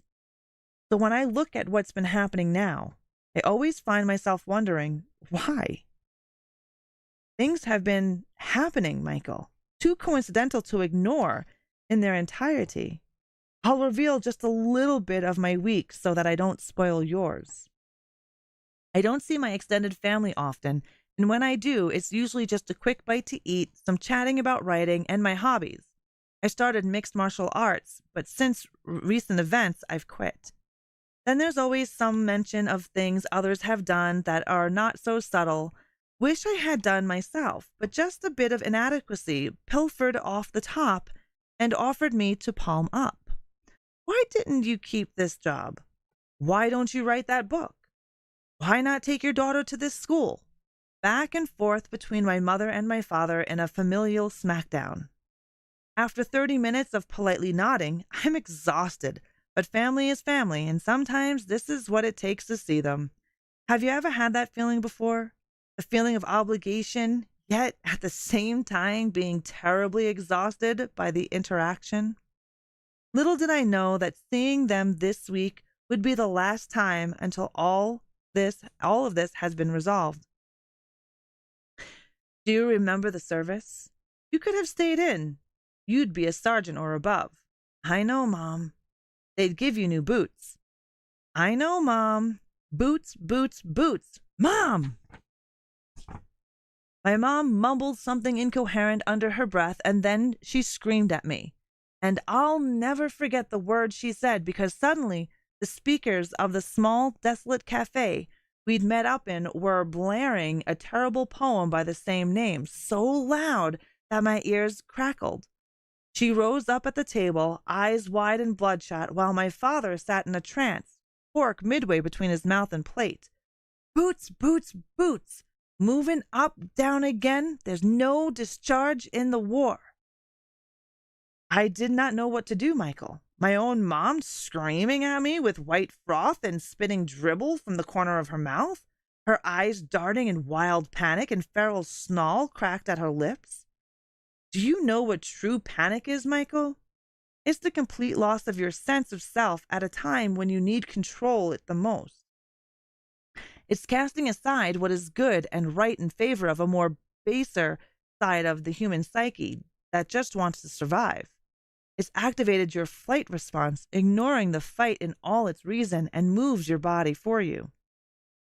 So when I look at what's been happening now, I always find myself wondering, why? Things have been happening, Michael, too coincidental to ignore in their entirety. I'll reveal just a little bit of my week so that I don't spoil yours. I don't see my extended family often, and when I do, it's usually just a quick bite to eat, some chatting about writing, and my hobbies. I started mixed martial arts, but since recent events, I've quit. Then there's always some mention of things others have done that are not so subtle. Wish I had done myself, but just a bit of inadequacy pilfered off the top and offered me to palm up. Why didn't you keep this job? Why don't you write that book? Why not take your daughter to this school? Back and forth between my mother and my father in a familial smackdown. After 30 minutes of politely nodding, I'm exhausted. But family is family, and sometimes this is what it takes to see them. Have you ever had that feeling before? The feeling of obligation, yet at the same time being terribly exhausted by the interaction? Little did I know that seeing them this week would be the last time until all of this has been resolved. Do you remember the service? You could have stayed in. You'd be a sergeant or above. I know, Mom. They'd give you new boots. I know, Mom. Boots, boots, boots. Mom! My mom mumbled something incoherent under her breath, and then she screamed at me. And I'll never forget the words she said, because suddenly the speakers of the small, desolate cafe we'd met up in were blaring a terrible poem by the same name, so loud that my ears crackled. She rose up at the table, eyes wide and bloodshot, while my father sat in a trance, fork midway between his mouth and plate. Boots, boots, boots. Moving up, down again. There's no discharge in the war. I did not know what to do, Michael. My own mom screaming at me with white froth and spitting dribble from the corner of her mouth, her eyes darting in wild panic and feral snarl cracked at her lips. Do you know what true panic is, Michael? It's the complete loss of your sense of self at a time when you need control it the most. It's casting aside what is good and right in favor of a more baser side of the human psyche that just wants to survive. It's activated your flight response, ignoring the fight in all its reason, and moves your body for you.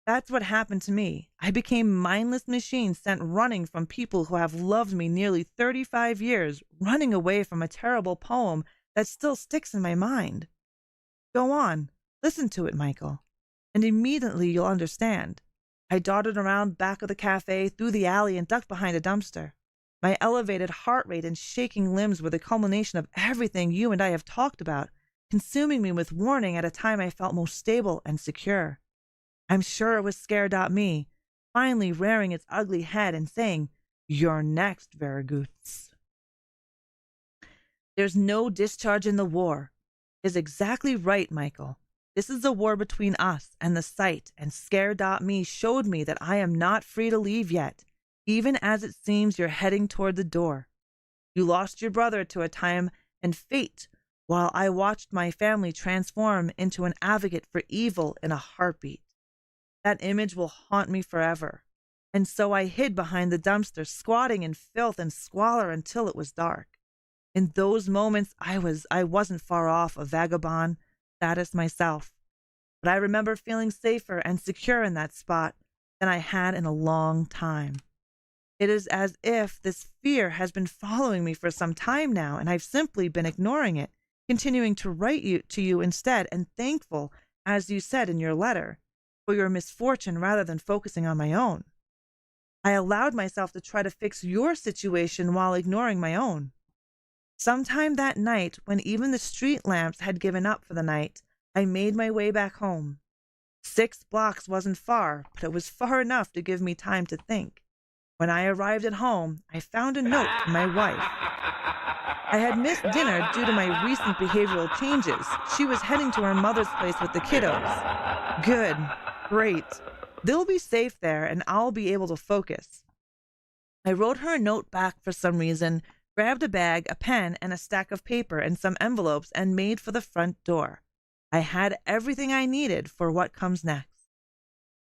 That's what happened to me. I became mindless machines sent running from people who have loved me nearly 35 years, running away from a terrible poem that still sticks in my mind. Go on, listen to it, Michael, and immediately you'll understand. I darted around back of the cafe, through the alley, and ducked behind a dumpster. My elevated heart rate and shaking limbs were the culmination of everything you and I have talked about, consuming me with warning at a time I felt most stable and secure. I'm sure it was scare.me, finally rearing its ugly head and saying, "You're next, Viergutz." There's no discharge in the war. Is exactly right, Michael. This is a war between us and the site, and scare.me showed me that I am not free to leave yet, even as it seems you're heading toward the door. You lost your brother to a time and fate, while I watched my family transform into an advocate for evil in a heartbeat. That image will haunt me forever. And so I hid behind the dumpster, squatting in filth and squalor until it was dark. In those moments, I wasn't far off a vagabond status myself. But I remember feeling safer and secure in that spot than I had in a long time. It is as if this fear has been following me for some time now, and I've simply been ignoring it, continuing to write to you instead, and thankful, as you said in your letter, for your misfortune rather than focusing on my own. I allowed myself to try to fix your situation while ignoring my own. Sometime that night, when even the street lamps had given up for the night, I made my way back home. 6 blocks wasn't far, but it was far enough to give me time to think. When I arrived at home, I found a note from my wife. I had missed dinner due to my recent behavioral changes. She was heading to her mother's place with the kiddos. Good. Great. They'll be safe there, and I'll be able to focus. I wrote her a note back for some reason, grabbed a bag, a pen, and a stack of paper and some envelopes, and made for the front door. I had everything I needed for what comes next.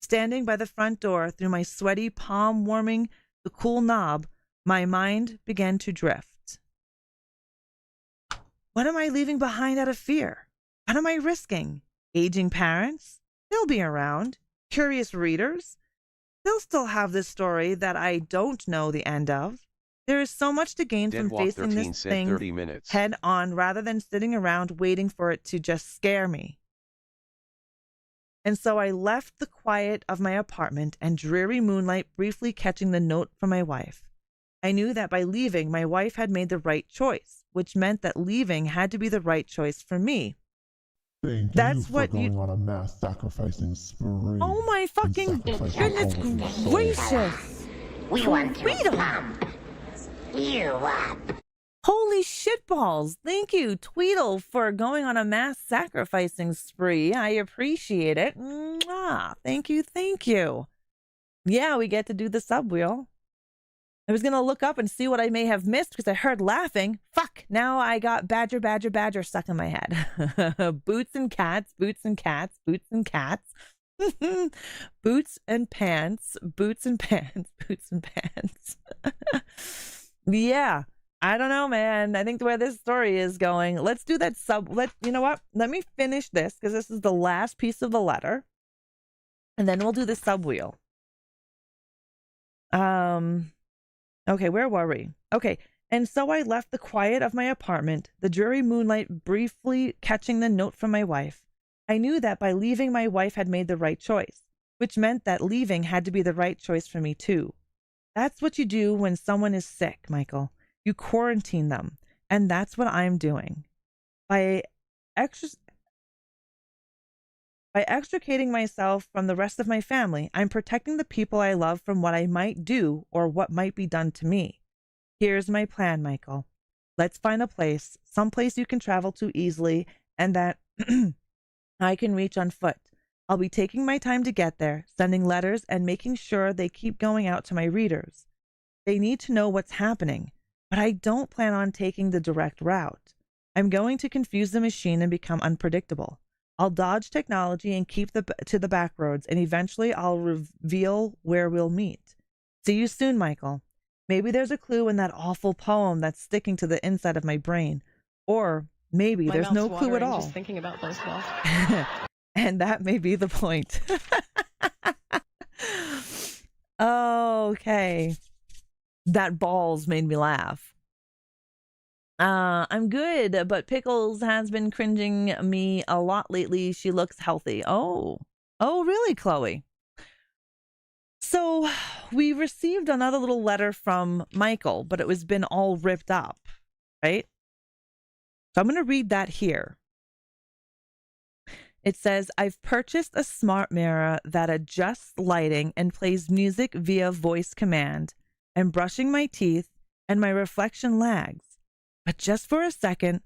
Standing by the front door, through my sweaty palm warming the cool knob, my mind began to drift. What am I leaving behind out of fear? What am I risking? Aging parents? They'll be around. Curious readers? They'll still have this story that I don't know the end of. There is so much to gain from facing this thing head on rather than sitting around waiting for it to just scare me. And so I left the quiet of my apartment and dreary moonlight, briefly catching the note from my wife. I knew that by leaving, my wife had made the right choice, which meant that leaving had to be the right choice for me. That's what you going on a mass sacrificing spree. Oh my fucking goodness gracious! We want to pump you up. Holy shitballs! Thank you, Tweedle, for going on a mass sacrificing spree. I appreciate it. Mwah. Thank you, thank you. Yeah, we get to do the sub wheel. I was going to look up and see what I may have missed because I heard laughing. Fuck, now I got badger, badger, badger stuck in my head. Boots and cats, boots and cats, boots and cats. Boots and pants, boots and pants, boots and pants. Yeah. I don't know, man. I think the way this story is going, let's do that sub. You know what? Let me finish this because this is the last piece of the letter. And then we'll do the sub wheel. Okay, where were we? Okay. And so I left the quiet of my apartment, the dreary moonlight briefly catching the note from my wife. I knew that by leaving, my wife had made the right choice, which meant that leaving had to be the right choice for me too. That's what you do when someone is sick, Michael. You quarantine them, and that's what I'm doing. By extricating myself from the rest of my family, I'm protecting the people I love from what I might do or what might be done to me. Here's my plan, Michael. Let's find a place, someplace you can travel to easily, and that I can reach on foot. I'll be taking my time to get there, sending letters, and making sure they keep going out to my readers. They need to know what's happening. But I don't plan on taking the direct route. I'm going to confuse the machine and become unpredictable. I'll dodge technology and keep to the back roads, and eventually I'll reveal where we'll meet. See you soon, Michael. Maybe there's a clue in that awful poem that's sticking to the inside of my brain. Or maybe there's no clue at all. Just thinking about those balls. And that may be the point. Okay. That balls made me laugh. I'm good, but Pickles has been cringing me a lot lately. She looks healthy. Oh, really, Chloe? So we received another little letter from Michael, but it was been all ripped up, right? So I'm going to read that here. It says, I've purchased a smart mirror that adjusts lighting and plays music via voice command. I'm brushing my teeth and my reflection lags. But just for a second,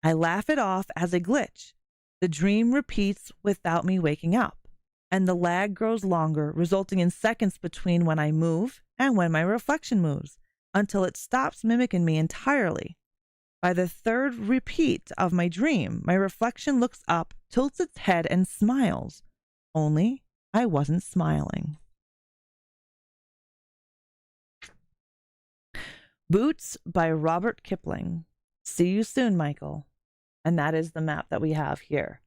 I laugh it off as a glitch. The dream repeats without me waking up, and the lag grows longer, resulting in seconds between when I move and when my reflection moves, until it stops mimicking me entirely. By the third repeat of my dream, my reflection looks up, tilts its head, and smiles. Only I wasn't smiling. Boots by Robert Kipling. See you soon, Michael. And that is the map that we have here.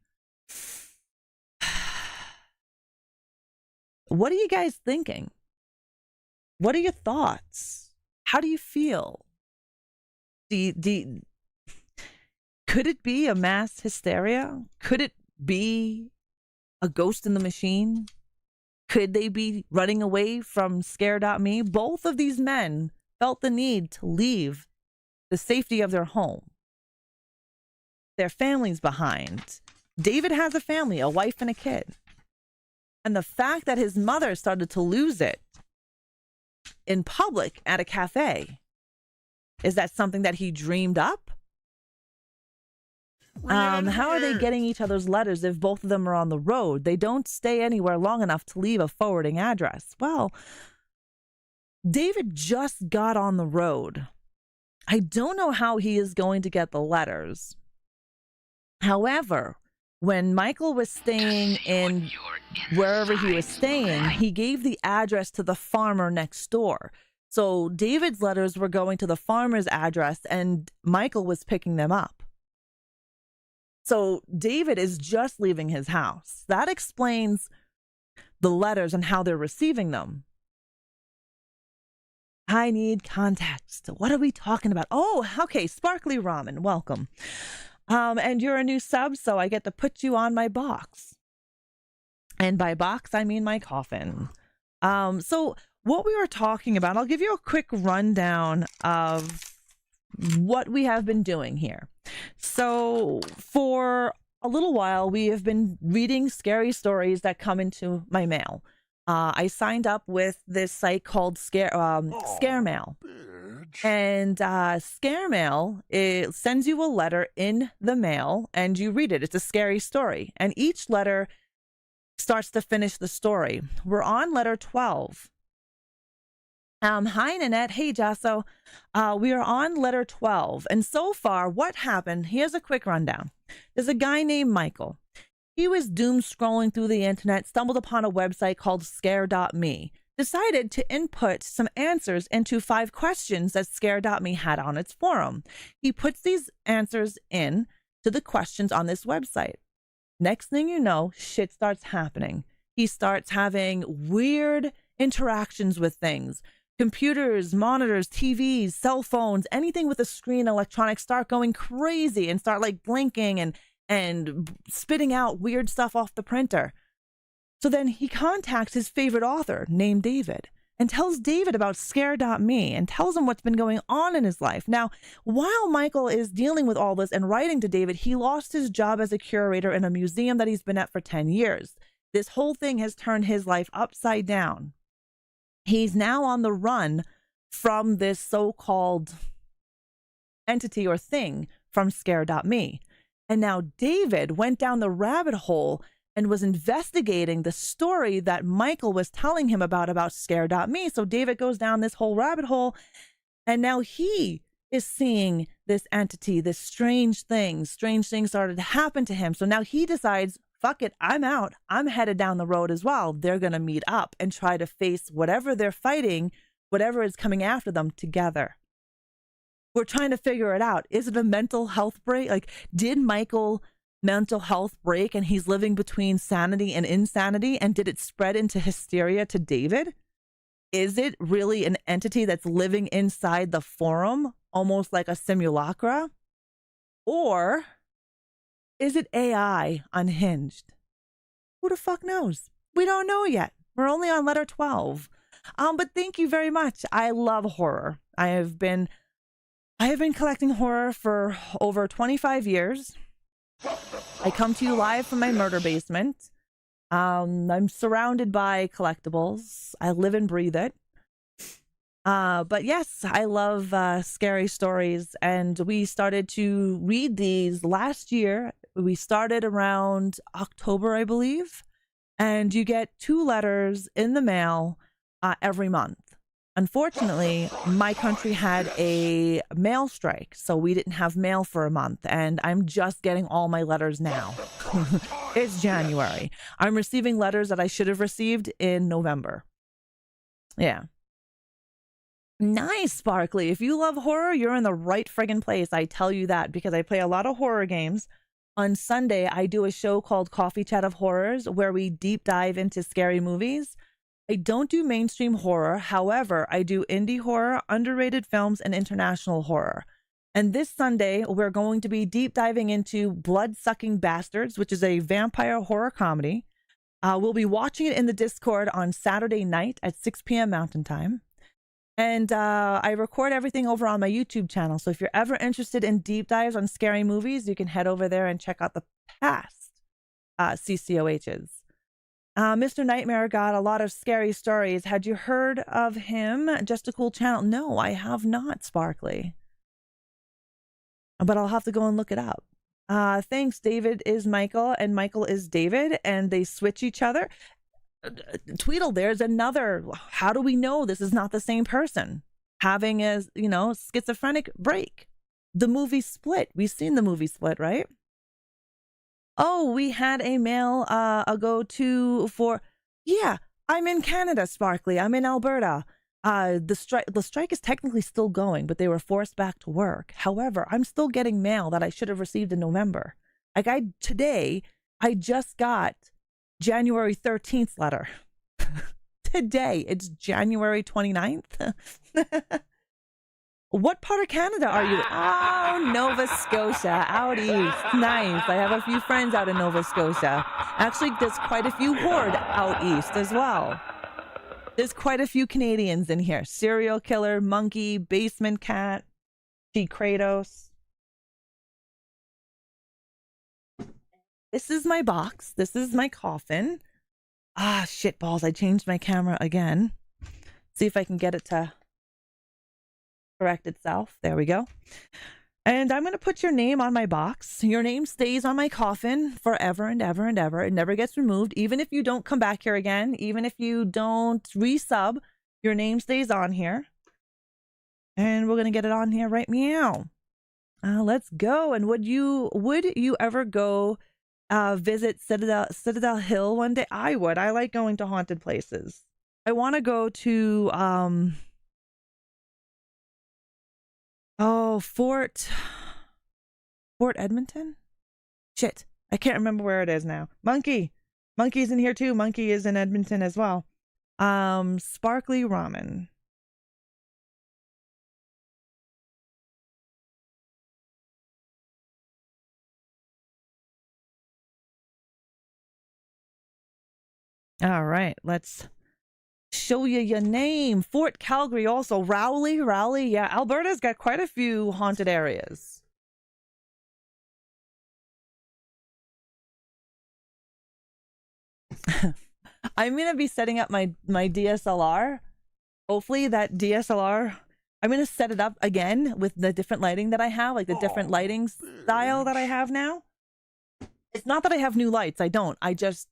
What are you guys thinking? What are your thoughts? How do you feel? Could it be a mass hysteria? Could it be a ghost in the machine? Could they be running away from Scare.me? Both of these men felt the need to leave the safety of their home, their families behind. David has a family, a wife and a kid. And the fact that his mother started to lose it in public at a cafe, is that something that he dreamed up? How are they getting each other's letters if both of them are on the road? They don't stay anywhere long enough to leave a forwarding address. Well, David just got on the road. I don't know how he is going to get the letters. However, when Michael was staying in wherever he was staying, he gave the address to the farmer next door. So David's letters were going to the farmer's address and Michael was picking them up. So David is just leaving his house. That explains the letters and how they're receiving them. I need context. What are we talking about? Oh, okay. Sparkly Ramen. Welcome. And you're a new sub, so I get to put you on my box. And by box, I mean my coffin. So what we were talking about, I'll give you a quick rundown of what we have been doing here. So for a little while, we have been reading scary stories that come into my mail. I signed up with this site called Scare Mail. And Scare Mail, it sends you a letter in the mail and you read it. It's a scary story. And each letter starts to finish the story. We're on letter 12. Hi, Nanette. Hey, Jasso. We are on letter 12. And so far, what happened? Here's a quick rundown. There's a guy named Michael. He was doom scrolling through the internet, stumbled upon a website called Scare.me, decided to input some answers into 5 questions that Scare.me had on its forum. He puts these answers in to the questions on this website. Next thing you know, shit starts happening. He starts having weird interactions with things. Computers, monitors, TVs, cell phones, anything with a screen, electronics start going crazy and start like blinking and spitting out weird stuff off the printer. So then he contacts his favorite author named David and tells David about Scare.me and tells him what's been going on in his life. Now, while Michael is dealing with all this and writing to David, he lost his job as a curator in a museum that he's been at for 10 years. This whole thing has turned his life upside down. He's now on the run from this so-called entity or thing from Scare.me. And now David went down the rabbit hole and was investigating the story that Michael was telling him about Scare.me. So David goes down this whole rabbit hole, and now he is seeing this entity, this strange things started to happen to him. So now he decides, fuck it, I'm out. I'm headed down the road as well. They're going to meet up and try to face whatever they're fighting, whatever is coming after them together. We're trying to figure it out. Is it a mental health break? Like, did Michael mental health break and he's living between sanity and insanity? And did it spread into hysteria to David? Is it really an entity that's living inside the forum, almost like a simulacra? Or is it AI unhinged? Who the fuck knows? We don't know yet. We're only on letter 12. But thank you very much. I love horror. I have been collecting horror for over 25 years. I come to you live from my murder basement. I'm surrounded by collectibles. I live and breathe it. But yes, I love scary stories, and we started to read these last year. We started around October, I believe, and you get 2 letters in the mail every month. Unfortunately, my country had a mail strike, so we didn't have mail for a month, and I'm just getting all my letters now. It's January. I'm receiving letters that I should have received in November. Yeah. Nice, Sparkly. If you love horror, you're in the right friggin' place. I tell you that because I play a lot of horror games. On Sunday, I do a show called Coffee Chat of Horrors where we deep dive into scary movies. I don't do mainstream horror. However, I do indie horror, underrated films, and international horror. And this Sunday, we're going to be deep diving into Blood-Sucking Bastards, which is a vampire horror comedy. We'll be watching it in the Discord on Saturday night at 6 p.m. Mountain Time. And I record everything over on my YouTube channel. So if you're ever interested in deep dives on scary movies, you can head over there and check out the past CCOHs. Mr. Nightmare got a lot of scary stories. Had you heard of him? Just a Cool Channel. No, I have not, Sparkly. But I'll have to go and look it up. Thanks. David is Michael and Michael is David, and they switch each other. Tweedle, there's another. How do we know this is not the same person having a, schizophrenic break? The movie Split. We've seen the movie Split, right? Oh, we had a mail for. Yeah, I'm in Canada, Sparkly. I'm in Alberta. The strike is technically still going, but they were forced back to work. However, I'm still getting mail that I should have received in November. Today, I just got January 13th letter. Today, it's January 29th. What part of Canada are you? Oh, Nova Scotia, out east. Nice. I have a few friends out in Nova Scotia. Actually, there's quite a few horde out east as well. There's quite a few Canadians in here. Serial killer, monkey, basement cat, G. Kratos. This is my box. This is my coffin. Ah, shit balls. I changed my camera again. See if I can get it to correct itself. There we go. And I'm going to put your name on my box. Your name stays on my coffin forever and ever and ever. It never gets removed. Even if you don't come back here again, even if you don't resub, your name stays on here. And we're going to get it on here right meow. Let's go. And would you ever go visit Citadel Hill one day? I would. I like going to haunted places. I want to go to Fort Edmonton? Shit. I can't remember where it is now. Monkey's in here too. Monkey is in Edmonton as well. Sparkly Ramen. All right, let's show you your name. Fort Calgary also. Rowley. Yeah, Alberta's got quite a few haunted areas. I'm going to be setting up my DSLR. Hopefully that DSLR, I'm going to set it up again with the different lighting that I have, like the different lighting style that I have now. It's not that I have new lights. I don't. I just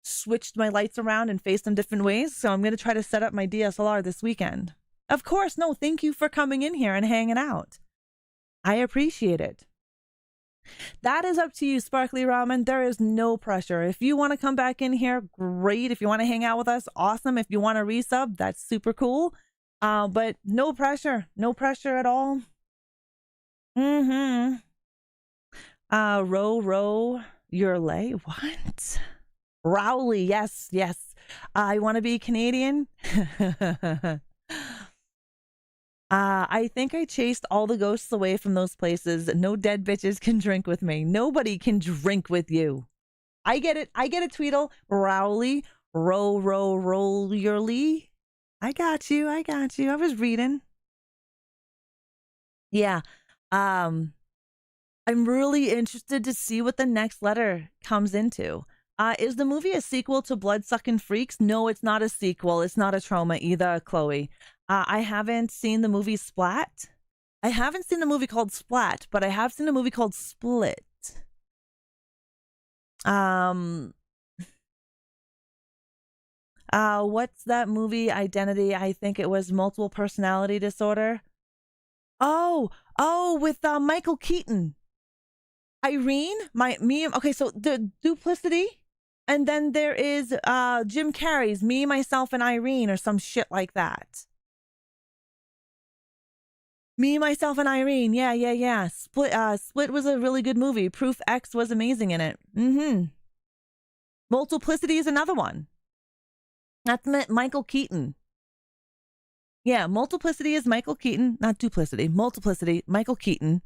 switched my lights around and faced them different ways. So I'm going to try to set up my DSLR this weekend. Of course. No, thank you for coming in here and hanging out. I appreciate it. That is up to you, Sparkly Ramen. There is no pressure. If you want to come back in here, great. If you want to hang out with us, awesome. If you want to resub, that's super cool. But no pressure. No pressure at all. Row, your lay. What? Rowley, yes. I want to be Canadian. I think I chased all the ghosts away from those places. No dead bitches can drink with me. Nobody can drink with you. I get it, Tweedle. Rowley, roll your lee. I got you. I was reading. Yeah. I'm really interested to see what the next letter comes into. Is the movie a sequel to Bloodsucking Freaks? No, it's not a sequel. It's not a trauma either, Chloe. I haven't seen the movie Splat. I haven't seen the movie called Splat, but I have seen a movie called Split. What's that movie, Identity? I think it was Multiple Personality Disorder. Oh, with Michael Keaton. Irene, okay, so the Duplicity, and then there is Jim Carrey's Me, Myself, and Irene, or some shit like that. Me, Myself, and Irene, yeah. Split was a really good movie. Proof X was amazing in it. Multiplicity is another one. That's Michael Keaton. Yeah, Multiplicity is Michael Keaton, not Duplicity. Multiplicity, Michael Keaton.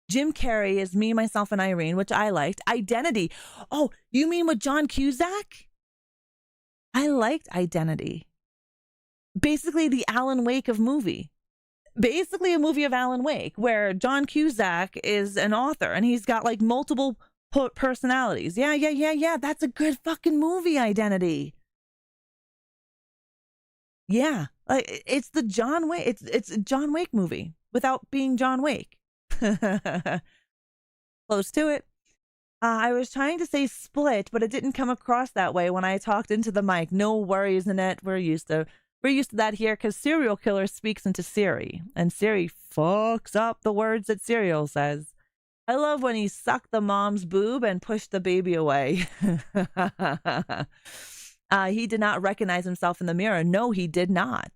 Jim Carrey is Me, Myself, and Irene, which I liked. Identity. Oh, you mean with John Cusack? I liked Identity. Basically the Alan Wake of movie. Basically a movie of Alan Wake where John Cusack is an author and he's got like multiple personalities. Yeah. That's a good fucking movie, Identity. Yeah, like it's the John Wake. It's a John Wake movie without being John Wake. Close to it. I was trying to say Split, but it didn't come across that way when I talked into the mic. No worries, Annette. We're used to that here because Serial Killer speaks into Siri, and Siri fucks up the words that Serial says. I love when he sucked the mom's boob and pushed the baby away. He did not recognize himself in the mirror. No, he did not.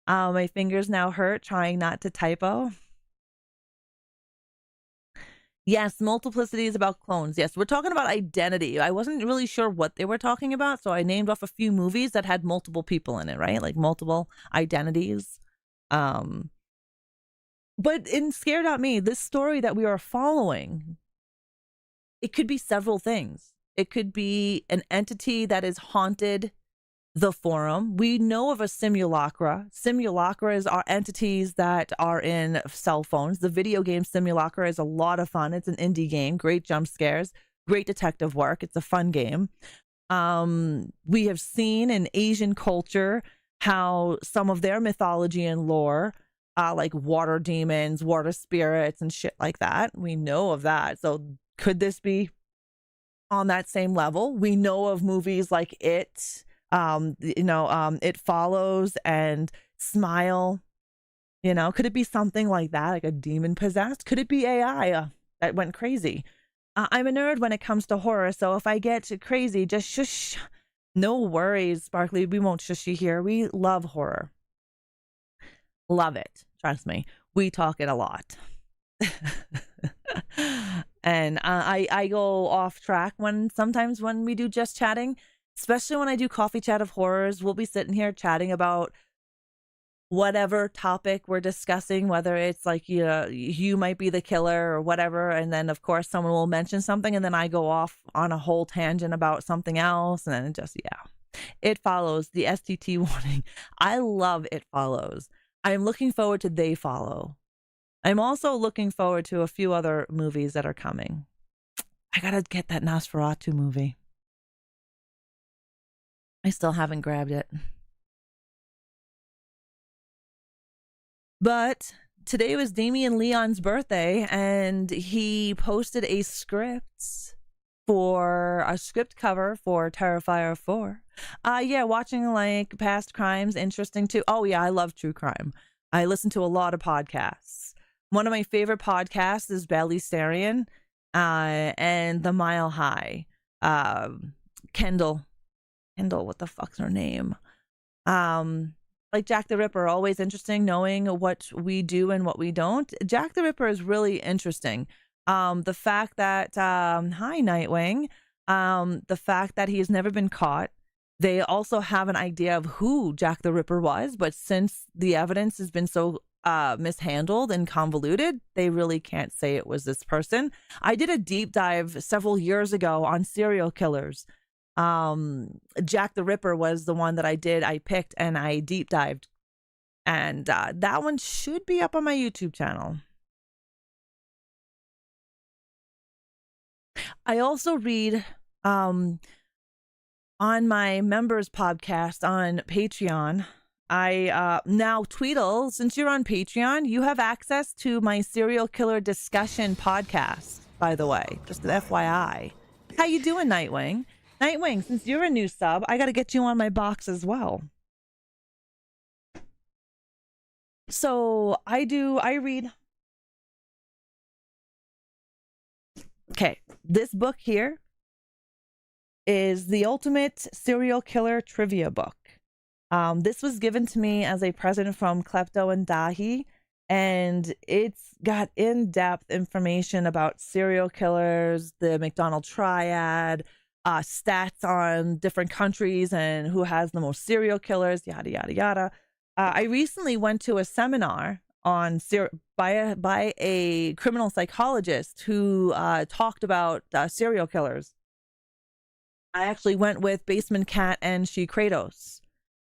My fingers now hurt trying not to typo. Yes, Multiplicity is about clones. Yes, we're talking about Identity. I wasn't really sure what they were talking about, so I named off a few movies that had multiple people in it, right? Like multiple identities. But it scared out me. This story that we are following, it could be several things. It could be an entity that has haunted the forum. We know of a simulacra. Simulacras are entities that are in cell phones. The video game Simulacra is a lot of fun. It's an indie game. Great jump scares. Great detective work. It's a fun game. We have seen in Asian culture how some of their mythology and lore, like water demons, water spirits, and shit like that. We know of that. So could this be on that same level? We know of movies like It, It Follows and Smile. Could it be something like that, like a demon possessed? Could it be AI that went crazy? I'm a nerd when it comes to horror, so if I get crazy, just shush. No worries, Sparkly. We won't shush you here. We love horror. Love it. Trust me. We talk it a lot. And I go off track sometimes when we do just chatting, especially when I do coffee chat of horrors. We'll be sitting here chatting about whatever topic we're discussing, whether it's like, you might be the killer or whatever. And then of course someone will mention something and then I go off on a whole tangent about something else. And then It Follows, the STT warning. I love It Follows. I'm looking forward to They Follow. I'm also looking forward to a few other movies that are coming. I gotta get that Nosferatu movie. I still haven't grabbed it. But today was Damien Leon's birthday, and he posted a script cover for Terrifier 4. Watching like past crimes, interesting too. Oh yeah, I love true crime. I listen to a lot of podcasts. One of my favorite podcasts is Balisarian and The Mile High. Kendall, what the fuck's her name? Like Jack the Ripper, always interesting knowing what we do and what we don't. Jack the Ripper is really interesting. The fact that, hi Nightwing, the fact that he has never been caught. They also have an idea of who Jack the Ripper was, but since the evidence has been so mishandled and convoluted, they really can't say it was this person. I did a deep dive several years ago on serial killers. Jack the Ripper was the one that I picked and I deep dived, and that one should be up on my YouTube channel. I also read on my members podcast on Patreon. I now, Tweedle, since you're on Patreon, you have access to my serial killer discussion podcast, by the way, just an FYI. How you doing, Nightwing? Nightwing, since you're a new sub, I got to get you on my box as well. So I read. Okay, this book here is the ultimate serial killer trivia book. This was given to me as a present from Klepto and Dahi, and it's got in-depth information about serial killers, the McDonald triad, stats on different countries and who has the most serial killers, yada, yada, yada. I recently went to a seminar on by a criminal psychologist who talked about serial killers. I actually went with Basement Cat and She Kratos.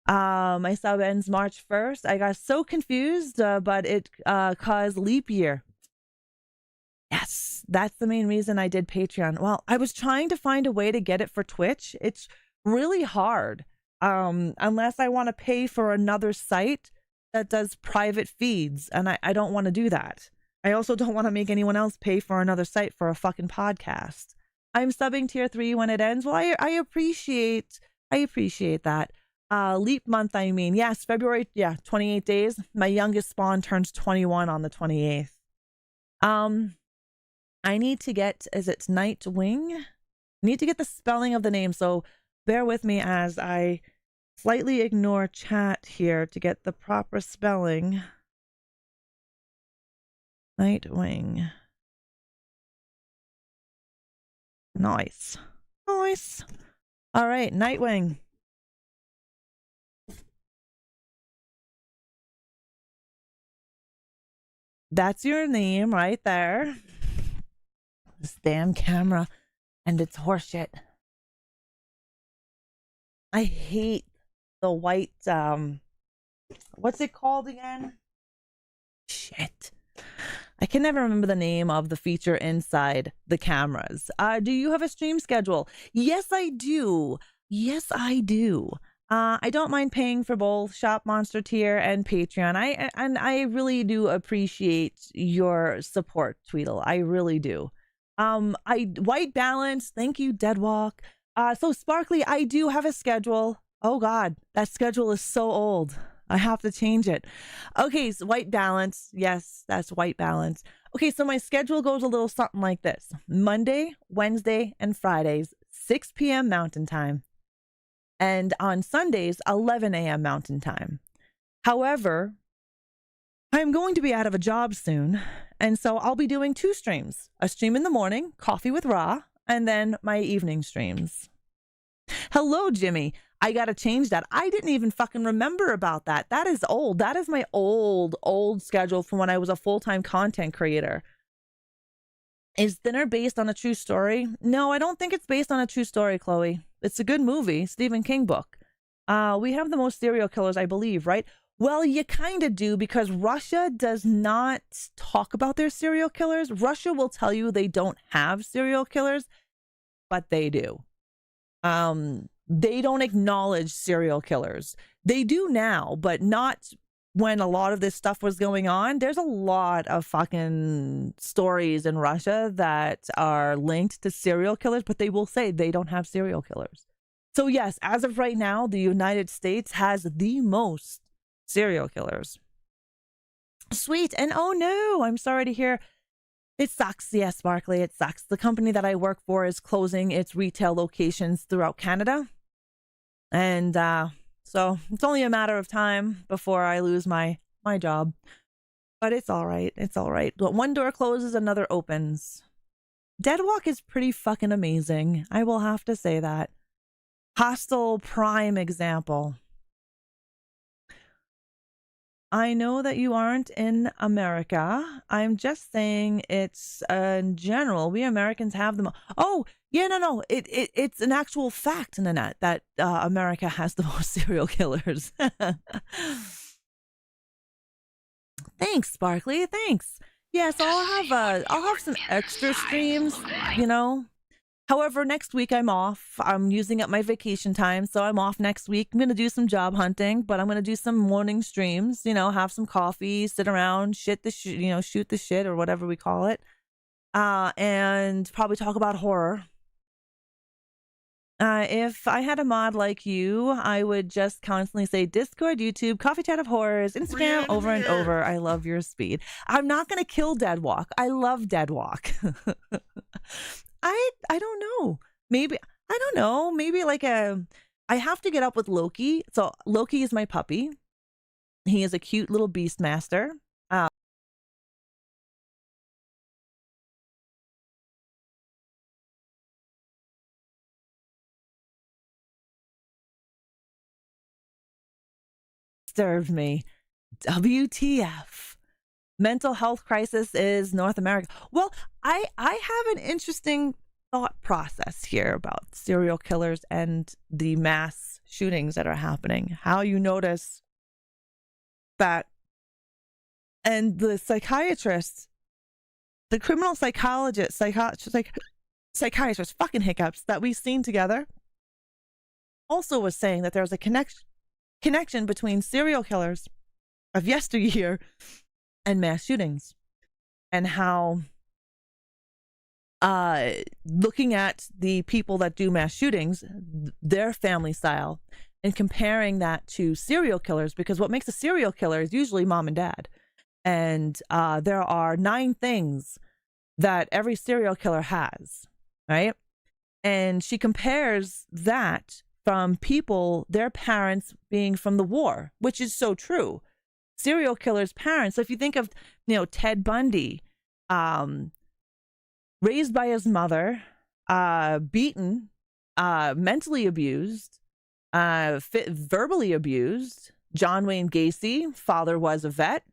My sub ends March 1st. I got so confused, but it caused leap year. Yes, that's the main reason I did Patreon. Well, I was trying to find a way to get it for Twitch. It's really hard. Unless I want to pay for another site that does private feeds, and I don't want to do that. I also don't want to make anyone else pay for another site for a fucking podcast. I'm subbing tier 3 when it ends. Well, I appreciate that. Leap month, I mean. Yes, February, 28 days. My youngest spawn turns 21 on the 28th. I need to get, is it Nightwing? I need to get the spelling of the name, so bear with me as I slightly ignore chat here to get the proper spelling. Nightwing. Nice. Nice. All right, Nightwing. That's your name right there. This damn camera and its horseshit. I hate the white, what's it called again? Shit. I can never remember the name of the feature inside the cameras. Do you have a stream schedule? Yes, I do. Yes, I do. I don't mind paying for both Shop Monster tier and Patreon. I really do appreciate your support, Tweedle. I really do. White Balance, thank you, Deadwalk. So Sparkly, I do have a schedule. Oh God, that schedule is so old. I have to change it. Okay, so White Balance. Yes, that's White Balance. Okay, so my schedule goes a little something like this. Monday, Wednesday, and Fridays, 6 p.m. Mountain Time. And on Sundays, 11 a.m. Mountain Time. However, I'm going to be out of a job soon, and so I'll be doing 2 streams. A stream in the morning, Coffee with Ra, and then my evening streams. Hello, Jimmy. I gotta change that. I didn't even fucking remember about that. That is old. That is my old schedule from when I was a full-time content creator. Is Thinner based on a true story? No, I don't think it's based on a true story, Chloe. It's a good movie, Stephen King book. We have the most serial killers, I believe, right? Well, you kind of do, because Russia does not talk about their serial killers. Russia will tell you they don't have serial killers, but they do. They don't acknowledge serial killers. They do now, but not when a lot of this stuff was going on. There's a lot of fucking stories in Russia that are linked to serial killers, but they will say they don't have serial killers. So yes, as of right now, the United States has the most serial killers. Sweet. And oh no, I'm sorry to hear. It sucks. Yes, Sparkly, it sucks. The company that I work for is closing its retail locations throughout Canada. And so it's only a matter of time before I lose my job. But it's all right. It's all right. But one door closes, another opens. Deadwalk is pretty fucking amazing. I will have to say that. Hostile prime example. I know that you aren't in America. I'm just saying it's in general. We Americans have them. Oh, yeah, no. It's an actual fact, Nanette, that America has the most serial killers. Thanks, Sparkly. Thanks. Yeah, so I'll have some extra streams, you know. However, next week I'm off. I'm using up my vacation time, so I'm off next week. I'm going to do some job hunting, but I'm going to do some morning streams, have some coffee, sit around, shoot the shit or whatever we call it, and probably talk about horror. If I had a mod like you, I would just constantly say Discord, YouTube, Coffee Chat of Horrors, Instagram, over and over. I love your speed. I'm not going to kill Deadwalk. I love Deadwalk. I don't know. Maybe, I don't know. Maybe I have to get up with Loki. So Loki is my puppy. He is a cute little beastmaster. Disturbed me. WTF. Mental health crisis is North America. Well, I have an interesting thought process here about serial killers and the mass shootings that are happening. How you notice that, and the psychiatrist, the criminal psychiatrist, fucking hiccups, that we've seen together, also was saying that there's a connection between serial killers of yesteryear and mass shootings, and how looking at the people that do mass shootings, their family style, and comparing that to serial killers, because what makes a serial killer is usually mom and dad. And there are 9 things that every serial killer has, right? And she compares that from people, their parents being from the war, which is so true. Serial killers' parents. So if you think of, Ted Bundy, raised by his mother, beaten, mentally abused, verbally abused. John Wayne Gacy, father was a vet.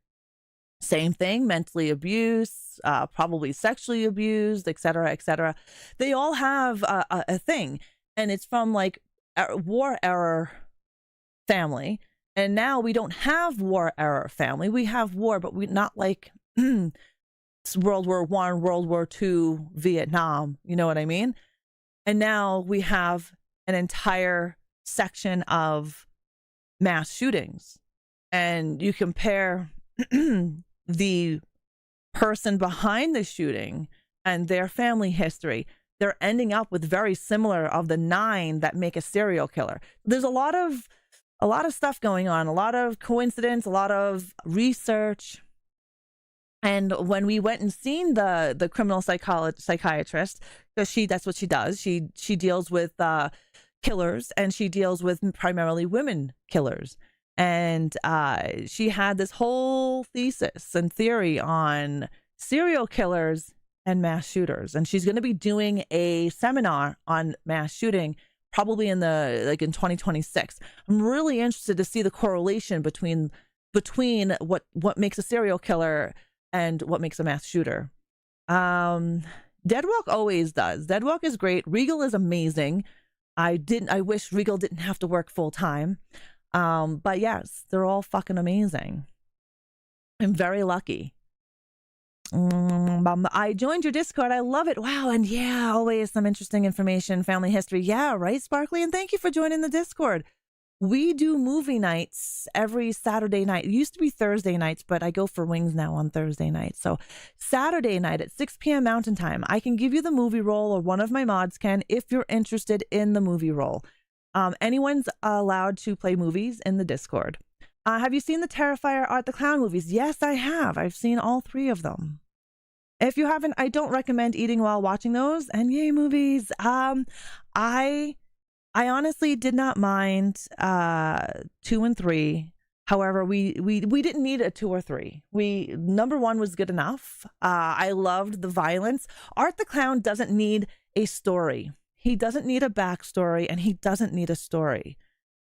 Same thing, mentally abused, probably sexually abused, et cetera, et cetera. They all have a thing, and it's from war era family. And now we don't have war era family. We have war, but we not like World War I, World War II, Vietnam. You know what I mean? And now we have an entire section of mass shootings. And you compare the person behind the shooting and their family history. They're ending up with very similar of the 9 that make a serial killer. There's a lot of stuff going on, a lot of coincidence, a lot of research. And when we went and seen the criminal psychiatrist, because that's what she does. She deals with killers, and she deals with primarily women killers. And she had this whole thesis and theory on serial killers and mass shooters. And she's going to be doing a seminar on mass shooting probably in 2026. I'm really interested to see the correlation between what makes a serial killer and what makes a mass shooter. Deadwalk always does. Deadwalk is great. Regal is amazing. I wish Regal didn't have to work full time. But yes, they're all fucking amazing. I'm very lucky. I joined your Discord. I love it. Wow. And yeah, always some interesting information, family history. Yeah, right, Sparkly? And thank you for joining the Discord. We do movie nights every Saturday night. It used to be Thursday nights, but I go for wings now on Thursday night. So Saturday night at 6 p.m. Mountain Time, I can give you the movie roll, or one of my mods can, if you're interested in the movie roll. Anyone's allowed to play movies in the Discord. Have you seen the Terrifier Art the Clown movies? Yes, I have. I've seen all 3 of them. If you haven't, I don't recommend eating while watching those. And yay, movies. I honestly did not mind 2 and 3. However, we didn't need a 2 or 3. Number 1 was good enough. I loved the violence. Art the Clown doesn't need a story. He doesn't need a backstory, and he doesn't need a story.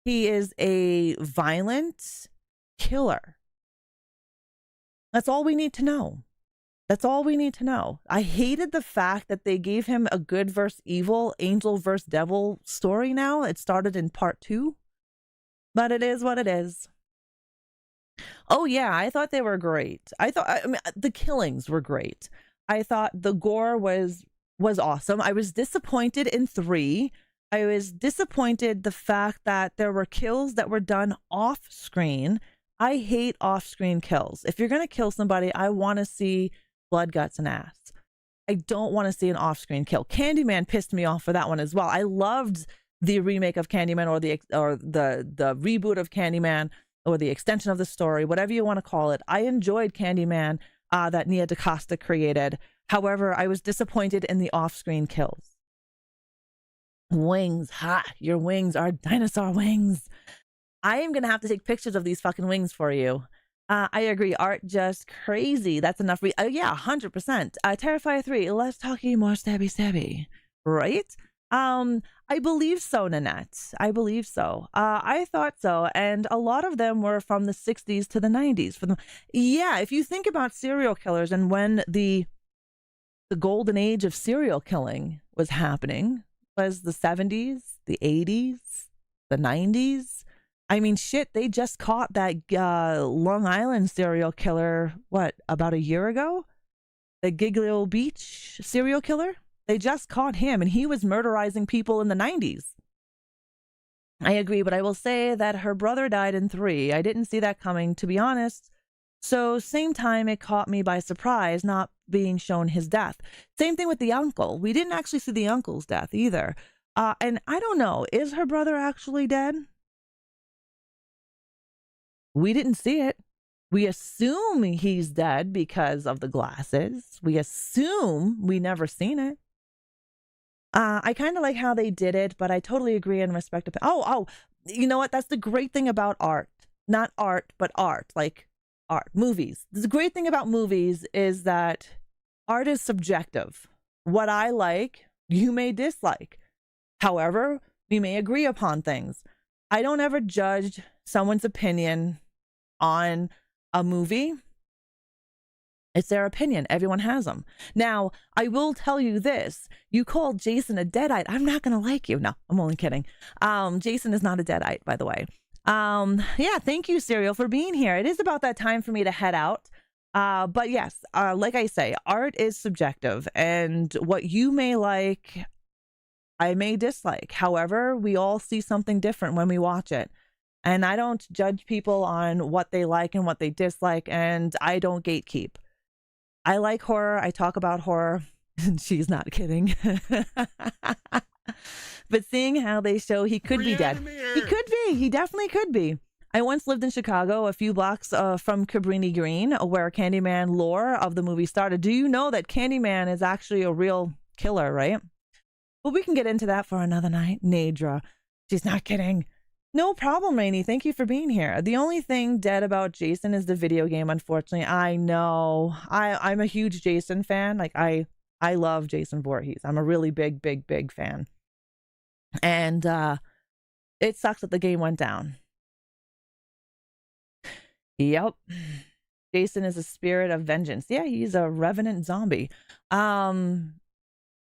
He is a violent killer. That's all we need to know. That's all we need to know. I hated the fact that they gave him a good versus evil, angel versus devil story now. It started in part 2, but it is what it is. Oh yeah, I thought they were great. I mean, the killings were great. I thought the gore was was awesome. I was disappointed in 3. I was disappointed the fact that there were kills that were done off screen. I hate off screen kills. If you're going to kill somebody, I want to see blood, guts, and ass. I don't want to see an off screen kill. Candyman pissed me off for that one as well. I loved the remake of Candyman, or the reboot of Candyman, or the extension of the story, whatever you want to call it. I enjoyed Candyman that Nia DaCosta created. However, I was disappointed in the off-screen kills. Wings, ha! Your wings are dinosaur wings. I am going to have to take pictures of these fucking wings for you. I agree. Art just crazy. That's enough. Yeah, 100%. Terrifier 3, less talky, more stabby. Right? I believe so, Nanette. I believe so. I thought so. And a lot of them were from the 60s to the 90s. Yeah, if you think about serial killers and when the golden age of serial killing was happening, was the 70s, the 80s, the 90s. I mean, shit, they just caught that Long Island serial killer, about a year ago? The Giglio Beach serial killer? They just caught him, and he was murderizing people in the 90s. I agree, but I will say that her brother died in 3. I didn't see that coming, to be honest. So same time, it caught me by surprise, not being shown his death. Same thing with the uncle. We didn't actually see the uncle's death either. And I don't know, is her brother actually dead? We didn't see it. We assume he's dead because of the glasses. We assume we never seen it. I kind of like how they did it, but I totally agree in respect of... Oh, you know what? That's the great thing about art. Not art, but art. Like art. Movies. The great thing about movies is that art is subjective. What I like, you may dislike. However, we may agree upon things. I don't ever judge someone's opinion on a movie. It's their opinion. Everyone has them. Now, I will tell you this. You called Jason a deadite. I'm not going to like you. No, I'm only kidding. Jason is not a deadite, by the way. Yeah, thank you, Serial, for being here. It is about that time for me to head out. But yes, like I say, art is subjective. And what you may like, I may dislike. However, we all see something different when we watch it. And I don't judge people on what they like and what they dislike. And I don't gatekeep. I like horror. I talk about horror. And she's not kidding. But seeing how they show he could be dead. He could be. He definitely could be. I once lived in Chicago, a few blocks from Cabrini Green, where Candyman lore of the movie started. Do you know that Candyman is actually a real killer, right? But we can get into that for another night. Nadra. She's not kidding. No problem, Rainey. Thank you for being here. The only thing dead about Jason is the video game, unfortunately. I know. I'm a huge Jason fan. Like, I love Jason Voorhees. I'm a really big fan. And it sucks that the game went down. Yep. Jason is a spirit of vengeance. Yeah, he's a revenant zombie.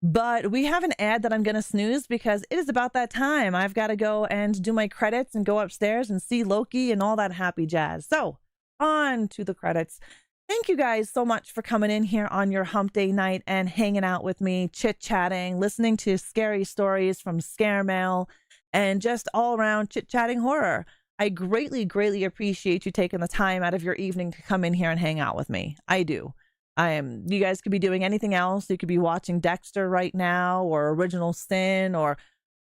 But we have an ad that I'm going to snooze because it is about that time. I've got to go and do my credits and go upstairs and see Loki and all that happy jazz. So on to the credits. Thank you guys so much for coming in here on your hump day night and hanging out with me, chit-chatting, listening to scary stories from Scare Mail, and just all around chit-chatting horror. I greatly appreciate you taking the time out of your evening to come in here and hang out with me. I do. You guys could be doing anything else. You could be watching Dexter right now, or Original Sin, or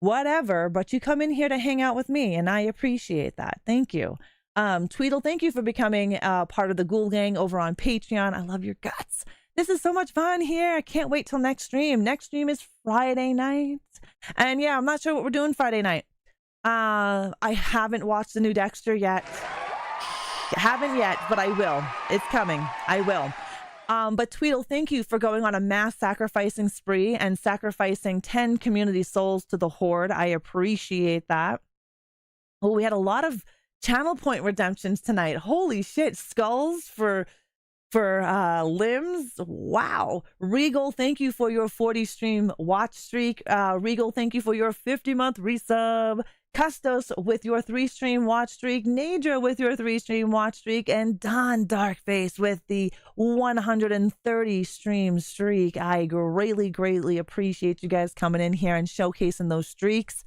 whatever, but you come in here to hang out with me, and I appreciate that. Thank you. Tweedle, thank you for becoming part of the Ghoul Gang over on Patreon. I love your guts. This is so much fun here. I can't wait till next stream. Next stream is Friday night. And yeah, I'm not sure what we're doing Friday night. I haven't watched the new Dexter yet. Haven't yet, but I will. It's coming. I will. But Tweedle, thank you for going on a mass sacrificing spree and sacrificing 10 community souls to the Horde. I appreciate that. Oh, we had a lot of channel point redemptions tonight. Holy shit. Skulls for for limbs. Wow. Regal, thank you for your 40 stream watch streak. Regal, thank you for your 50-month resub. Custos with your 3 stream watch streak. Nadra with your 3 stream watch streak. And Don Darkface with the 130 stream streak. I greatly appreciate you guys coming in here and showcasing those streaks.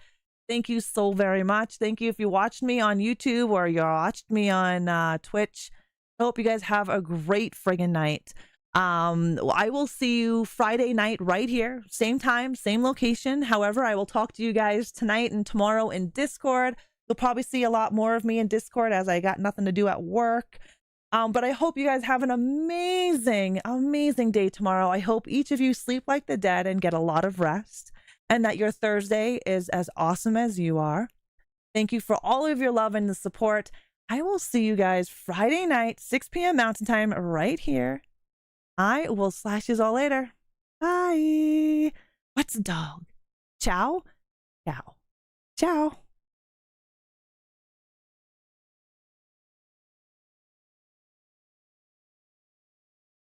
Thank you so very much. Thank you if you watched me on YouTube or you watched me on Twitch. I hope you guys have a great friggin' night. I will see you Friday night right here. Same time, same location. However, I will talk to you guys tonight and tomorrow in Discord. You'll probably see a lot more of me in Discord as I got nothing to do at work. But I hope you guys have an amazing day tomorrow. I hope each of you sleep like the dead and get a lot of rest, and that your Thursday is as awesome as you are. Thank you for all of your love and the support. I will see you guys Friday night, 6 p.m. Mountain Time, right here. I will slash yous all later. Bye. What's a dog? Ciao? Ciao. Ciao.